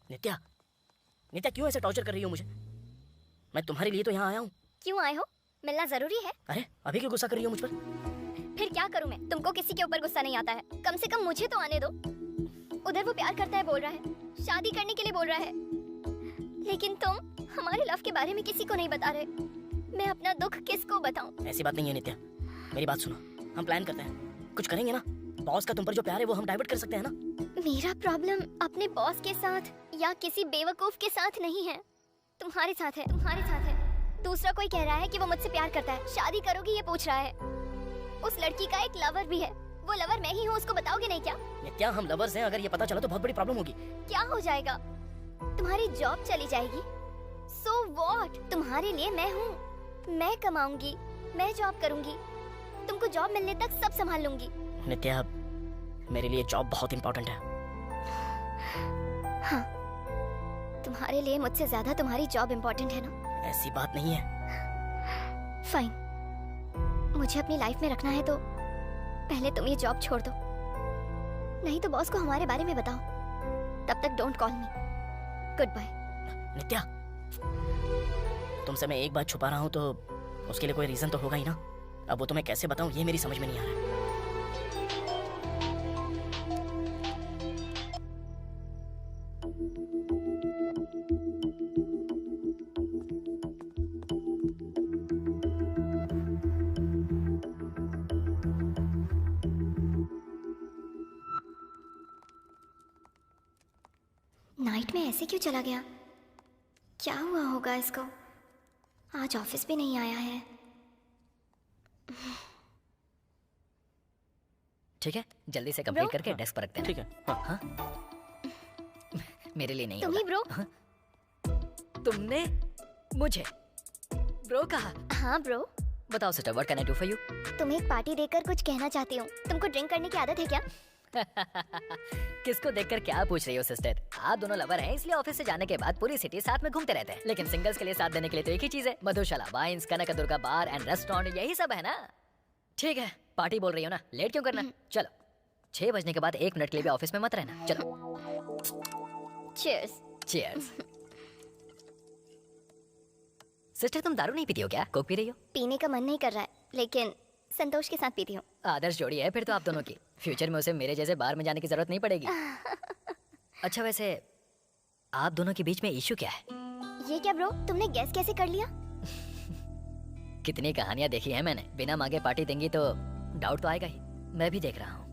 नित्या, नित्या क्यों ऐसे टॉर्चर कर रही हो मुझे? मैं तुम्हारे लिए तो यहाँ आया हूँ। क्यों आए हो? मिलना जरूरी है। अरे अभी क्यों गुस्सा कर रही हो मुझ पर? फिर क्या करूं मैं? तुमको किसी के ऊपर गुस्सा नहीं आता है? कम से कम मुझे तो आने दो। उधर वो प्यार करता है बोल रहा है, शादी करने के लिए बोल रहा है, लेकिन तुम हमारे लव के बारे में किसी को नहीं बता रहे। मैं अपना दुख किसको बताऊं? ऐसी बात नहीं है नित्या, मेरी बात सुनो। हम प्लान करते हैं, कुछ करेंगे ना। बॉस का तुम पर जो प्यार है वो हम डाइवर्ट कर सकते हैं ना। मेरा प्रॉब्लम अपने बॉस के साथ या किसी बेवकूफ के साथ नहीं है, तुम्हारे साथ है। तुम्हारे साथ है। दूसरा कोई कह रहा है कि वो मुझसे प्यार करता है, शादी करोगी ये पूछ रहा है। उस लड़की का एक लवर भी है, वो लवर मैं ही हूँ, उसको बताओगे नहीं क्या? नित्या, हम लवर्स हैं, अगर ये पता चला तो बहुत बड़ी प्रॉब्लम होगी। क्या हो जाएगा? तुम्हारी जॉब चली जाएगी। So what? तुम्हारे लिए मैं हूँ, मैं कमाऊंगी, मैं जॉब करूंगी, तुमको जॉब मिलने तक सब संभाल लूंगी। नित्या, मेरे लिए जॉब बहुत इम्पोर्टेंट है। हाँ, तुम्हारे लिए मुझसे ज्यादा तुम्हारी जॉब इम्पोर्टेंट है ना? ऐसी बात नहीं है। फाइन, मुझे अपनी लाइफ में रखना है तो पहले तुम ये जॉब छोड़ दो, नहीं तो बॉस को हमारे बारे में बताओ। तब तक don't call me. Goodbye. Nitya, तुमसे मैं एक बात छुपा रहा हूँ तो उसके लिए कोई रीजन तो होगा ही ना। अब वो तुम्हें कैसे बताऊँ ये मेरी समझ में नहीं आ रहा है। नाइट में ऐसे क्यों चला गया? क्या हुआ होगा इसको? आज ऑफिस भी नहीं आया है। ठीक है, जल्दी से कंप्लीट करके डेस्क पर रखते हैं। ठीक है। हाँ। मेरे लिए नहीं तुम ही होगा। ब्रो? तुमने मुझे ब्रो कहा? हाँ ब्रो। बताओ sister, what can I do for you? तुम्हें एक पार्टी देकर कुछ कहना चाहती हूँ। तुमको ड्रिंक करने की आदत है क्या? किसको देखकर क्या पूछ रही हो सिस्टर? आप दोनों लवर हैं, इसलिए ऑफिस से जाने के बाद पूरी सिटी साथ में घूमते रहते हैं, लेकिन सिंगल्स के लिए साथ देने के लिए तो एक ही चीज है, Madhushala wines, Kanakadurga bar and restaurant, यही सब है ना। ठीक है, पार्टी बोल रही हो ना, लेट क्यों करना। चलो, 6 बजने के बाद 1 मिनट के लिए भी ऑफिस में मत रहना। चलो, चीयर्स। चीयर्स। सिस्टर, तुम दारू नहीं पीती हो क्या? कोक पी रही हो? पीने का मन नहीं कर रहा है, लेकिन संतोष के साथ पीती हूँ। आदर्श जोड़ी है फिर तो आप दोनों की। फ्यूचर में उसे मेरे जैसे बार में जाने की जरूरत नहीं पड़ेगी। अच्छा, वैसे आप दोनों के बीच में इशू क्या है? ये क्या ब्रो, तुमने गैस कैसे कर लिया? कितनी कहानियां देखी है मैंने, बिना मांगे पार्टी देंगी तो डाउट तो आएगा ही। मैं भी देख रहा हूँ,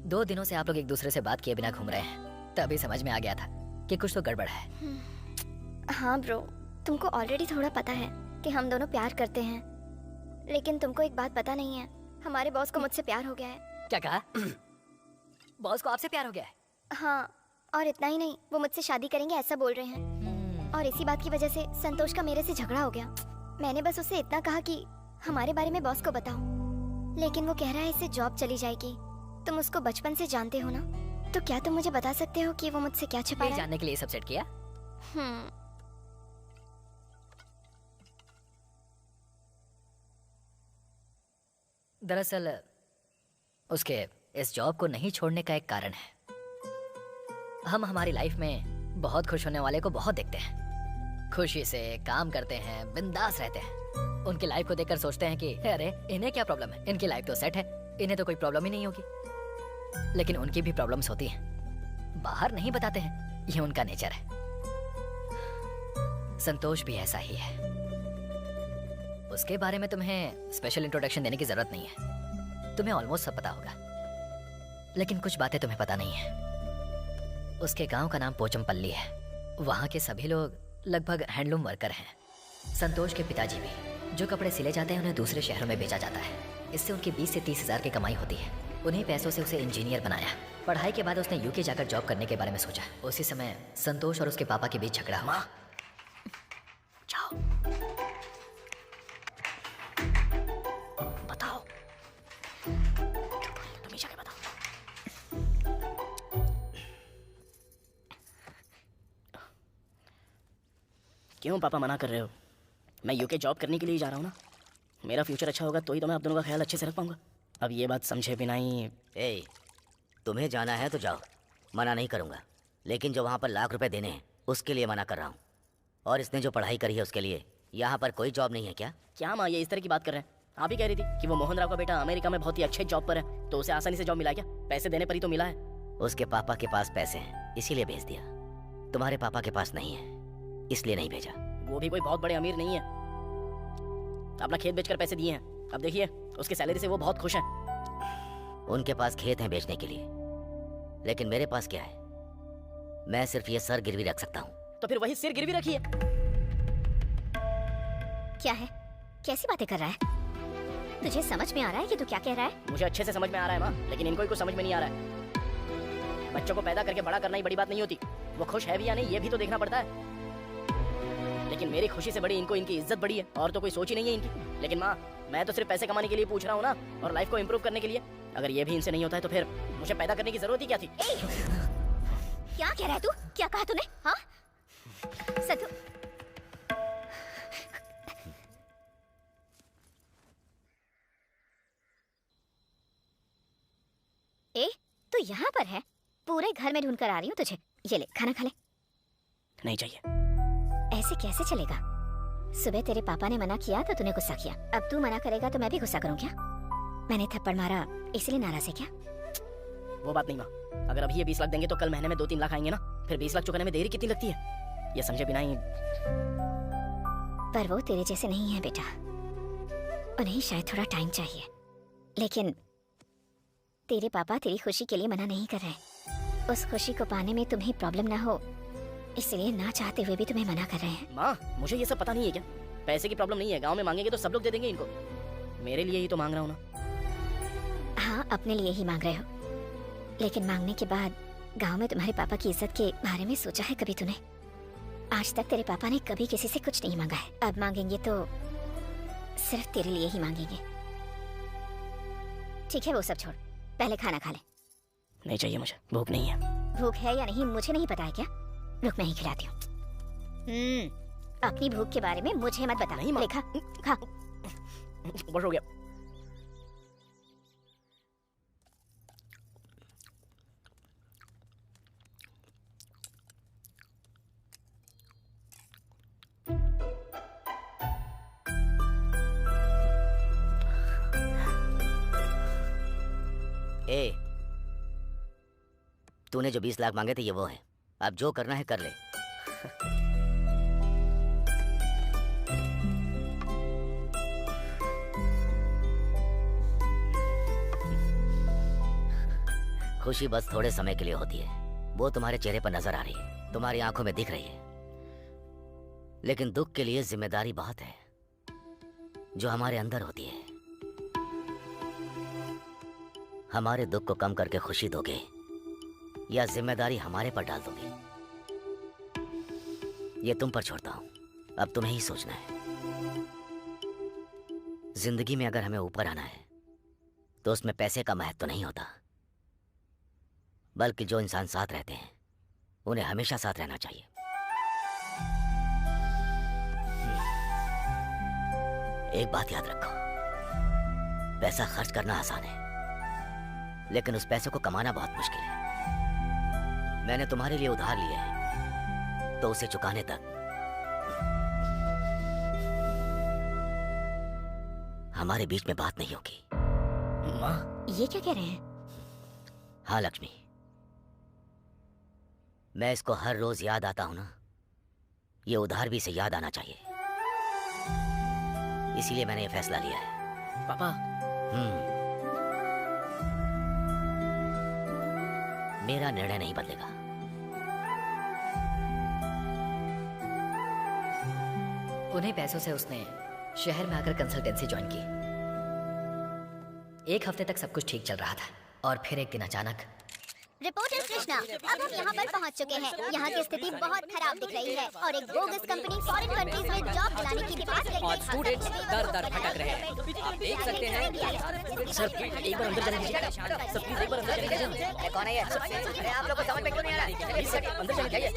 2 दिनों से आप लोग एक दूसरे से बात किए बिना घूम रहे हैं, तभी समझ में आ गया था कि कुछ तो गड़बड़ है। हाँ ब्रो, तुमको ऑलरेडी थोड़ा पता है कि हम दोनों प्यार करते हैं, लेकिन तुमको एक बात पता नहीं है, हमारे बॉस को मुझसे प्यार हो गया है। क्या कहा? बॉस को आपसे प्यार हो गया है? हाँ, और इतना ही नहीं, वो मुझसे शादी करेंगे ऐसा बोल रहे हैं। और इसी बात की वजह से संतोष का मेरे से झगड़ा हो गया। मैंने बस उससे इतना कहा कि हमारे बारे में बॉस को बताओ, लेकिन वो कह रहा है इससे जॉब चली जाएगी। तुम उसको बचपन से जानते हो ना, तो क्या तुम मुझे बता सकते हो कि वो मुझसे क्या छिपा रहा है? जानने के लिए सब सेट किया? दरअसल उसके इस जॉब को नहीं छोड़ने का एक कारण है। हम हमारी लाइफ में बहुत खुश होने वाले को बहुत देखते हैं, खुशी से काम करते हैं, बिंदास रहते हैं। उनकी लाइफ को देखकर सोचते हैं कि अरे इन्हें क्या प्रॉब्लम है, इनकी लाइफ तो सेट है, इन्हें तो कोई प्रॉब्लम ही नहीं होगी। लेकिन उनकी भी प्रॉब्लम्स होती हैं, बाहर नहीं बताते हैं, ये उनका नेचर है। संतोष भी ऐसा ही है। उसके बारे में तुम्हें स्पेशल इंट्रोडक्शन देने की जरूरत नहीं है, तुम्हें ऑलमोस्ट सब पता होगा। लेकिन कुछ बातें तुम्हें पता नहीं है। उसके गांव का नाम पोचमपल्ली है। वहाँ के सभी लोग लगभग हैंडलूम वर्कर हैं। संतोष के पिताजी भी। जो कपड़े सिले जाते हैं उन्हें दूसरे शहरों में बेचा जाता है। इससे उनकी 20 से 30 हज़ार की कमाई होती है। उन्हीं पैसों से उसे इंजीनियर बनाया। पढ़ाई के बाद उसने यूके जाकर जॉब करने के बारे में सोचा। उसी समय संतोष और उसके पापा के बीच झगड़ा हुआ। जाओ, बताओ, तुम ही जाके बताओ। क्यों पापा मना कर रहे हो? मैं यूके जॉब करने के लिए जा रहा हूँ ना। मेरा फ्यूचर अच्छा होगा तो ही तो मैं आप दोनों का ख्याल अच्छे से रख पाऊंगा। अब ये बात समझे बिना ही। ए, तुम्हें जाना है तो जाओ, मना नहीं करूँगा। लेकिन जो वहाँ पर लाख रुपए देने हैं उसके लिए मना कर रहा हूँ। और इसने जो पढ़ाई करी है उसके लिए यहाँ पर कोई जॉब नहीं है क्या? क्या माँ ये इस तरह की बात कर रहे हैं? आप ही कह रही थी कि वो मोहन राव का बेटा अमेरिका में बहुत ही अच्छे जॉब पर है, तो उसे आसानी से जॉब मिला क्या? पैसे देने पर ही तो मिला है। उसके पापा के पास पैसे हैं इसीलिए भेज दिया। तुम्हारे पापा के पास नहीं है इसलिए नहीं भेजा। वो भी कोई बहुत बड़े अमीर नहीं है, अपना खेत बेचकर पैसे दिए हैं। अब देखिए उसकी सैलरी से वो बहुत खुश हैं। उनके पास खेत हैं बेचने के लिए, लेकिन मेरे पास क्या है? मैं सिर्फ ये सर गिरवी रख सकता हूँ। तो फिर वही सिर गिरवी रखिए। क्या है? कैसी बातें कर रहा है? तुझे समझ में आ रहा है कि तू क्या कह रहा है? मुझे अच्छे से समझ में आ रहा है माँ, लेकिन इनको ही कुछ समझ में नहीं आ रहा है। बच्चों को पैदा करके बड़ा करना ही बड़ी बात नहीं होती। वो खुश है भी या नहीं ये भी तो देखना पड़ता है। लेकिन मेरी खुशी से बड़ी इनको इनकी इज्जत बड़ी है, और तो कोई सोच ही नहीं है इनकी। लेकिन माँ मैं तो सिर्फ पैसे कमाने के लिए पूछ रहा हूँ ना, और लाइफ को इम्प्रूव करने के लिए। अगर ये भी इनसे नहीं होता है तो फिर मुझे पैदा करने की जरूरत ही क्या थी? क्या कह रहा है तू? क्या कहा तूने? हाँ सतु, ए तू यहाँ पर है? पूरे घर में ढूंढ कर आ रही हूँ तुझे। ये ले खाना खा ले। नहीं चाहिए। ऐसे कैसे चलेगा? सुबह तेरे पापा ने मना किया तो तूने गुस्सा किया, अब तू मना करेगा तो मैं भी गुस्सा करूँ क्या? मैंने थप्पड़ मारा इसलिए नाराज है क्या? वो बात नहीं माँ, अगर अभी ये 20 लाख देंगे तो कल महीने में 2-3 लाख आएंगे ना। फिर 20 लाख चुकाने में देरी कितनी लगती है ये समझे बिना ही। पर वो तेरे जैसे नहीं है बेटा, उन्हें शायद थोड़ा टाइम चाहिए। लेकिन तेरे पापा तेरी खुशी के लिए मना नहीं कर रहे। उस खुशी को पाने में तुम्हें प्रॉब्लम ना हो इसलिए ना चाहते हुए भी तुम्हें मना कर रहे हैं। माँ मुझे ये सब पता नहीं है क्या? पैसे की प्रॉब्लम नहीं है, गांव में मांगेंगे तो सब लोग दे देंगे इनको। मेरे लिए ही तो मांग रहा हूँ ना। हाँ अपने लिए ही मांग रहे हो, लेकिन मांगने के बाद गांव में तुम्हारे पापा की इज्जत के बारे में सोचा है कभी तूने? आज तक तेरे पापा ने कभी किसी से कुछ नहीं मांगा है। अब मांगेंगे तो सिर्फ तेरे लिए ही मांगेंगे। ठीक है वो सब छोड़, पहले खाना खा ले। नहीं चाहिए मुझे, भूख नहीं है। भूख है या नहीं मुझे नहीं पता है क्या? रुक मैं ही खिलाती हूँ। अपनी भूख के बारे में मुझे मत बता। नहीं माँ। ले खा खा। बस हो गया। ए, तूने जो 20 लाख मांगे थे ये वो है। अब जो करना है कर ले। खुशी बस थोड़े समय के लिए होती है, वो तुम्हारे चेहरे पर नजर आ रही है, तुम्हारी आंखों में दिख रही है। लेकिन दुख के लिए जिम्मेदारी बहुत है जो हमारे अंदर होती है। हमारे दुख को कम करके खुशी दोगे या जिम्मेदारी हमारे पर डाल दोगे, ये तुम पर छोड़ता हूं। अब तुम्हें ही सोचना है। जिंदगी में अगर हमें ऊपर आना है तो उसमें पैसे का महत्व तो नहीं होता, बल्कि जो इंसान साथ रहते हैं उन्हें हमेशा साथ रहना चाहिए। एक बात याद रखो, पैसा खर्च करना आसान है लेकिन उस पैसे को कमाना बहुत मुश्किल है। मैंने तुम्हारे लिए उधार लिया है तो उसे चुकाने तक हमारे बीच में बात नहीं होगी। माँ ये क्या कह रहे हैं? हाँ लक्ष्मी, मैं इसको हर रोज याद आता हूं ना, ये उधार भी इसे याद आना चाहिए। इसीलिए मैंने ये फैसला लिया है। पापा मेरा निर्णय नहीं बदलेगा। उन्हीं पैसों से उसने शहर में आकर कंसल्टेंसी ज्वाइन की। 1 हफ्ते तक सब कुछ ठीक चल रहा था और फिर एक दिन अचानक रिपोर्टर कृष्णा, अब हम यहाँ पर पहुँच चुके हैं। यहाँ की स्थिति बहुत खराब दिख रही है और एक बोगस कंपनी फॉरेन कंट्रीज में जॉब दिलाने की बात कर रही और स्टूडेंट्स दर दर भटक रहे हैं। आप देख सकते हैं। सर एक बार अंदर चले जाइए। सर प्लीज एक बार अंदर चले जाइए। कौन है ये? अरे आप लोग को समझ में क्यों नहीं आ रहा? अंदर चले जाइए।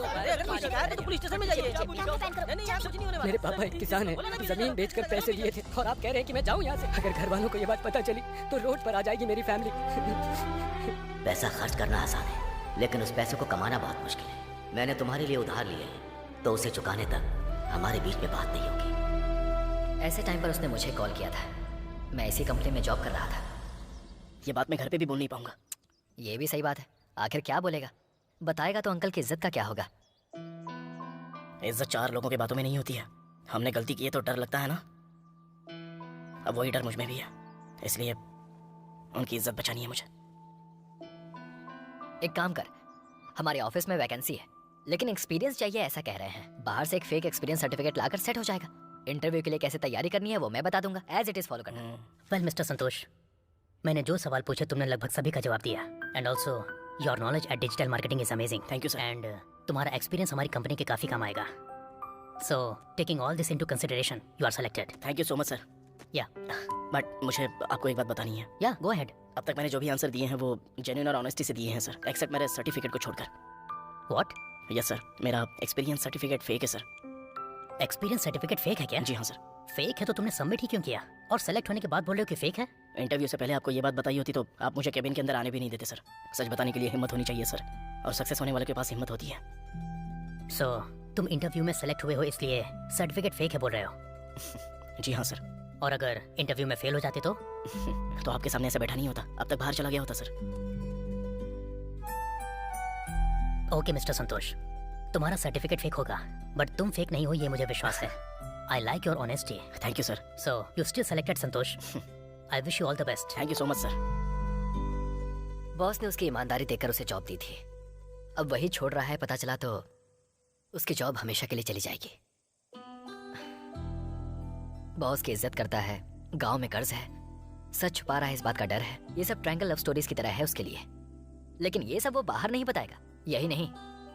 अरे अगर कोई शिकायत है तो पुलिस स्टेशन में जाइए। नहीं यहाँ कुछ नहीं होने वाला। मेरे पापा एक किसान हैं, जमीन बेचकर पैसे लिए थे और आप कह रहे हैं कि मैं जाऊं यहाँ से। अगर घर वालों को ये बात पता चली तो रोड पर आ जाएगी मेरी फैमिली। पैसा खर्च करना आसान है, लेकिन उस पैसे को कमाना बहुत मुश्किल है। मैंने तुम्हारे लिए उधार लिए हैं, तो उसे चुकाने तक हमारे बीच में बात नहीं होगी। ऐसे टाइम पर उसने मुझे कॉल किया था। मैं इसी कंपनी में जॉब कर रहा था। ये बात मैं घर पे भी बोल नहीं पाऊंगा। ये भी सही बात है। आखिर क्या बोलेगा? बताएगा तो अंकल की इज्जत का क्या होगा? इज्जत 4 लोगों की बातों में नहीं होती है। हमने गलती की है तो डर लगता है ना। अब वही डर मुझ में भी है, इसलिए उनकी इज्जत बचानी है मुझे। एक काम कर, हमारे ऑफिस में वैकेंसी है, लेकिन एक्सपीरियंस चाहिए ऐसा कह रहे हैं। बाहर से एक फेक एक्सपीरियंस सर्टिफिकेट लाकर सेट हो जाएगा। इंटरव्यू के लिए कैसे तैयारी करनी है वो मैं बता दूंगा। एज इट इज फॉलो करना। वेल मिस्टर संतोष, मैंने जो सवाल पूछे तुमने लगभग सभी का जवाब दिया। And also your knowledge at digital marketing is amazing. Thank you sir. And तुम्हारा एक्सपीरियंस हमारी कंपनी के काफी काम आएगा। So taking all this into consideration you are selected. Thank you so much sir. Yeah but मुझे आपको एक बात बतानी है। या गो अहेड। अब तक मैंने जो भी आंसर दिए हैं वो जेन्युइन और ऑनेस्टी से दिए हैं सर, एक्सेप्ट मेरे सर्टिफिकेट को छोड़कर। व्हाट? यस सर, मेरा एक्सपीरियंस सर्टिफिकेट फेक है सर। एक्सपीरियंस सर्टिफिकेट फेक है क्या? जी हाँ सर। फेक है तो तुमने सबमिट ही क्यों किया? और सेलेक्ट होने के बाद बोल रहे हो कि फेक है? इंटरव्यू से पहले आपको ये बात बताई होती तो आप मुझे केबिन के अंदर आने भी नहीं देते सर। सच बताने के लिए हिम्मत होनी चाहिए सर, और सक्सेस होने वाले के पास हिम्मत होती है। सो तुम इंटरव्यू में सेलेक्ट हुए हो इसलिए सर्टिफिकेट फेक है बोल रहे हो? जी हाँ सर। और अगर इंटरव्यू में फेल हो जाते तो? तो आपके सामने ऐसे बैठा नहीं होता, अब तक बाहर चला गया होता सर। ओके मिस्टर संतोष, तुम्हारा सर्टिफिकेट फेक होगा बट तुम फेक नहीं हो ये मुझे विश्वास है। I like your honesty. Thank you sir. So you still selected Santosh. I wish you all the best. Thank you so much sir. Boss ने उसकी ईमानदारी देखकर उसे जॉब दी थी। अब वही छोड़ रहा है, पता चला तो उसकी जॉब हमेशा के लिए चली जाएगी। बॉस की इज्जत करता है, गांव में कर्ज है, सच छुपा रहा है इस बात का डर है। ये सब ट्रायंगल लव स्टोरीज की तरह है उसके लिए, लेकिन ये सब वो बाहर नहीं बताएगा। यही नहीं,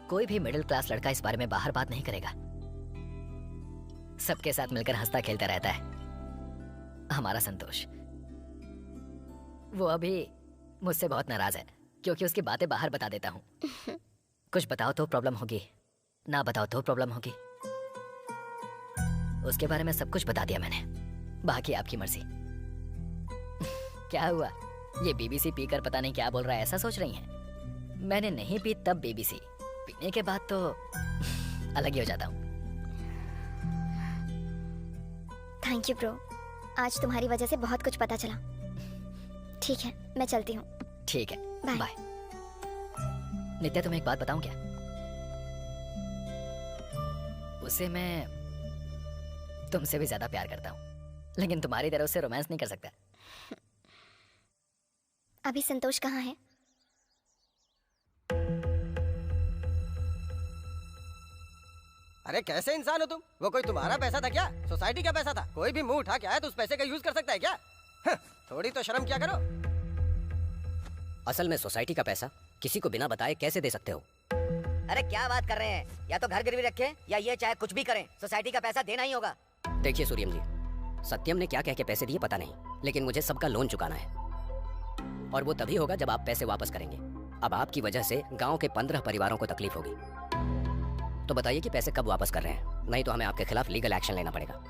कोई भी मिडिल क्लास लड़का इस बारे में बाहर बात नहीं करेगा। सबके साथ मिलकर हंसता खेलता रहता है हमारा संतोष। वो अभी मुझसे बहुत नाराज है क्योंकि उसकी बातें बाहर बता देता हूँ। कुछ बताओ तो प्रॉब्लम होगी, ना बताओ तो प्रॉब्लम होगी। उसके बारे में सब कुछ बता दिया मैंने, बाकी आपकी मर्जी। क्या हुआ? ये बीबीसी पीकर पता नहीं क्या बोल रहा है ऐसा सोच रही हैं? मैंने नहीं पी तब बीबीसी, पीने के बाद तो अलग ही हो जाता हूँ। थैंक यू ब्रो, आज तुम्हारी वजह से बहुत कुछ पता चला। ठीक है, मैं चलती हूँ। ठीक है, बाय। बाय। नित्या, तुम्हें एक बात बताऊं क्या? उसे मैं तुमसे भी ज्यादा प्यार करता हूँ, लेकिन तुम्हारी तरह उससे रोमांस नहीं कर सकता। अभी संतोष कहाँ है? अरे कैसे इंसान हो तुम? वो कोई तुम्हारा पैसा था क्या? सोसाइटी का पैसा था? कोई भी मुंह उठा के आया तो उस पैसे का यूज कर सकता है क्या? थोड़ी तो शर्म क्या करो। असल में सोसाइटी का पैसा किसी को बिना बताए कैसे दे सकते हो? अरे क्या बात कर रहे हैं? या तो घर गिरवी रखें या ये चाहे कुछ भी करें, सोसाइटी का पैसा देना ही होगा। देखिए सूर्यम जी, सत्यम ने क्या कह के पैसे दिए पता नहीं, लेकिन मुझे सबका लोन चुकाना है और वो तभी होगा जब आप पैसे वापस करेंगे। अब आपकी वजह से गांव के 15 परिवारों को तकलीफ होगी, तो बताइए कि पैसे कब वापस कर रहे हैं, नहीं तो हमें आपके खिलाफ लीगल एक्शन लेना पड़ेगा।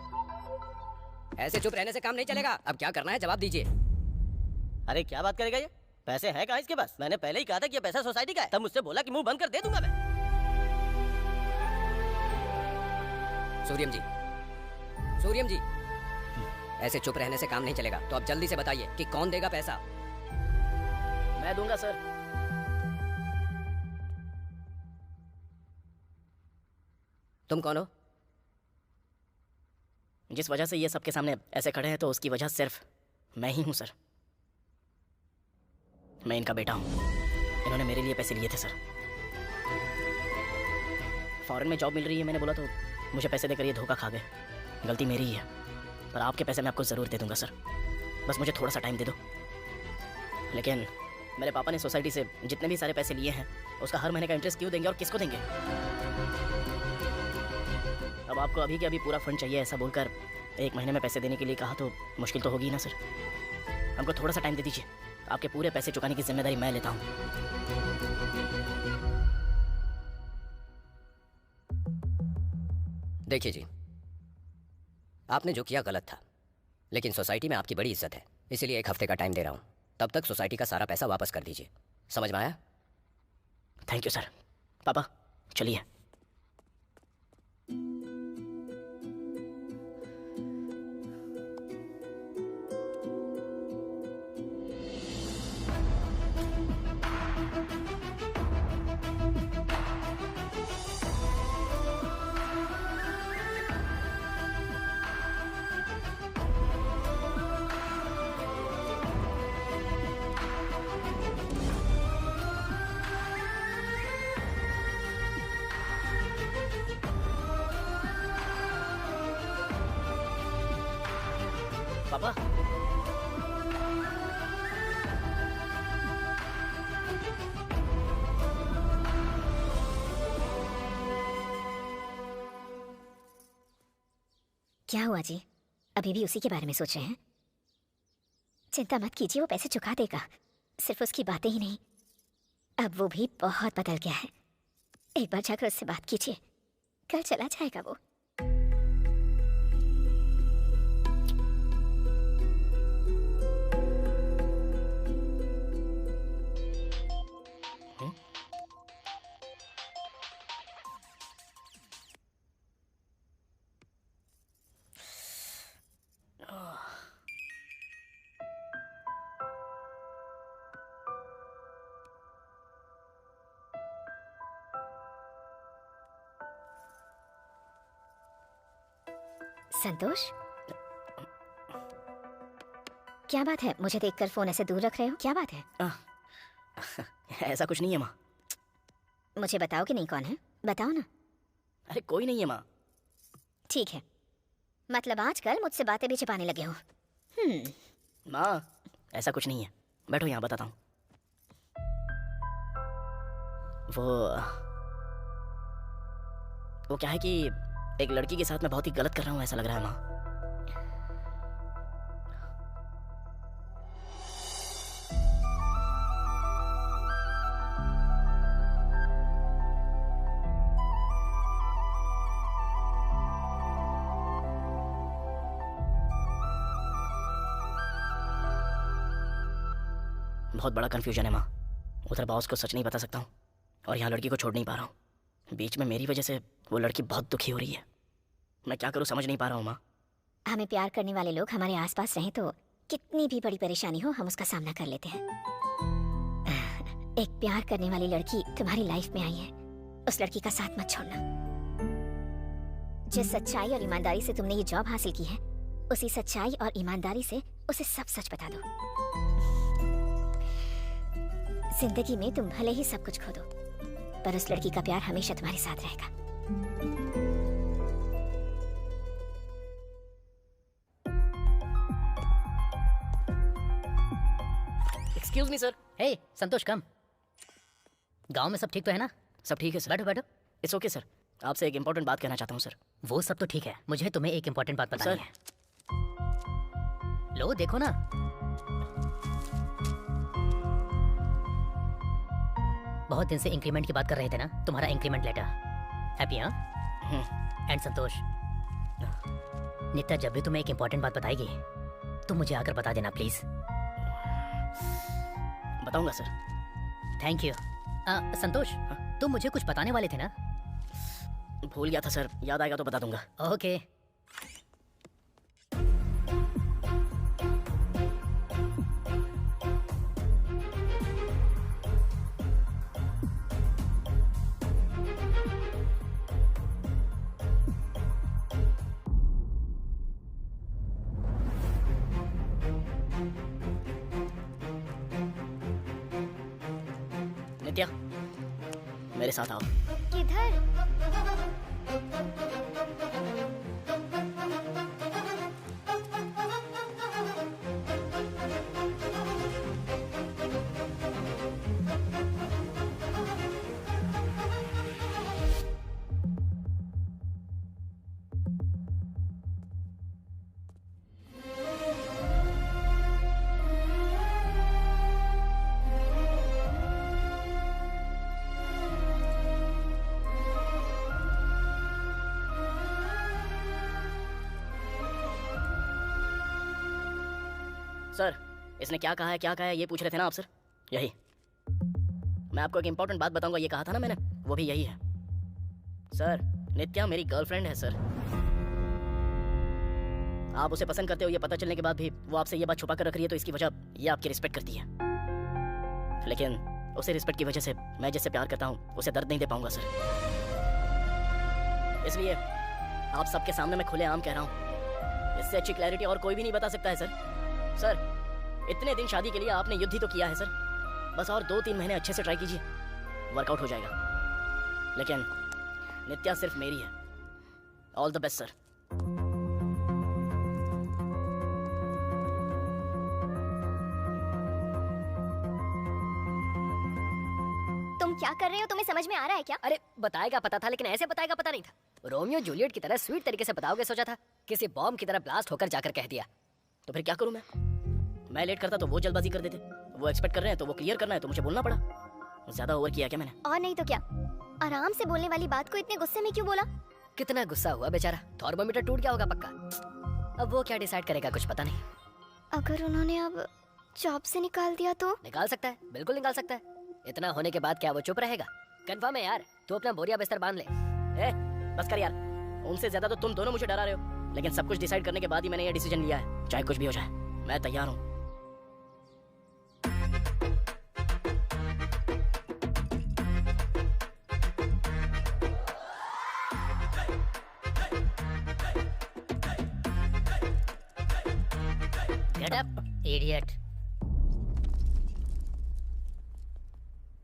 ऐसे चुप रहने से काम नहीं चलेगा। अब क्या करना है जवाब दीजिए। अरे क्या बात करेगा ये? पैसे हैं कहाँ इसके पास? मैंने पहले ही कहा था कि ये पैसा सोसाइटी का है, तब मुझसे बोला कि मुंह बंद कर दे दूंगा मैं। सूर्यम जी, सूर्यम जी, ऐसे चुप रहने से काम नहीं चलेगा, तो अब जल्दी से बताइए कि कौन देगा पैसा। मैं दूंगा सर। तुम कौन हो? जिस वजह से ये सबके सामने ऐसे खड़े हैं तो उसकी वजह सिर्फ मैं ही हूं सर। मैं इनका बेटा हूँ। इन्होंने मेरे लिए पैसे लिए थे सर। फॉरेन में जॉब मिल रही है, मैंने बोला तो मुझे पैसे देकर ये धोखा खा गए। गलती मेरी ही है, पर आपके पैसे मैं आपको ज़रूर दे दूंगा सर। बस मुझे थोड़ा सा टाइम दे दो। लेकिन मेरे पापा ने सोसाइटी से जितने भी सारे पैसे लिए हैं उसका हर महीने का इंटरेस्ट क्यों देंगे और किसको देंगे? अब आपको अभी के अभी पूरा फंड चाहिए ऐसा बोलकर 1 महीने में पैसे देने के लिए कहा तो मुश्किल तो होगी ना सर। हमको थोड़ा सा टाइम दे दीजिए, आपके पूरे पैसे चुकाने की जिम्मेदारी मैं लेता हूँ। देखिए जी, आपने जो किया गलत था, लेकिन सोसाइटी में आपकी बड़ी इज्जत है, इसीलिए 1 हफ्ते का टाइम दे रहा हूँ। तब तक सोसाइटी का सारा पैसा वापस कर दीजिए। समझ में आया? Thank you sir. पापा चलिए। पापा क्या हुआ जी? अभी भी उसी के बारे में सोच रहे हैं? चिंता मत कीजिए, वो पैसे चुका देगा। सिर्फ उसकी बातें ही नहीं, अब वो भी बहुत बदल गया है। एक बार जाकर उससे बात कीजिए, कल चला जाएगा वो। संतोष, क्या बात है? मुझे देखकर फोन ऐसे दूर रख रहे हो, क्या बात है? ऐसा कुछ नहीं है माँ। मुझे बताओ कि नहीं कौन है, बताओ ना। अरे कोई नहीं है माँ। ठीक है, मतलब आजकल मुझसे बातें भी छिपाने लगे हो। माँ ऐसा कुछ नहीं है, बैठो यहाँ बताता हूँ। वो क्या है कि एक लड़की के साथ मैं बहुत ही गलत कर रहा हूँ ऐसा लग रहा है माँ। बहुत बड़ा कंफ्यूजन है माँ। उधर बॉस को सच नहीं बता सकता हूँ और यहाँ लड़की को छोड़ नहीं पा रहा हूँ। बीच में मेरी वजह से वो लड़की बहुत दुखी हो रही है। मैं क्या करूँ समझ नहीं पा रहा हूँ माँ। हमें प्यार करने वाले लोग हमारे आसपास रहें तो कितनी भी बड़ी परेशानी हो हम उसका सामना कर लेते हैं। एक प्यार करने वाली लड़की तुम्हारी लाइफ में आई है, उस लड़की का साथ मत छोड़ना। जिस सच्चाई और ईमानदारी से तुमने ये जॉब हासिल की है, उसी सच्चाई और ईमानदारी से उसे सब सच बता दो। जिंदगी में तुम भले ही सब कुछ खो दो, पर उस लड़की का प्यार हमेशा तुम्हारे साथ रहेगा। Excuse me sir. Hey Santosh, come. गांव में सब ठीक तो है ना? सब ठीक है सर। बैठो बैठो। It's okay sir. आपसे एक इम्पोर्टेंट बात कहना चाहता हूँ सर। वो सब तो ठीक है, मुझे तुम्हें एक इम्पोर्टेंट बात बतानी है। लो देखो ना। बहुत दिन से इंक्रीमेंट की बात कर रहे थे ना, तुम्हारा इंक्रीमेंट लेटर। हैप्पी? हाँ। एंड संतोष, नित्या जब भी तुम्हें एक इम्पोर्टेंट बात बताएगी तो मुझे आकर बता देना प्लीज। बताऊंगा सर। Thank you. संतोष, तुम मुझे कुछ बताने वाले थे ना? भूल गया था सर, याद आएगा तो बता दूंगा। ओके। नित्या, मेरे साथ आओ। किधर? सर, इसने क्या कहा है ये पूछ रहे थे ना आप सर? यही। मैं आपको एक इंपॉर्टेंट बात बताऊंगा, ये कहा था ना मैंने, वो भी यही है। सर, नित्या मेरी गर्लफ्रेंड है सर। आप उसे पसंद करते हो ये पता चलने के बाद भी वो आपसे ये बात छुपा कर रख रही है, तो इसकी वजह ये आपकी रिस्पेक्ट करती है। लेकिन उसे रिस्पेक्ट की वजह से मैं जिससे प्यार करता हूँ उसे दर्द नहीं दे पाऊंगा सर। इसलिए आप सबके सामने मैं खुलेआम कह रहा हूँ, इससे अच्छी क्लैरिटी और कोई भी नहीं बता सकता है सर। सर, इतने दिन शादी के लिए आपने युद्ध ही तो किया है सर, बस और 2-3 महीने अच्छे से ट्राई कीजिए, वर्कआउट हो जाएगा। लेकिन नित्या सिर्फ मेरी है। All the best sir. तुम क्या कर रहे हो? तुम्हें समझ में आ रहा है क्या? अरे बताएगा पता था, लेकिन ऐसे बताएगा पता नहीं था। रोमियो जूलियट की तरह स्वीट तरीके से बताओगे सोचा था, किसी बॉम्ब की तरह ब्लास्ट होकर जाकर कह दिया। तो फिर क्या करूं मैं लेट करता तो वो जल्दबाजी कर देते, वो एक्सपेक्ट कर रहे हैं तो वो क्लियर करना है तो मुझे बोलना पड़ा। ज्यादा ओवर किया क्या मैंने? और नहीं तो क्या, आराम से बोलने वाली बात को इतने गुस्से में क्यों बोला? कितना गुस्सा हुआ बेचारा, थर्मोमीटर टूट गया होगा पक्का। अब वो क्या डिसाइड करेगा कुछ पता नहीं। अगर उन्होंने अब जॉब से निकाल दिया तो? निकाल सकता है, बिल्कुल निकाल सकता है। इतना होने के बाद क्या वो चुप रहेगा? कंफर्म है यार, तू अपना बोरिया बिस्तर बांध ले। बस कर यार, उनसे ज्यादा तो तुम दोनों मुझे डरा रहे हो, लेकिन सब कुछ डिसाइड करने के बाद ही मैंने ये डिसीजन लिया है। चाहे कुछ भी हो जाए मैं तैयार हूँ। Get up idiot.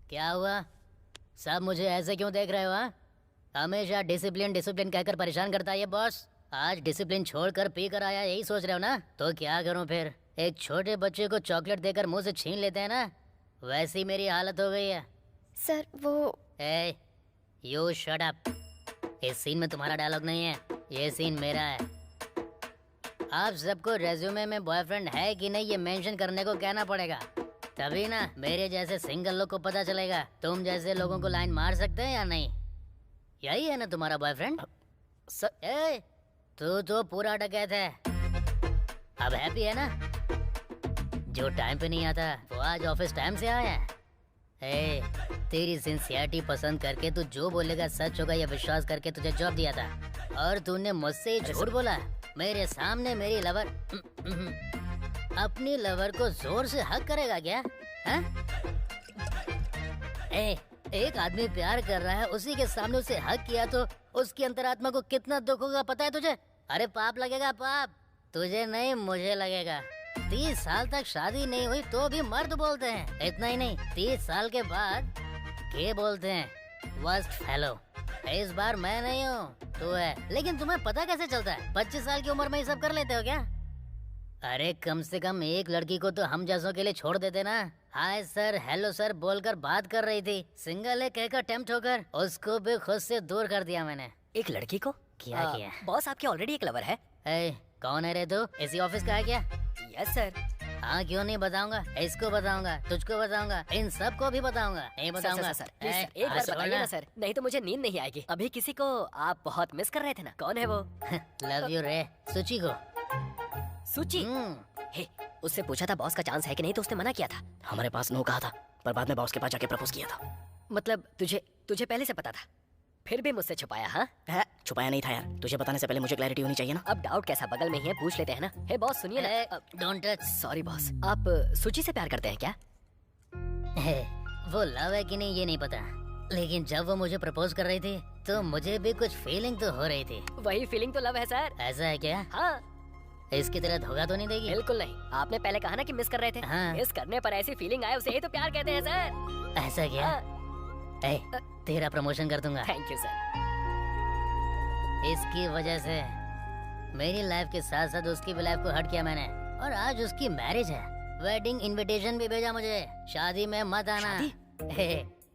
क्या हुआ? सब मुझे ऐसे क्यों देख रहे हो? हाँ, हमेशा डिसिप्लिन डिसिप्लिन कहकर परेशान करता है ये बॉस। आज डिसिप्लिन छोड़कर पी कर आया, यही सोच रहे हो ना? तो क्या करूं फिर? एक छोटे बच्चे को चॉकलेट देकर मुंह से छीन लेते हैं ना, वैसी मेरी हालत हो गई है। सर वो ए, यू शट अप। इस सीन में तुम्हारा डायलॉग नहीं है, ये सीन मेरा है। आप सबको रेज्यूमे में बॉयफ्रेंड है कि नहीं ये मेंशन करने को कहना पड़ेगा, तभी ना मेरे जैसे सिंगल लोग को पता चलेगा तुम जैसे लोगों को लाइन मार सकते हैं या नहीं। यही है ना तुम्हारा बॉयफ्रेंड? ए, तू तो पूरा डकैत है। अब हैप्पी है ना? जो टाइम पे नहीं आता वो आज ऑफिस टाइम से आया है। ए, तेरी सिंसियरिटी पसंद करके तू जो बोलेगा सच होगा ये विश्वास करके तुझे जॉब दिया था, और तूने मुझसे झूठ बोला मेरे सामने। मेरी लवर अपनी लवर को जोर से हक करेगा क्या? हाँ? एक आदमी प्यार कर रहा है, उसी के सामने उसे हक किया तो उसकी अंतरात्मा को कितना दुख होगा पता है तुझे? अरे पाप लगेगा, पाप तुझे नहीं मुझे लगेगा। 30 साल तक शादी नहीं हुई तो भी मर्द बोलते हैं। इतना ही नहीं, 30 साल के बाद के बोलते हैं वर्स्ट फेलो। इस बार मैं नहीं हूँ तू है। लेकिन तुम्हें पता कैसे चलता है? 25 साल की उम्र में ये सब कर लेते हो क्या? अरे कम से कम एक लड़की को तो हम जैसों के लिए छोड़ देते ना। हाय सर, हेलो सर बोलकर बात कर रही थी, सिंगल है कहकर टेम्प्ट होकर उसको भी खुद से दूर कर दिया मैंने। एक लड़की को क्या किया? बॉस आपके ऑलरेडी एक लवर है। कौन है रे तू? इसी ऑफिस का है क्या? Yes sir. हाँ क्यों नहीं बताऊंगा, इसको बताऊंगा, तुझको बताऊंगा, इन सबको भी बताऊंगा। नहीं बताऊंगा सर, एक बार बताइए ना सर, नहीं तो मुझे नींद नहीं आएगी। अभी किसी को आप बहुत मिस कर रहे थे ना, कौन है वो? लव यू रे, सुची को। सुची? हे, उससे पूछा था बॉस का चांस है कि नहीं, तो उसने मना किया था। हमारे पास नो कहा था, पर बाद में बॉस के पास जाके प्रपोज किया था। मतलब तुझे पहले से पता था, फिर भी मुझसे छुपाया? हाँ, छुपाया नहीं था यार, तुझे बताने से पहले मुझे क्लैरिटी होनी चाहिए ना। अब डाउट कैसा, बगल में ही है, पूछ लेते हैं ना। हे बॉस सुनिए ना। Don't touch. सॉरी बॉस, आप सुची से प्यार करते हैं क्या? वो लव है कि नहीं ये नहीं पता, लेकिन जब वो मुझे प्रपोज कर रही थी तो मुझे भी कुछ फीलिंग तो हो रही थी। वही फीलिंग तो लव है सर। ऐसा है क्या? हाँ। इसकी तरह धोखा तो नहीं देगी? बिल्कुल नहीं। आपने पहले कहा ना कि मिस कर रहे थे। हाँ। मिस करने पर ऐसी फीलिंग आए उसे ही तो प्यार कहते हैं सर। ऐसा क्या? हाँ। ए, तेरा प्रमोशन कर दूंगा। Thank you sir. इसकी वजह से मेरी लाइफ के साथ साथ उसकी भी लाइफ को हर्ट किया मैंने, और आज उसकी मैरिज है। वेडिंग इनविटेशन भी भेजा मुझे, शादी में मत आना।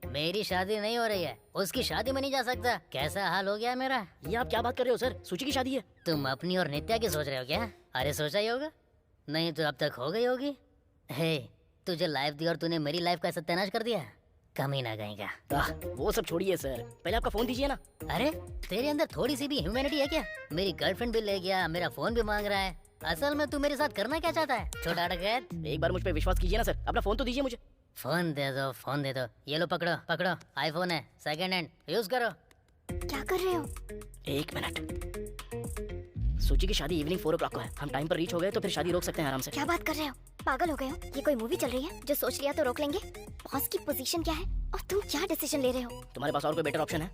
मेरी शादी नहीं हो रही है, उसकी शादी में नहीं जा सकता। कैसा हाल हो गया मेरा। ये आप क्या बात कर रहे हो सर? सूची की शादी है। तुम अपनी और नित्या की सोच रहे हो क्या? अरे सोचा ही होगा, नहीं तो अब तक हो गई होगी। हे, तुझे लाइफ दी और तूने मेरी लाइफ का सत्यानाश कर दिया। कमी ना गई का। वो सब छोड़िए सर, पहले आपका फोन दीजिए ना। अरे तेरे अंदर थोड़ी सी भी ह्यूमैनिटी है क्या? मेरी गर्लफ्रेंड भी ले गया, मेरा फोन भी मांग रहा है। असल में तू मेरे साथ करना क्या चाहता है, छोटा डकैत? एक बार मुझ पे विश्वास कीजिए ना सर, अपना फोन तो दीजिए मुझे। फोन दे दो, फोन दे दो। ये लो पकड़ो पकड़ो, आईफोन है, सेकंड हैंड, यूज करो। क्या कर रहे हो? एक मिनट, सूची की शादी इवनिंग 4 o'clock को है। हम टाइम पर रीच हो गए तो फिर शादी रोक सकते हैं आराम से। क्या बात कर रहे हो? पागल हो गए हो? ये कोई मूवी चल रही है जो सोच लिया तो रोक लेंगे? बॉस की पोजीशन क्या है और तुम क्या डिसीजन ले रहे हो? तुम्हारे पास और कोई बेटर ऑप्शन है?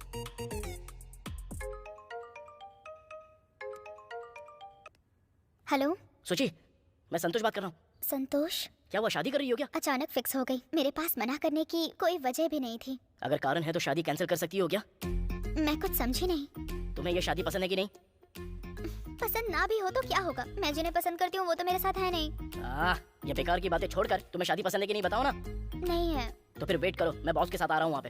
हेलो सूची, मैं संतोष बात कर रहा हूँ। संतोष, क्या हुआ, शादी कर रही हो क्या? अचानक फिक्स हो गई। मेरे पास मना करने की कोई वजह भी नहीं थी। अगर कारण है तो शादी कैंसिल कर सकती हो क्या? मैं कुछ समझी नहीं। तुम्हें ये शादी पसंद है कि नहीं? पसंद ना भी हो तो क्या होगा? मैं जिन्हें पसंद करती हूँ वो तो मेरे साथ है नहीं। ये बेकार की बातें छोड़कर तुम्हें शादी पसंद है कि नहीं बताओ ना। नहीं है। तो फिर वेट करो, मैं बॉस के साथ आ रहा हूँ वहाँ पे।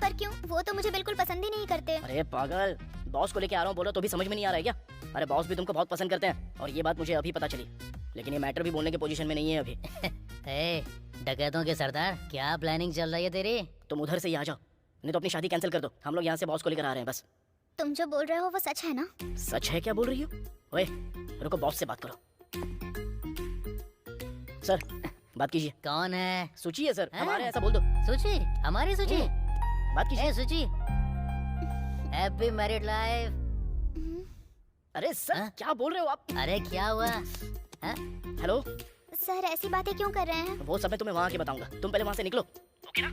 पर क्यों? वो तो मुझे बिल्कुल पसंद ही नहीं करते। अरे पागल, बॉस को लेके आ रहा हूँ बोलो तो भी समझ में नहीं आ रहा है क्या? अरे बॉस भी तुमको बहुत पसंद करते हैं और ये बात मुझे अभी पता चली, लेकिन ये मैटर भी बोलने की पोजीशन में नहीं है अभी। ए, डकैतों के सरदार, क्या प्लानिंग चल रही है तेरी? तुम उधर से ही आ जाओ, नहीं तो अपनी शादी कैंसिल कर दो। हम लोग यहाँ से बॉस को लेकर आ रहे हैं बस। तुम जो बोल रहे हो वो सच है ना? सच है? क्या बोल रही हो? ओए रुको, बॉस से बात करो। सर बात कीजिए। कौन है? सूची है सर, हाँ? हमारे, ऐसा बोल दो। सूची? हमारी सूची? बात कीजिए। ए सूची, हैप्पी मैरिड लाइफ। अरे सर हाँ? क्या बोल रहे हो आप? अरे क्या हुआ? हाँ? हेलो, सर ऐसी बातें क्यों कर रहे हैं? वो सब मैं तुम्हें वहाँ के बताऊंगा, तुम पहले वहाँ से निकलो, ओके ना?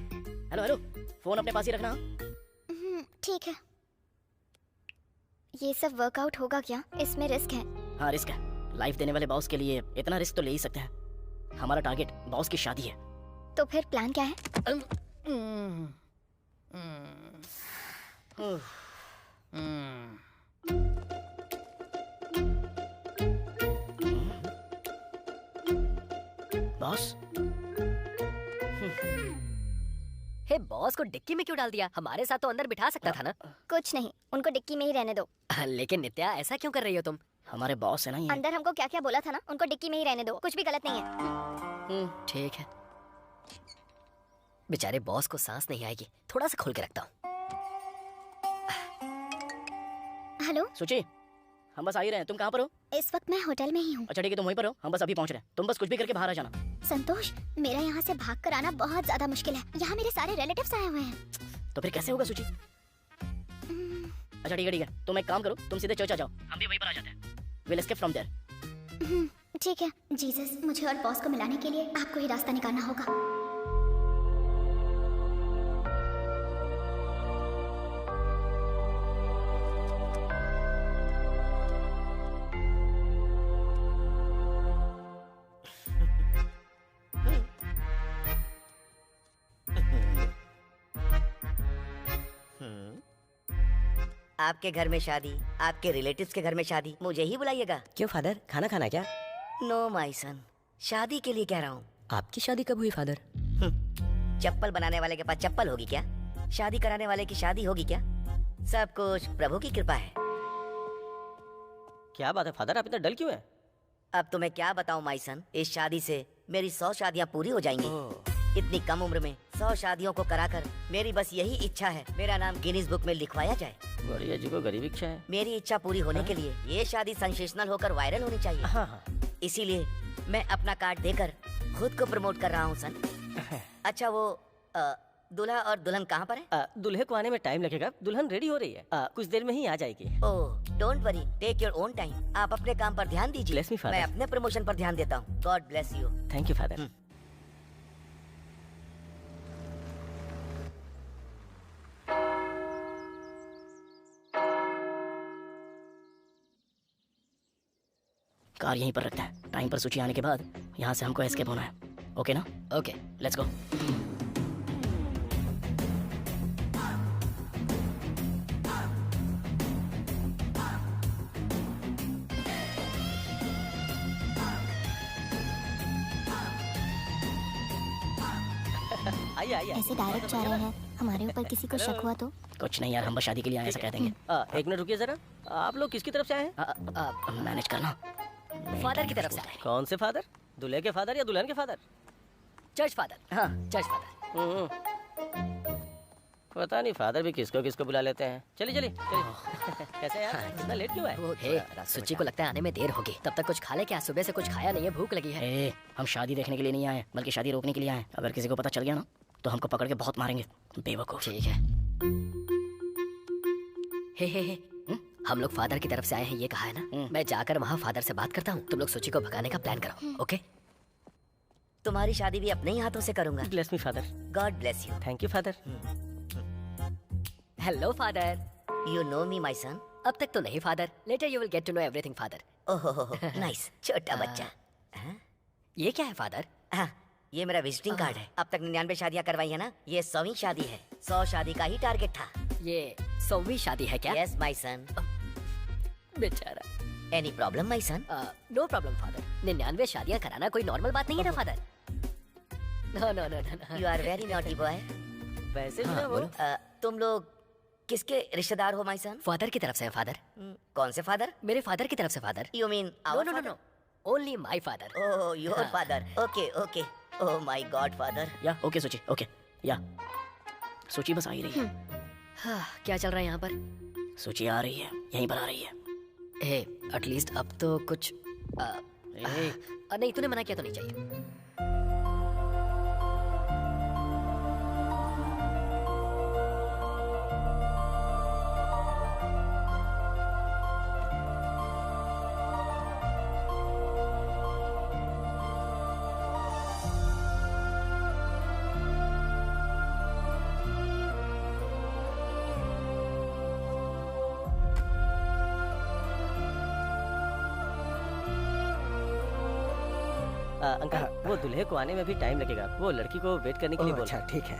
हेलो हेलो, फोन अपने पास ही रखना। ठीक है। ये सब वर्कआउट होगा क्या? इसमें रिस्क है। हाँ रिस्क है, लाइफ देने वाले बॉस के लिए इतना रिस्क तो ले ही सकते हैं। हमारा टारगेट बॉस की शादी है। तो फिर प्लान क्या है? बॉस, हे बॉस को डिक्की में क्यों डाल दिया? हमारे साथ तो अंदर बिठा सकता था ना। कुछ नहीं, उनको डिक्की में ही रहने दो। लेकिन नित्या ऐसा क्यों कर रही हो तुम? हमारे बॉस है ना ये। अंदर हमको क्या क्या बोला था ना, उनको डिक्की में ही रहने दो, कुछ भी गलत नहीं है। ठीक है। बेचारे बॉस को सांस नहीं आएगी, थोड़ा सा खोल के रखता हूँ। हेलो सूची, हम बस आ ही रहे हैं, तुम कहाँ पर हो? इस वक्त मैं होटल में ही हूँ। अच्छा ठीक है, तुम वहीं पर हो, हम बस अभी पहुँच रहे हैं। तुम बस कुछ भी करके बाहर आ जाना। संतोष, मेरा यहाँ से भाग कर आना बहुत ज्यादा मुश्किल है। यहाँ मेरे सारे रिलेटिव्स आए हुए हैं। तो फिर कैसे होगा सूची? अच्छा ठीक है, तुम एक काम करो, तुम सीधे चर्च आ जाओ, हम भी वहीं पर आ जाते हैं। We'll escape from there. ठीक है। जीसस, मुझे और बॉस को मिलाने के लिए आपको ही रास्ता निकालना होगा। आपके घर में शादी, आपके रिलेटिव्स के घर में शादी, मुझे ही बुलाइएगा। क्यों फादर, खाना खाना क्या? नो माई सन, शादी के लिए कह रहा हूँ। आपकी शादी कब हुई फादर? चप्पल बनाने वाले के पास चप्पल होगी क्या? शादी कराने वाले की शादी होगी क्या? सब कुछ प्रभु की कृपा है। क्या बात है फादर, आप इतना डल क्यों है? अब तुम्हें क्या बताऊं माई सन, इस शादी से मेरी 100 शादियां पूरी हो जाएंगी। इतनी कम उम्र में 100 शादियों को कराकर मेरी बस यही इच्छा है, मेरा नाम गिनीज बुक में लिखवाया जाए। बड़ी अजीब गरीब इच्छा है। मेरी इच्छा पूरी होने के लिए ये शादी सेंसेशनल होकर वायरल होनी चाहिए। हाँ। इसीलिए मैं अपना कार्ड देकर खुद को प्रमोट कर रहा हूँ सन। अच्छा वो दूल्हा और दुल्हन कहाँ पर है? दूल्हे को आने में टाइम लगेगा, दुल्हन रेडी हो रही है, कुछ देर में ही आ जाएगी। Oh don't worry, take your own time. आप अपने काम पर ध्यान दीजिए, Bless me, father. मैं अपने प्रमोशन पर ध्यान देता हूँ। God bless you. Thank you father. Car यहीं पर रखते हैं, टाइम पर सूची आने के बाद यहाँ से हमको एस्केप होना है, ओके ना? Okay let's go. आइए आइए ऐसे डायरेक्ट जा रहे हैं, हमारे ऊपर किसी को शक हुआ तो? कुछ नहीं यार, हम बस शादी के लिए आए ऐसा कह देंगे। एक मिनट रुकिए जरा, आप लोग किसकी तरफ से आए हैं? मैनेज करना। फादर की तरफ से आए। कौन से फादर? दूल्हे के फादर या दुल्हन के फादर? Church father. हाँ चर्च फादर। पता नहीं फादर भी किसको किसको बुला लेते हैं। चलिए चलिए चलिए। कैसे यार, इतना लेट क्यों है? हे, सुची को लगता है आने में देर होगी। तब तक कुछ खा ले क्या? सुबह से कुछ खाया नहीं है, भूख लगी है। ए, हम शादी देखने के लिए नहीं आए, बल्कि शादी रोकने के लिए आए। अगर किसी को पता चल गया ना तो हमको पकड़ के बहुत मारेंगे, बेवकूफ। ठीक है। हे, हम लोग फादर की तरफ से आए हैं, ये कहा है ना? मैं जाकर वहाँ फादर से बात करता हूँ। तुम लोग सुची को भगाने का प्लान करो, ओके? तुम्हारी शादी भी अपने ही हाथों से करूंगा। Bless me father. God bless you. Thank you father. Hello father. You know me my son? अब तक तो नहीं father, later you will get to know everything father. ओहो नाइस, छोटा बच्चा। ये क्या है फादर? हाँ, ये मेरा विजिटिंग कार्ड है। अब तक 99 शादियां करवाई है ना, ये 100वीं शादी है। 100 शादी का ही टारगेट था। ये 100वीं शादी है क्या? Yes my son. बेचारा। Any problem my son? No problem father. 99 शादियां कराना कोई नॉर्मल बात नहीं है ना father. No no no no. You are very naughty boy. वैसे भी ना वो तुम लोग किसके रिश्तेदार हो माय सन? फादर की तरफ से है फादर। कौन से फादर? मेरे फादर की तरफ से father. You mean no our no no no, only my father. Oh your father. Okay okay. Oh my God father. Yeah okay सोची, ओके या सोची बस आ ही रही है। क्या चल रहा है यहाँ पर? सोची आ रही है, यहीं पर आ रही है। हे, एटलीस्ट अब तो कुछ नहीं, तूने मना किया तो नहीं चाहिए। अंकल, वो दूल्हे को आने में भी टाइम लगेगा। वो लड़की को वेट करने के लिए बोला। अच्छा ठीक है।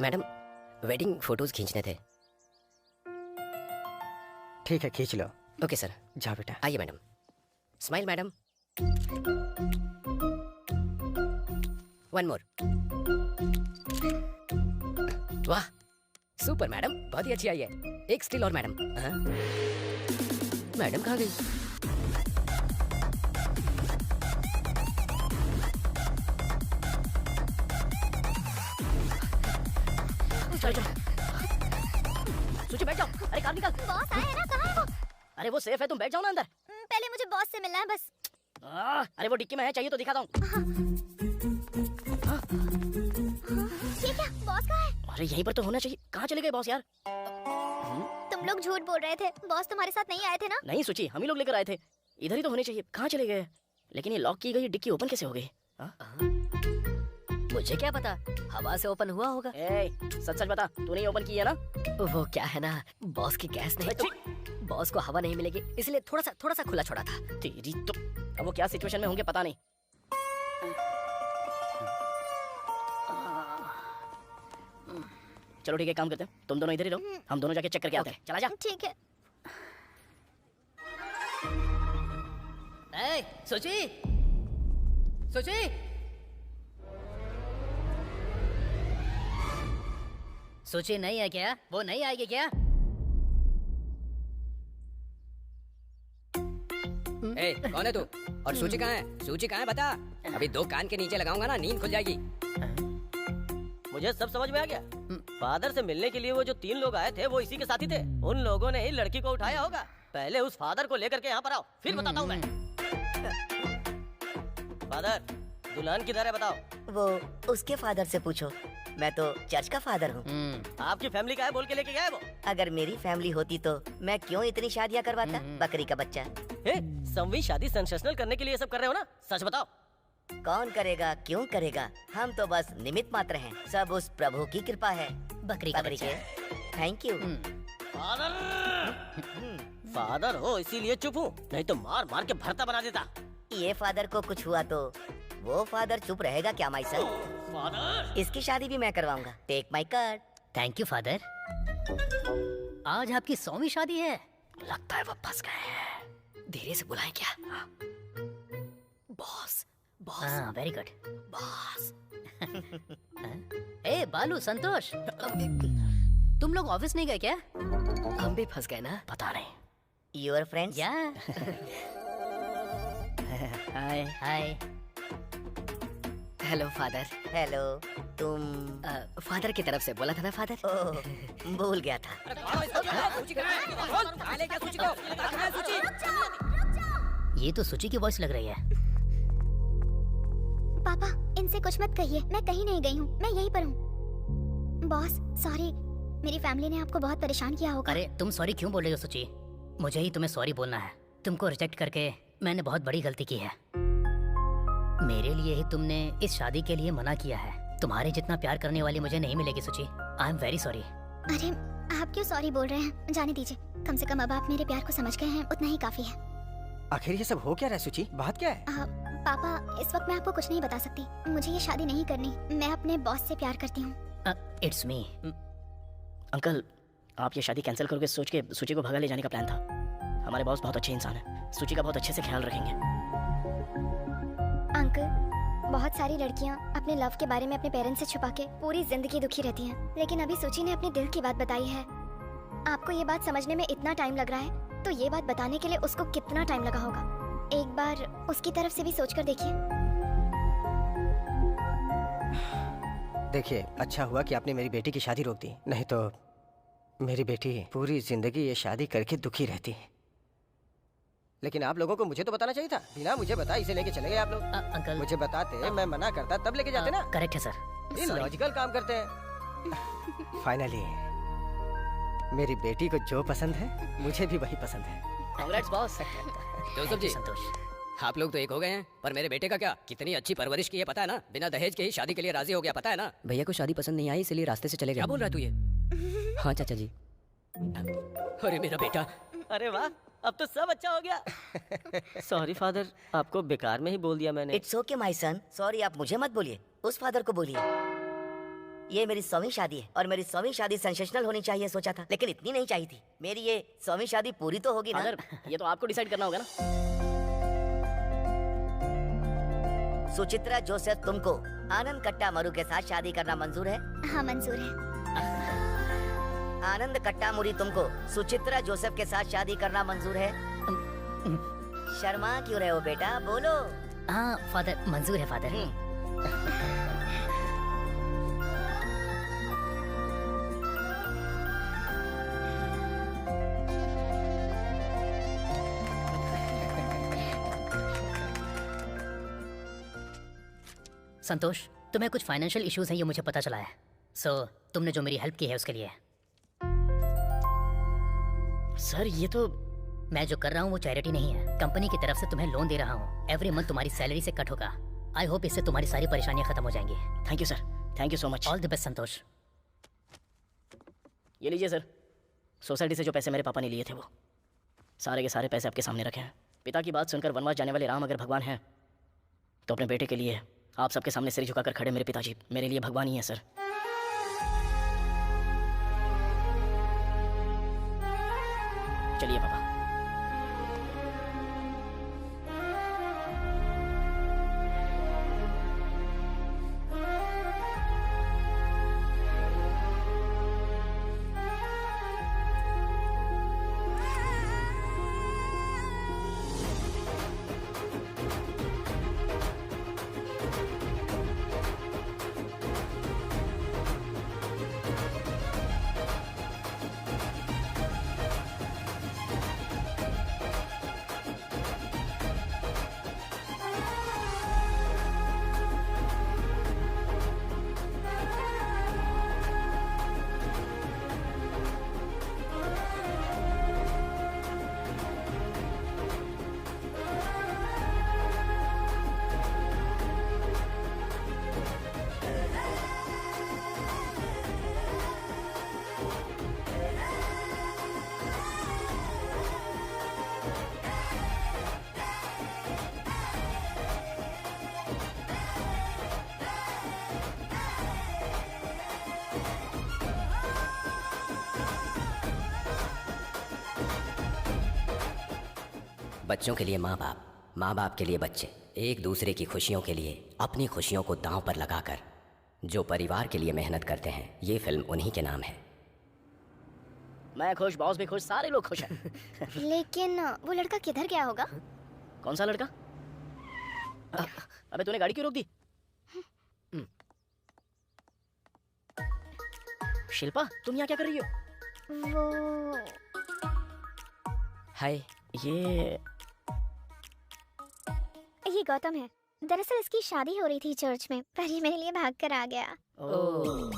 मैडम, वेडिंग फोटोज खींचने थे। ठीक है, खींच लो। Okay sir. जाओ बेटा। आइए madam. Smile madam. One more. वाह, सुपर मैडम, बहुत ही अच्छी आई है। एक स्टिल और मैडम। मैडम कहाँ गई? चलो चलो सोची बैठ जाओ। अरे कार निकाल। बॉस आए हैं ना, कहाँ है वो? अरे वो सेफ है, तुम बैठ जाओ ना अंदर। पहले मुझे बॉस से मिलना है बस। अरे वो डिक्की में है, चाहिए तो दिखाता हूँ। ये क्या, बॉस कहाँ है? अरे यहीं पर तो होना चाहिए। कहाँ चले गए बॉस यार? तुम लोग झूठ बोल रहे थे, बॉस तुम्हारे साथ नहीं आए थे ना? नहीं सोची, हम ही लोग लेकर आए थे। इधर ही तो होने चाहिए। कहाँ चले गए? लेकिन ये लॉक की गई डिक्की ओपन कैसे हो गई? मुझे क्या पता, हवा से ओपन हुआ होगा। सच सच बता, तूने ओपन की है ना? वो क्या है ना, बॉस की गैस नहीं तो बॉस को हवा नहीं मिलेगी, इसलिए थोड़ा सा खुला छोड़ा था। तेरी तो अब वो क्या सिचुएशन में होंगे पता नहीं। चलो ठीक है, काम करते हैं। तुम दोनों इधर ही रहो, हम दोनों जाके चेक करके आते हैं। चला जा। ठीक है। सोची सोची सोची नहीं है क्या? वो नहीं आएगी क्या? ए, कौन है तू? और सूची कहाँ है? सूची कहाँ है बता। अभी 2 कान के नीचे लगाऊंगा ना, नींद खुल जाएगी। मुझे सब समझ में आ गया। फादर से मिलने के लिए वो जो 3 लोग आए थे, वो इसी के साथी थे। उन लोगों ने ही लड़की को उठाया होगा। पहले उस फादर को लेकर के यहाँ पर आओ, फिर बताता हूँ मैं। फादर, दुल्हन किधर है बताओ? वो उसके फादर से पूछो, मैं तो चर्च का फादर हूँ। आपकी फैमिली का है बोल के लेके गया है वो। अगर मेरी फैमिली होती तो मैं क्यों इतनी शादियाँ करवाता? बकरी का बच्चा। 100वीं शादी सेंसेशनल करने के लिए ये सब कर रहे हो ना? सच बताओ। कौन करेगा, क्यों करेगा? हम तो बस निमित्त मात्र हैं। सब उस प्रभु की कृपा है। बकरी का बच्चा। Thank you. फादर हो इसीलिए चुप हूँ, नहीं तो मार मार के भरता बना देता। ये फादर को कुछ हुआ तो वो फादर चुप रहेगा क्या माई सर? फादर, इसकी शादी भी मैं करवाऊंगा। Take my card. Thank you father. आज आपकी 100वीं शादी है। लगता है वो फंस गए हैं। धीरे से बुलाएं क्या? बॉस, बॉस, हाँ वेरी गुड। बॉस। ए बालू, संतोष, तुम लोग ऑफिस नहीं गए क्या? हम भी फंस गए ना? पता नहीं। Your friends? Yeah hi. Hi. Hello father. Hello. तुम? फादर की तरफ से बोला था ना फादर। ओह, भूल गया था। ये तो सूची की वॉइस लग रही है। पापा इनसे कुछ मत कहिए, मैं कहीं नहीं गई हूँ, मैं यहीं पर हूँ। बॉस सॉरी, मेरी फैमिली ने आपको बहुत परेशान किया होगा। अरे तुम सॉरी क्यों बोल रही हो सूची? मुझे ही तुम्हें सॉरी बोलना है। तुमको रिजेक्ट करके मैंने बहुत बड़ी गलती की है। मेरे लिए ही तुमने इस शादी के लिए मना किया है। तुम्हारे जितना प्यार करने वाली मुझे नहीं मिलेगी सूची। I am very sorry. अरे आप क्यों सॉरी बोल रहे हैं, जाने दीजिए। कम से कम अब आप मेरे प्यार को समझ गए हैं, उतना ही काफी है। आखिर ये सब हो क्या रहा है सुची? बात क्या है? पापा इस वक्त मैं आपको कुछ नहीं बता सकती। मुझे ये शादी नहीं करनी। मैं अपने बॉस से प्यार करती हूँ। It's me. अंकल, आप ये शादी कैंसिल करोगे सोच के सूची को भगा ले जाने का प्लान था। हमारे बॉस बहुत अच्छे इंसान हैं, सूची का बहुत अच्छे से ख्याल रखेंगे। अंकल, बहुत सारी लड़कियाँ अपने लव के बारे में अपने पेरेंट्स से छुपा के पूरी जिंदगी दुखी रहती हैं, लेकिन अभी सूची ने अपने दिल की बात बताई है। आपको ये बात समझने में इतना टाइम लग रहा है, तो ये बात बताने के लिए उसको कितना टाइम लगा होगा। एक बार उसकी तरफ से भी सोचकर देखिए। देखिए, अच्छा हुआ कि आपने मेरी बेटी की शादी रोक दी, नहीं तो मेरी बेटी पूरी जिंदगी ये शादी करके दुखी रहती। लेकिन आप लोगों को मुझे तो बताना चाहिए था। बिना मुझे बता इसे लेके चले गए आप लोग। अंकल मुझे बताते, मैं मना करता तब लेके जाते ना। करेक्ट है सर। ये लॉजिकल काम करते हैं। फाइनली मेरी बेटी को जो पसंद है मुझे भी वही पसंद है। Congrats boss. जोसेफ जी, संतोष। आप लोग तो एक हो गए हैं, पर मेरे बेटे का क्या? कितनी अच्छी परवरिश की है पता है ना? बिना दहेज के ही शादी के लिए राजी हो गया, पता है ना? भैया को शादी पसंद नहीं आई, इसलिए रास्ते से चले गए। क्या बोल रहा है तू ये? हाँ चाचा जी। अरे मेरा बेटा। अरे वाह, अब तो सब अच्छा हो गया। सॉरी फादर, आपको बेकार में ही बोल दिया मैंने। It's okay my son. Sorry आप मुझे मत बोलिए, उस फादर को बोलिए। ये मेरी 100वीं शादी है और मेरी 100वीं शादी सेंसेशनल होनी चाहिए सोचा था, लेकिन इतनी नहीं चाहिए थी। मेरी ये 100वीं शादी पूरी तो होगी ना। फादर, ये तो आपको डिसाइड करना होगा ना। सुचित्रा जोसेफ, तुमको आनंद कट्टा मरु के साथ शादी करना मंजूर है? हाँ मंजूर है। आनंद कट्टा मुरी, तुमको सुचित्रा जोसेफ के साथ शादी करना मंजूर है? शर्मा क्यों रहे हो बेटा, बोलो। हाँ फादर, मंजूर है फादर। संतोष, तुम्हें कुछ फाइनेंशियल इश्यूज हैं, ये मुझे पता चला है। सो तुमने जो मेरी हेल्प की है उसके लिए। सर ये तो मैं जो कर रहा हूँ वो चैरिटी नहीं है। कंपनी की तरफ से तुम्हें लोन दे रहा हूँ। एवरी मंथ तुम्हारी सैलरी से कट होगा। आई होप इससे तुम्हारी सारी परेशानियां खत्म हो जाएंगी। Thank you sir, thank you so much. All the best Santosh. ये लीजिए सर, सोसाइटी से जो पैसे मेरे पापा ने लिए थे वो सारे के सारे पैसे आपके सामने रखे हैं। पिता की बात सुनकर वनवास जाने वाले राम अगर भगवान हैं तो अपने बेटे के लिए आप सबके सामने सिर झुकाकर खड़े मेरे पिताजी मेरे लिए भगवान ही है सर। चलिए पापा। बच्चों के लिए माँ बाप, माँ बाप के लिए बच्चे, एक दूसरे की खुशियों के लिए अपनी खुशियों को दांव पर लगाकर जो परिवार के लिए मेहनत करते हैं, ये फिल्म उन्हीं के नाम है। मैं खुश, बॉस भी खुश, सारे लोग खुश हैं। लेकिन वो लड़का किधर गया होगा? कौन सा लड़का? अबे तूने गाड़ी क्यों रोक दी? शिल्पा, तुम यहाँ क्या कर रही हो? वो हाय। ये गौतम है। दरअसल इसकी शादी हो रही थी चर्च में, पर ये मेरे लिए भाग कर आ गया। ओह,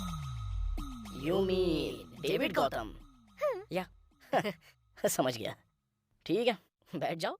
यू मीन डेविड गौतम? या समझ गया। ठीक है, बैठ जाओ।